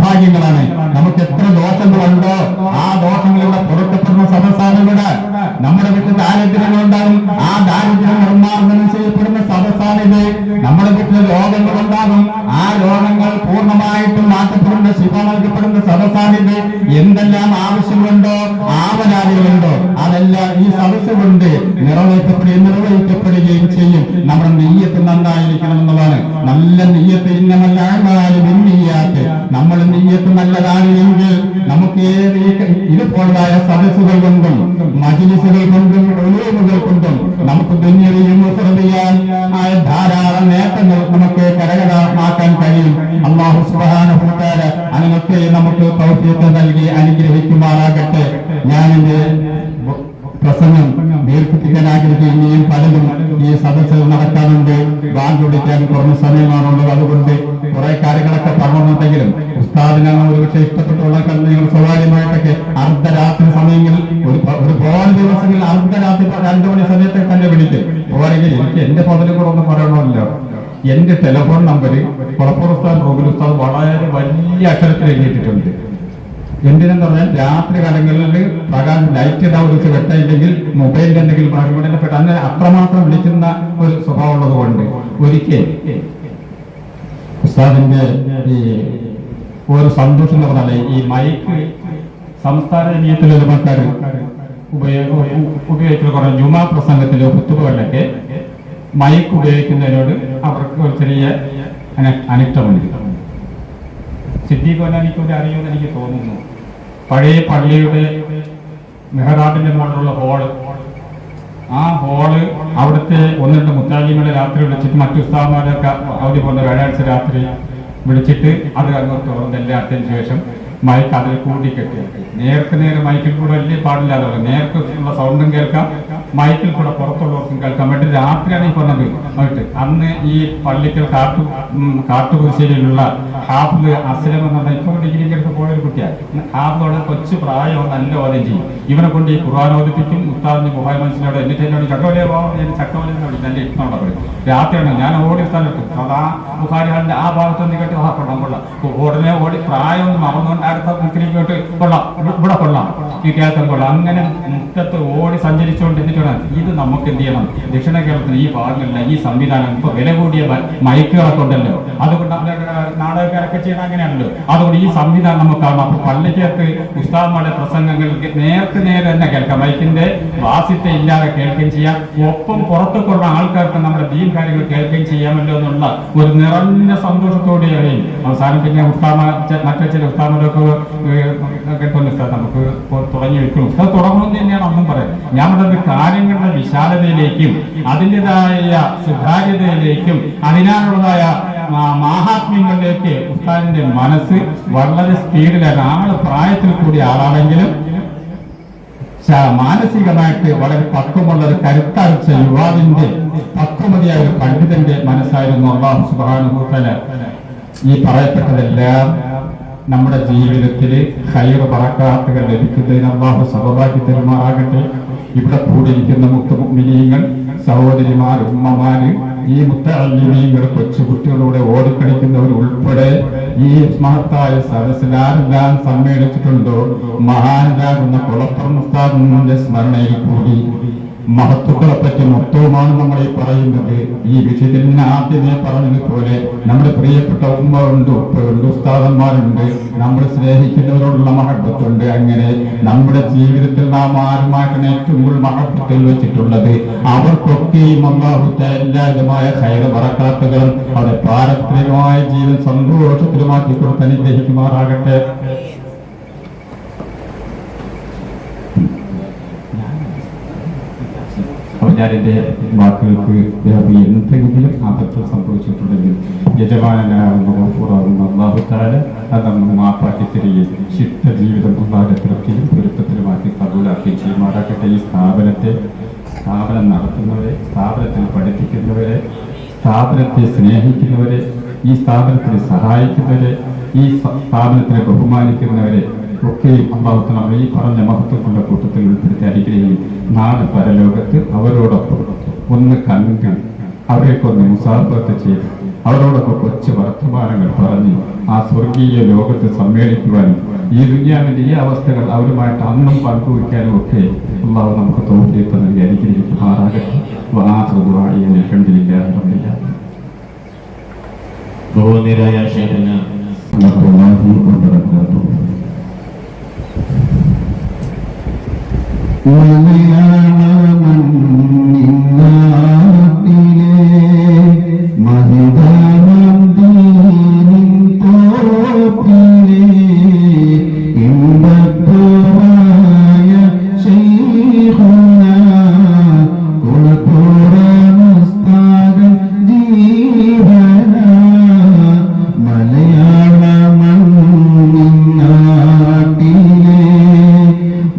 ഭാഗ്യങ്ങളാണ്, നമുക്ക് എത്ര ദോഷങ്ങളുണ്ടോ ആ ദോഷങ്ങളിലൂടെ പുറത്തപ്പെടുന്ന സദസ്സാണ് ഇവിടെ. നമ്മുടെ വീട്ടിൽ ദാരിദ്ര്യങ്ങളുണ്ടാകും, ആ ദാരിദ്ര്യം നിർമ്മാർജ്ജനം ചെയ്യപ്പെടുന്ന സദസ്സാണിത്. നമ്മുടെ വീട്ടിൽ രോഗങ്ങളുണ്ടാകും, ആ രോഗങ്ങൾ പൂർണ്ണമായിട്ടും മാറ്റപ്പെടുന്ന ശിവ നൽകപ്പെടുന്ന സദസ്സാണിത്. എന്തെല്ലാം ആവശ്യങ്ങളുണ്ടോ ആവലാദികളുണ്ടോ അതെല്ലാം ഈ സദസ്സ് കൊണ്ട് നിർവഹിക്കപ്പെടുകയും ചെയ്യും. നമ്മുടെ നെയ്യത്ത് നന്നായിരിക്കണം എന്നുള്ളതാണ്. നല്ല നെയ്യത്ത് നമ്മൾ നെയ്യത്ത് നല്ലതാണ് എങ്കിൽ നമുക്ക് ഇതുപോലതായ സദസ്സുകൾ കൊണ്ടും മജ്‌ലിസുകൾ കൊണ്ടും ഉലൂമുകൾ കൊണ്ടും നമുക്ക് ദുനിയയിൽ മുഖ്റദിയാൻ ധാരാളം നേട്ടങ്ങൾ നമുക്ക് കരകതമാക്കാൻ കഴിയും. അല്ലാഹു സുബ്ഹാനഹു വ തആല അതിനൊക്കെ നമുക്ക് തൗഫീഖ് നൽകി അനുഗ്രഹിക്കുമാറാകട്ടെ. ഞാൻ എന്റെ പ്രസംഗം ദീർഘിപ്പിക്കാൻ ആഗ്രഹിക്കുകയും ഇനിയും പലതും ഈ സദസ്സിൽ നടക്കാനുണ്ട്. ബാങ്ക് വിളിക്കാൻ കുറഞ്ഞ സമയമാണുള്ളത്. അതുകൊണ്ട് കുറെ കാര്യങ്ങളൊക്കെ പറഞ്ഞിട്ടുണ്ടെങ്കിലും ഉസ്താദിനാണ് ഒരുപക്ഷെ ഇഷ്ടപ്പെട്ടുള്ള നിങ്ങൾ സ്വകാര്യമായിട്ടൊക്കെ അർദ്ധരാത്രി സമയങ്ങളിൽ ഒരുപാട് ദിവസങ്ങളിൽ അർദ്ധരാത്രി 2 മണി സമയത്തൊക്കെ തന്നെ വിളിക്കും. പോരെങ്കിൽ എനിക്ക് എന്റെ പതിലും കൂടെ ഒന്ന് പറയണമല്ലോ. എന്റെ ടെലിഫോൺ നമ്പർ കൊളപ്പൂർ ഉസ്താദ് റൂബിൽ ഉസ്താദ് വളരെ വലിയ അക്ഷരത്തിൽ എഴുതിയിട്ടുണ്ട്. എന്തിനെന്ന് പറഞ്ഞാൽ രാത്രി കാലങ്ങളിൽ പ്രകാശം ലൈറ്റ് ഇടാൻ ഒരു വെട്ടയില്ലെങ്കിൽ മൊബൈലിൽ എന്തെങ്കിലും ബന്ധപ്പെട്ട് അങ്ങനെ അത്രമാത്രം വിളിക്കുന്ന ഒരു സ്വഭാവം ഉള്ളത് കൊണ്ട് ഒരിക്കൽ ഉസ്താദിന്റെ ഈ ഒരു സന്തോഷം എന്ന് പറഞ്ഞാൽ ഈ മൈക്ക് സംസ്ഥാന ജനീയത്തിലെ ഒരുമക്കാർ ഉപയോഗിക്കുന്ന കുറെ ജുമാ പ്രസംഗത്തിലോ കുത്തുബകളിലൊക്കെ മൈക്ക് ഉപയോഗിക്കുന്നതിനോട് അവർക്ക് ഒരു ചെറിയ അനിഷ്ടമുണ്ട്. സിദ്ദീഖ് അറിയുമെന്ന് എനിക്ക് തോന്നുന്നു. പഴയ പള്ളിയുടെ മെഹ്റാബിന്റെ മുകളിലുള്ള ഹോള്, ആ ഹോള് അവിടുത്തെ 1-2 മുത്താലിങ്ങളെ രാത്രി വിളിച്ചിട്ട് മറ്റു ഉസ്താദന്മാരൊക്കെ അവധി പോകുന്ന വ്യാഴാഴ്ച രാത്രി വിളിച്ചിട്ട് അത് അങ്ങോട്ട് തുറന്നെല്ലാത്തതിന് ശേഷം മൈക്ക് അതിൽ കൂട്ടിക്കെട്ടിയാക്കി നേരെ മൈക്കിൽ കൂടെ വലിയ പാടില്ലാതെ നേർക്ക് ഉള്ള സൗണ്ടും കേൾക്കാം, മൈക്കിൽ കൂടെ പുറത്തുള്ളവർക്കും കേൾക്കാൻ വേണ്ടി രാത്രിയാണ് ഈ പറഞ്ഞത്. എന്നിട്ട് അന്ന് ഈ പള്ളിക്കൽ കാട്ടുകുരിശ്ശേരിയിലുള്ള ഹാഫില് അസ്ലം എന്ന് പറഞ്ഞാൽ ഇപ്പോൾ ഡിഗ്രിക്ക് എടുത്ത് പോയൊരു കുട്ടിയാണ്. ഹാഫിലോട് കൊച്ചു പ്രായം നല്ല ഓദ്യം ചെയ്യും. ഇവനെ കൊണ്ട് ഈ ഖുർആൻ ഓദിപ്പിക്കും. ഉസ്താദിന്റെ മുഹായ് മനസ്സിലോട് എന്നിട്ട് എന്നോട് ചക്കവലേ പോകാൻ ഞാൻ ചക്കവലേ വിളിച്ചു. എൻ്റെ ഇഷ്ടമുള്ള പറയും. രാത്രിയാണ് ഞാൻ ഓടി സ്ഥലത്ത് അതാ ബുഖാരിഹാളിന്റെ ആ ഭാഗത്ത് നിന്ന് കേട്ട് കൊള്ളാം. ഉടനെ ഓടി പ്രായമൊന്നും മറന്നുകൊണ്ട് അടുത്ത മുക്കിലേക്ക് കൊള്ളാം, ഇവിടെ കൊള്ളാം, ഈ കേൾക്കാൻ കൊള്ളാം. അങ്ങനെ മുറ്റത്ത് ഓടി സഞ്ചരിച്ചുകൊണ്ടിരുന്നിട്ടാണ് ഇത് നമുക്ക് എന്ത് ചെയ്യണം. ദക്ഷിണ കേരളത്തിന് ഈ ഭാഗങ്ങളില്ല ഈ സംവിധാനം ഇപ്പൊ വില കൂടിയ മൈക്കുകളൊക്കെ ഉണ്ടല്ലോ. അതുകൊണ്ട് നാടകക്കാരൊക്കെ ചെയ്യണം അങ്ങനെയാണല്ലോ. അതുകൊണ്ട് ഈ സംവിധാനം നമുക്ക് കാണാം. അപ്പൊ പള്ളിക്കകത്ത് ഉസ്താദന്മാരുടെ പ്രസംഗങ്ങൾ നേരെ തന്നെ കേൾക്കാം. മൈക്കിന്റെ വാസിത്തെ ഇല്ലാതെ കേൾക്കുകയും ചെയ്യാം. ഒപ്പം പുറത്തേക്കുള്ള ആൾക്കാർക്ക് നമ്മുടെ ദീൻ കാര്യങ്ങൾ കേൾക്കുകയും ചെയ്യാമല്ലോ എന്നുള്ള ഒരു നിറഞ്ഞ സന്തോഷത്തോടെയാണ് അവസാനം. പിന്നെ മറ്റു ചില ഉസ്താദന്മാരൊക്കെ നമുക്ക് തുടങ്ങി വെക്കണം. ഉസ്താദ് തുടങ്ങണമെന്ന് തന്നെയാണ് അന്നും പറയുന്നത്. ഞാൻ പറഞ്ഞത് കാര്യങ്ങളുടെ വിശാലതയിലേക്കും അതിൻ്റെതായ സുതാര്യതയിലേക്കും അതിനാലുള്ളതായ മാഹാത്മ്യങ്ങളിലേക്ക് ഉസ്താദിന്റെ മനസ്സ് വളരെ സ്പീഡിലാണ്. ആള് പ്രായത്തിൽ കൂടിയ ആളാണെങ്കിലും മാനസികമായിട്ട് വളരെ പക്വമുള്ള ഒരു കരുത്തറിച്ച യുവാവിന്റെ പക്വമതിയായ ഒരു പണ്ഡിതന്റെ മനസ്സായിരുന്നു. അല്ലാഹു സുബ്ഹാനഹു വ തആല ഈ പറയപ്പെട്ടതെല്ലാം നമ്മുടെ ജീവിതത്തിൽ ഖൈർ ബറകാത്തുകൾ ലഭിക്കുന്നതിന് അല്ലാഹു സബബാക്കി തരുമാറാകട്ടെ. ഇവിടെ കൂടിയിരിക്കുന്ന മുഅ്മിനീങ്ങൾ, സഹോദരിമാർ, ഉമ്മമാര്, ഈ മുത്തഅല്ലിമീങ്ങൾ, കൊച്ചുകുട്ടികളൂടെ ഓടിക്കളിക്കുന്നവർ ഉൾപ്പെടെ ഈ മഹത്തായ സദസ്സിൽ ആരെല്ലാം സമ്മേളിച്ചിട്ടുണ്ടോ മഹാനാകുന്ന കൊളപ്പുറം ഉസ്താദിന്റെ സ്മരണയിൽ കൂടി മഹത്വങ്ങളെ പറ്റി മൊത്തവുമാണ് നമ്മൾ ഈ പറയുന്നത്. ഈ വിഷയത്തിൽ ആദ്യമേ പറഞ്ഞതുപോലെ നമ്മുടെ പ്രിയപ്പെട്ട ഉമ്മ ഉണ്ട്, ഉപ്പയുണ്ട്, ഉസ്താദന്മാരുണ്ട്, നമ്മൾ സ്നേഹിക്കുന്നവരോടുള്ള മഹബത്തുണ്ട്. അങ്ങനെ നമ്മുടെ ജീവിതത്തിൽ നാം ആരുമായിട്ടാണ് ഏറ്റവും കൂടുതൽ മഹബത്തിൽ വെച്ചിട്ടുള്ളത് അവർക്കൊക്കെയും അല്ലാഹു എല്ലാവിധമായ ഖൈർ ബറകാത്തുകളും അവരുടെ പാരത്രികമായ ജീവിതം സന്തോഷത്തിലുമാക്കി കൊടുത്ത് അനുഗ്രഹിക്കുമാറാകട്ടെ. ഞാനെൻ്റെ വാക്കുകൾക്ക് എന്തെങ്കിലും അബദ്ധം സംഭവിച്ചിട്ടുണ്ടെങ്കിൽ യജമാനാകുന്ന അല്ലാഹു തആല അത് നമ്മൾ മാപ്പാക്കി തരികയും ശിഷ്ട ജീവിതം തൃപ്തിയിലും പൊരുത്തത്തിലുമാക്കി കബൂലാക്കി ചെയ്യുമാറാകട്ടെ. ഈ സ്ഥാപനം നടത്തുന്നവരെ, സ്ഥാപനത്തിൽ പഠിപ്പിക്കുന്നവരെ, സ്ഥാപനത്തെ സ്നേഹിക്കുന്നവരെ, ഈ സ്ഥാപനത്തിനെ സഹായിക്കുന്നവരെ, ഈ സ്ഥാപനത്തിനെ ബഹുമാനിക്കുന്നവരെ ഒക്കെ അല്ലാഹു തആല ഈ പറഞ്ഞ മഹത്വത്തിന്റെ കൂട്ടത്തിൽ ഉൾപ്പെടുത്തി അനുഗ്രഹിക്കും. നാളെ പരലോകത്ത് അവരോടൊപ്പം ഒന്ന് കണ്ട് അവരെക്കൊന്ന് മുസാഫത്ത് ചെയ്ത് അവരോടൊക്കെ കൊച്ചു വർത്തമാനങ്ങൾ പറഞ്ഞ് ആ സ്വർഗീയ ലോകത്ത് സമ്മേളിക്കുവാനും ഈ ദുനിയാവിന്റെ ഈ അവസ്ഥകൾ അവരുമായിട്ട് അന്നും പങ്കുവയ്ക്കാനും ഒക്കെ അല്ലാഹു നമുക്ക് തൗഫീഖ് നൽകി അനുഗ്രഹിക്കുമാറാകട്ടെ. ബഹുമാന്യരായ ശൈഖുനാ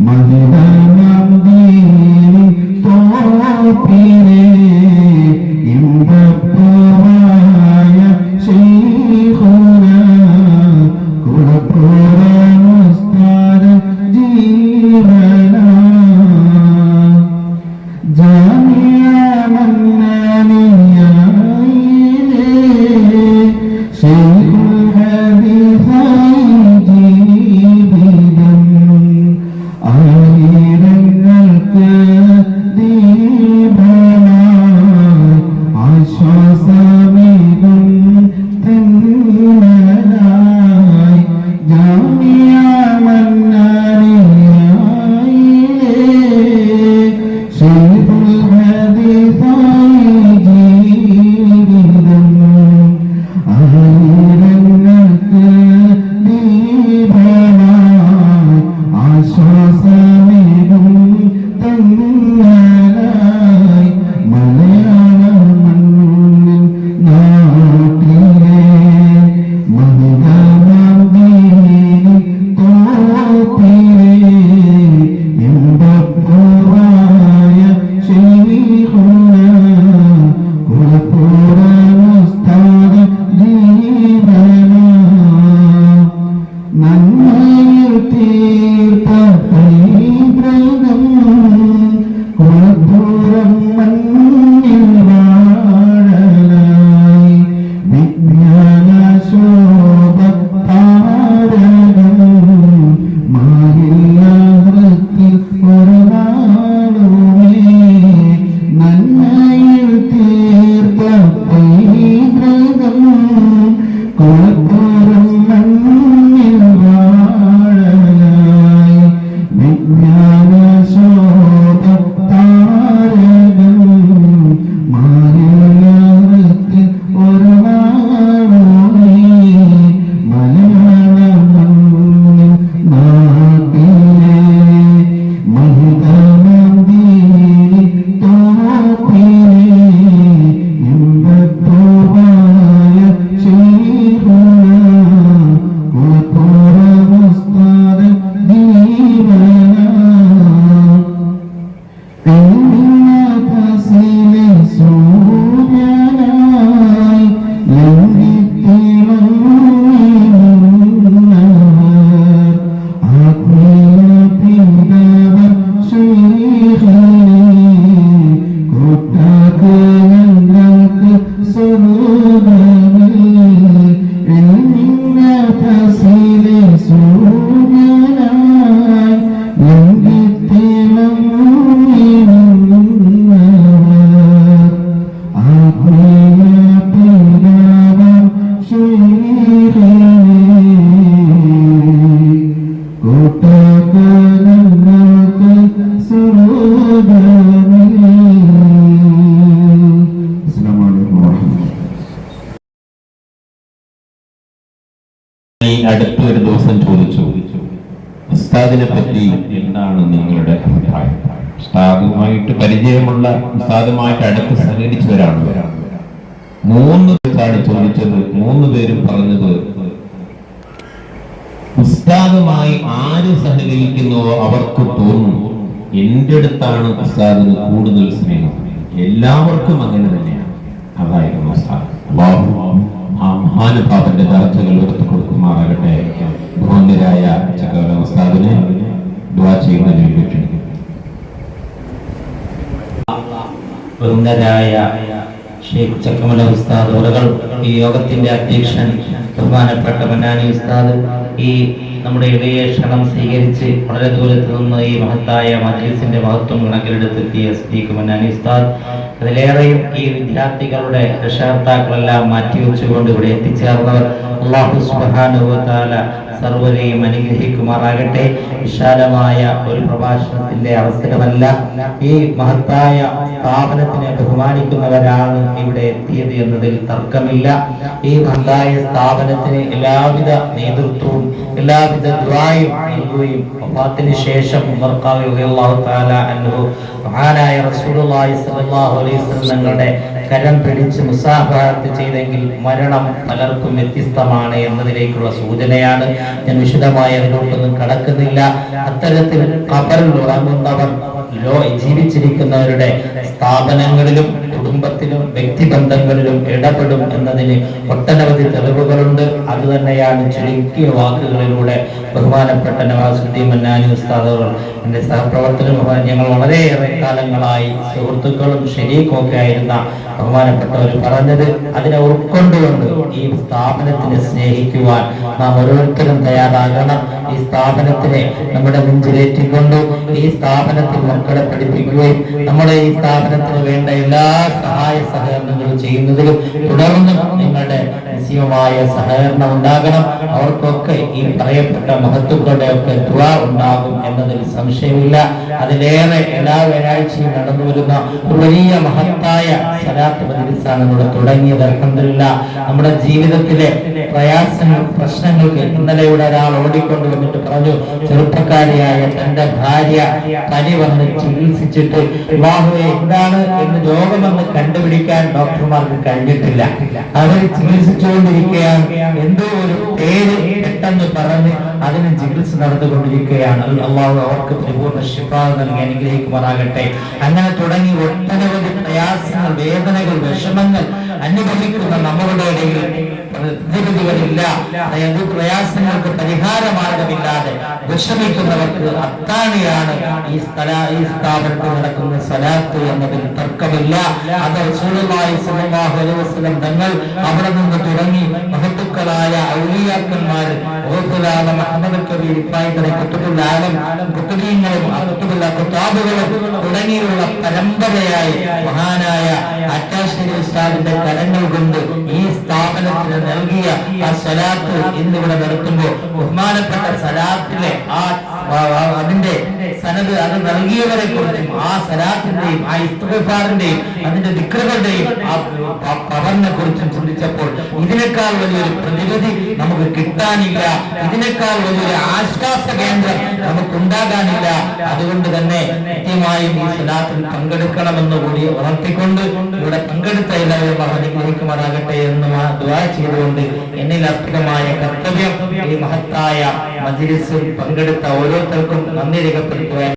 മഹിതനം ദീ അടുത്തൊരു ദിവസം ചോദിച്ചു, ഉസ്താദിനെ പറ്റി എന്താണ് നിങ്ങളുടെ അഭിപ്രായം? ഉസ്താദുമായിട്ട് പരിചയമുള്ള, ഉസ്താദുമായിട്ട് അടുത്ത് സഹകരിച്ചവരാണ്. 3 പേരാണ് ചോദിച്ചത്. 3 പേരും പറഞ്ഞത്, ഉസ്താദുമായി ആര് സഹകരിക്കുന്നുവോ അവർക്ക് തോന്നും എന്റെ അടുത്താണ് ഉസ്താദിന് കൂടുതൽ സ്നേഹം. എല്ലാവർക്കും അങ്ങനെ തന്നെയാണ്. അതായിരുന്നു ഉസ്താദ്. ആ മഹാനുഭാവന്റെ ദർജകൾ ഉയർത്തി കൊടുക്കുമാറാകട്ടെ. ബഹുമാന്യരായ ചക്രവർത്തി ഉസ്താദിനെ ദുആ ചെയ്യുന്നതിന് വേണ്ടി ക്ഷണിക്കുന്നു. ബഹുമാന്യരായ ഷെയ്ഖ് ചക്കമല ഉസ്താദ് അവറുകൾ, ഈ യോഗത്തിന്റെ അധ്യക്ഷൻ ബഹുമാനപ്പെട്ട മന്നാനി ഉസ്താദ്, ഈ നമ്മുടെ ഇടയെ ക്ഷണം സ്വീകരിച്ച് വളരെ ദൂരത്ത് നിന്ന് ഈ മഹത്തായ മജ്ലിസിന്റെ മഹത്വം കണക്കിലെടുത്തെത്തിയ സ്പീക്കർ മന്നാനി ഉസ്താദ്, അതിലേറെയും ഈ വിദ്യാർത്ഥികളുടെ രക്ഷകർത്താക്കളെല്ലാം മാറ്റിവെച്ചുകൊണ്ട് ഇവിടെ എത്തിച്ചേർന്നവർ, അല്ലാഹു സുബ്ഹാനഹു വ തആല സർവരെയും അനുഗ്രഹിക്കുമാറാകട്ടെ. വിശാലമായ ഒരു പ്രഭാഷണത്തിന്റെ അവസരമല്ല, ഈ മഹത്തായ സ്ഥാപനത്തിനെ ബഹുമാനിക്കുന്നവരാണ് ഇവിടെ എത്തിയത് എന്നതിൽ തർക്കമില്ല. ഈ മഹത്തായ സ്ഥാപനത്തിന് എല്ലാവിധ നേതൃത്വവും എല്ലാവിധ ദുആയും നൽകുകയും വഫാത്തിന് ശേഷം ഉമർ ഖാദി റളിയല്ലാഹു തആല അൻഹു മഹാനായ റസൂലുള്ളാഹി സ്വല്ലല്ലാഹു അലൈഹി വസല്ലം തങ്ങളുടെ കരം പിടിച്ച് മുസാഫഹത്ത് ചെയ്തെങ്കിൽ മരണം പലർക്കും വ്യത്യസ്തമാണ് എന്നതിലേക്കുള്ള സൂചനയാണ്. ഞാൻ വിശദമായി അതിലോട്ടൊന്നും കടക്കുന്നില്ല. അത്തരത്തിൽ ഖബറിൽ ഉറങ്ങുന്നവർ ജീവിച്ചിരിക്കുന്നവരുടെ സ്ഥാപനങ്ങളിലും കുടുംബത്തിലും വ്യക്തിബന്ധങ്ങളിലും ഇടപെടും എന്നതിന് ഒട്ടനവധി തെളിവുകളുണ്ട്. അത് തന്നെയാണ് ചുരുക്കിയ വാക്കുകളിലൂടെ ബഹുമാനപ്പെട്ട നവാസുദ്ദീൻ മന്നാനി ഉസ്താദ് എൻ്റെ സഹപ്രവർത്തകരും ഞങ്ങൾ വളരെയേറെ കാലങ്ങളായി സുഹൃത്തുക്കളും ശരീക്കും ഒക്കെ ആയിരുന്ന ബഹുമാനപ്പെട്ടവർ പറഞ്ഞത്, അതിനെ ഉൾക്കൊണ്ടുകൊണ്ട് ഈ സ്ഥാപനത്തിനെ സ്നേഹിക്കുവാൻ നാം ഓരോരുത്തരും തയ്യാറാകണം. ഈ സ്ഥാപനത്തിനെ നമ്മുടെ നെഞ്ചിലേറ്റിക്കൊണ്ട് ഈ സ്ഥാപനത്തിൽ മക്കളെ പഠിപ്പിക്കുകയും നമ്മുടെ ഈ സ്ഥാപനത്തിന് വേണ്ട എല്ലാ സഹായ സഹകരണങ്ങളും ചെയ്യുന്നതിലും തുടർന്ന് നിങ്ങളുടെ മാക്സിമമായ സഹകരണം ഉണ്ടാകണം. അവർക്കൊക്കെ ഈ പറയപ്പെട്ട മഹത്തുക്കളുടെ ഒക്കെ ദുആ ഉണ്ടാകും എന്നതിൽ സംശയമില്ല. അതിലേറെ എല്ലാ വ്യാഴാഴ്ചയും നടന്നു വരുന്ന ഒരു വലിയ മഹത്തായ സ്വലാത്ത് മജ്‌ലിസാണ് ഇവിടെ തുടങ്ങിയത്. അൽഹംദുലില്ലാഹ് നമ്മുടെ ജീവിതത്തിലെ പ്രയാസങ്ങൾ പ്രശ്നങ്ങൾക്ക് ഇന്നലെ ഇവിടെ ഒരാൾ ഓടിക്കൊണ്ട് വന്നിട്ട് പറഞ്ഞു, ചെറുപ്പക്കാരിയായ തന്റെ ഭാര്യ പനി വന്ന് ചികിത്സിച്ചിട്ട് അല്ലാഹുവേ എന്താണ് എന്ന് രോഗമെന്ന് കണ്ടുപിടിക്കാൻ ഡോക്ടർമാർക്ക് കഴിഞ്ഞിട്ടില്ല. അവർ ചികിത്സിച്ചുകൊണ്ടിരിക്കുകയാണ്. എന്തോ ഒരു പേര് പെട്ടെന്ന് പറഞ്ഞ് അതിന് ചികിത്സ നടന്നുകൊണ്ടിരിക്കുകയാണ്. അല്ലാഹു അവർക്ക് പരിപൂർണ്ണ ശിഫ നൽകി അനുഗ്രഹിക്കുമാറാകട്ടെ. അങ്ങനെ തുടങ്ങി ഒട്ടനവധി പ്രയാസങ്ങൾ, വേദനകൾ, വിഷമങ്ങൾ അനുഭവിക്കുന്ന നമ്മളുടെ ഇടയിൽ പ്രതിവിധികളില്ല. അതായത് പ്രയാസങ്ങൾക്ക് പരിഹാര മാർഗമില്ലാതെ വിഷമിക്കുന്നവർക്ക് അത്താണിയാണ് ഈ സ്ഥാപനത്തിൽ നടക്കുന്ന സ്വലാത്ത് എന്നതിൽ തർക്കമില്ല. അത് റസൂലുള്ളാഹി സ്വല്ലല്ലാഹു അലൈഹി വസല്ലം തങ്ങൾ അവിടെ നിന്ന് തുടങ്ങി മഹത്തുക്കളായ ഔലിയാക്കന്മാർ മുഹമ്മദ് കബീർ ഇബ്രാഹിം ഖുതുബുൽ ആലം ഖുതുബീങ്ങളും ഖുതാബുകളും തുടങ്ങിയുള്ള പരമ്പരയായി മഹാനായ അറ്റാശ്ശേരി ഉസ്താദിന്റെ കരങ്ങൾ കൊണ്ട് ഈ സ്ഥാപനത്തിന് നൽകിയ ആ സ്വലാത്ത് ഇന്നിവിടെ നടത്തുമ്പോൾ ബഹുമാനപ്പെട്ട സ്വലാത്തിലെ അതിന്റെ സനത് അത് നൽകിയവരെ കുറിച്ചും ആ സലാത്തിന്റെയും ആ ഇസ്തിഗ്ഫാറിന്റെയും അതിന്റെ ദിക്റുകളുടെയും ആ പവറിനെ കുറിച്ചും ചിന്തിച്ചപ്പോൾ ഇതിനേക്കാൾ വലിയൊരു പ്രതിവിധി നമുക്ക് കിട്ടാനില്ല, ഇതിനേക്കാൾ വലിയൊരു ആശ്വാസ കേന്ദ്രം നമുക്കുണ്ടാകാനില്ല. അതുകൊണ്ട് തന്നെ കൃത്യമായും ഈ സലാത്തിൽ പങ്കെടുക്കണമെന്ന് കൂടി ഉണർത്തിക്കൊണ്ട് ഇവിടെ പങ്കെടുത്ത എല്ലാവരും അനുഗ്രഹിക്കുമാറാകട്ടെ എന്ന് ദുആ ചെയ്തുകൊണ്ട് എന്നിൽ അർപ്പിതമായ കർത്തവ്യം ഈ മഹത്തായ മജ്‌ലിസിൽ പങ്കെടുത്ത ഓരോരുത്തർക്കും നന്ദി രേഖപ്പെടുത്തുവാൻ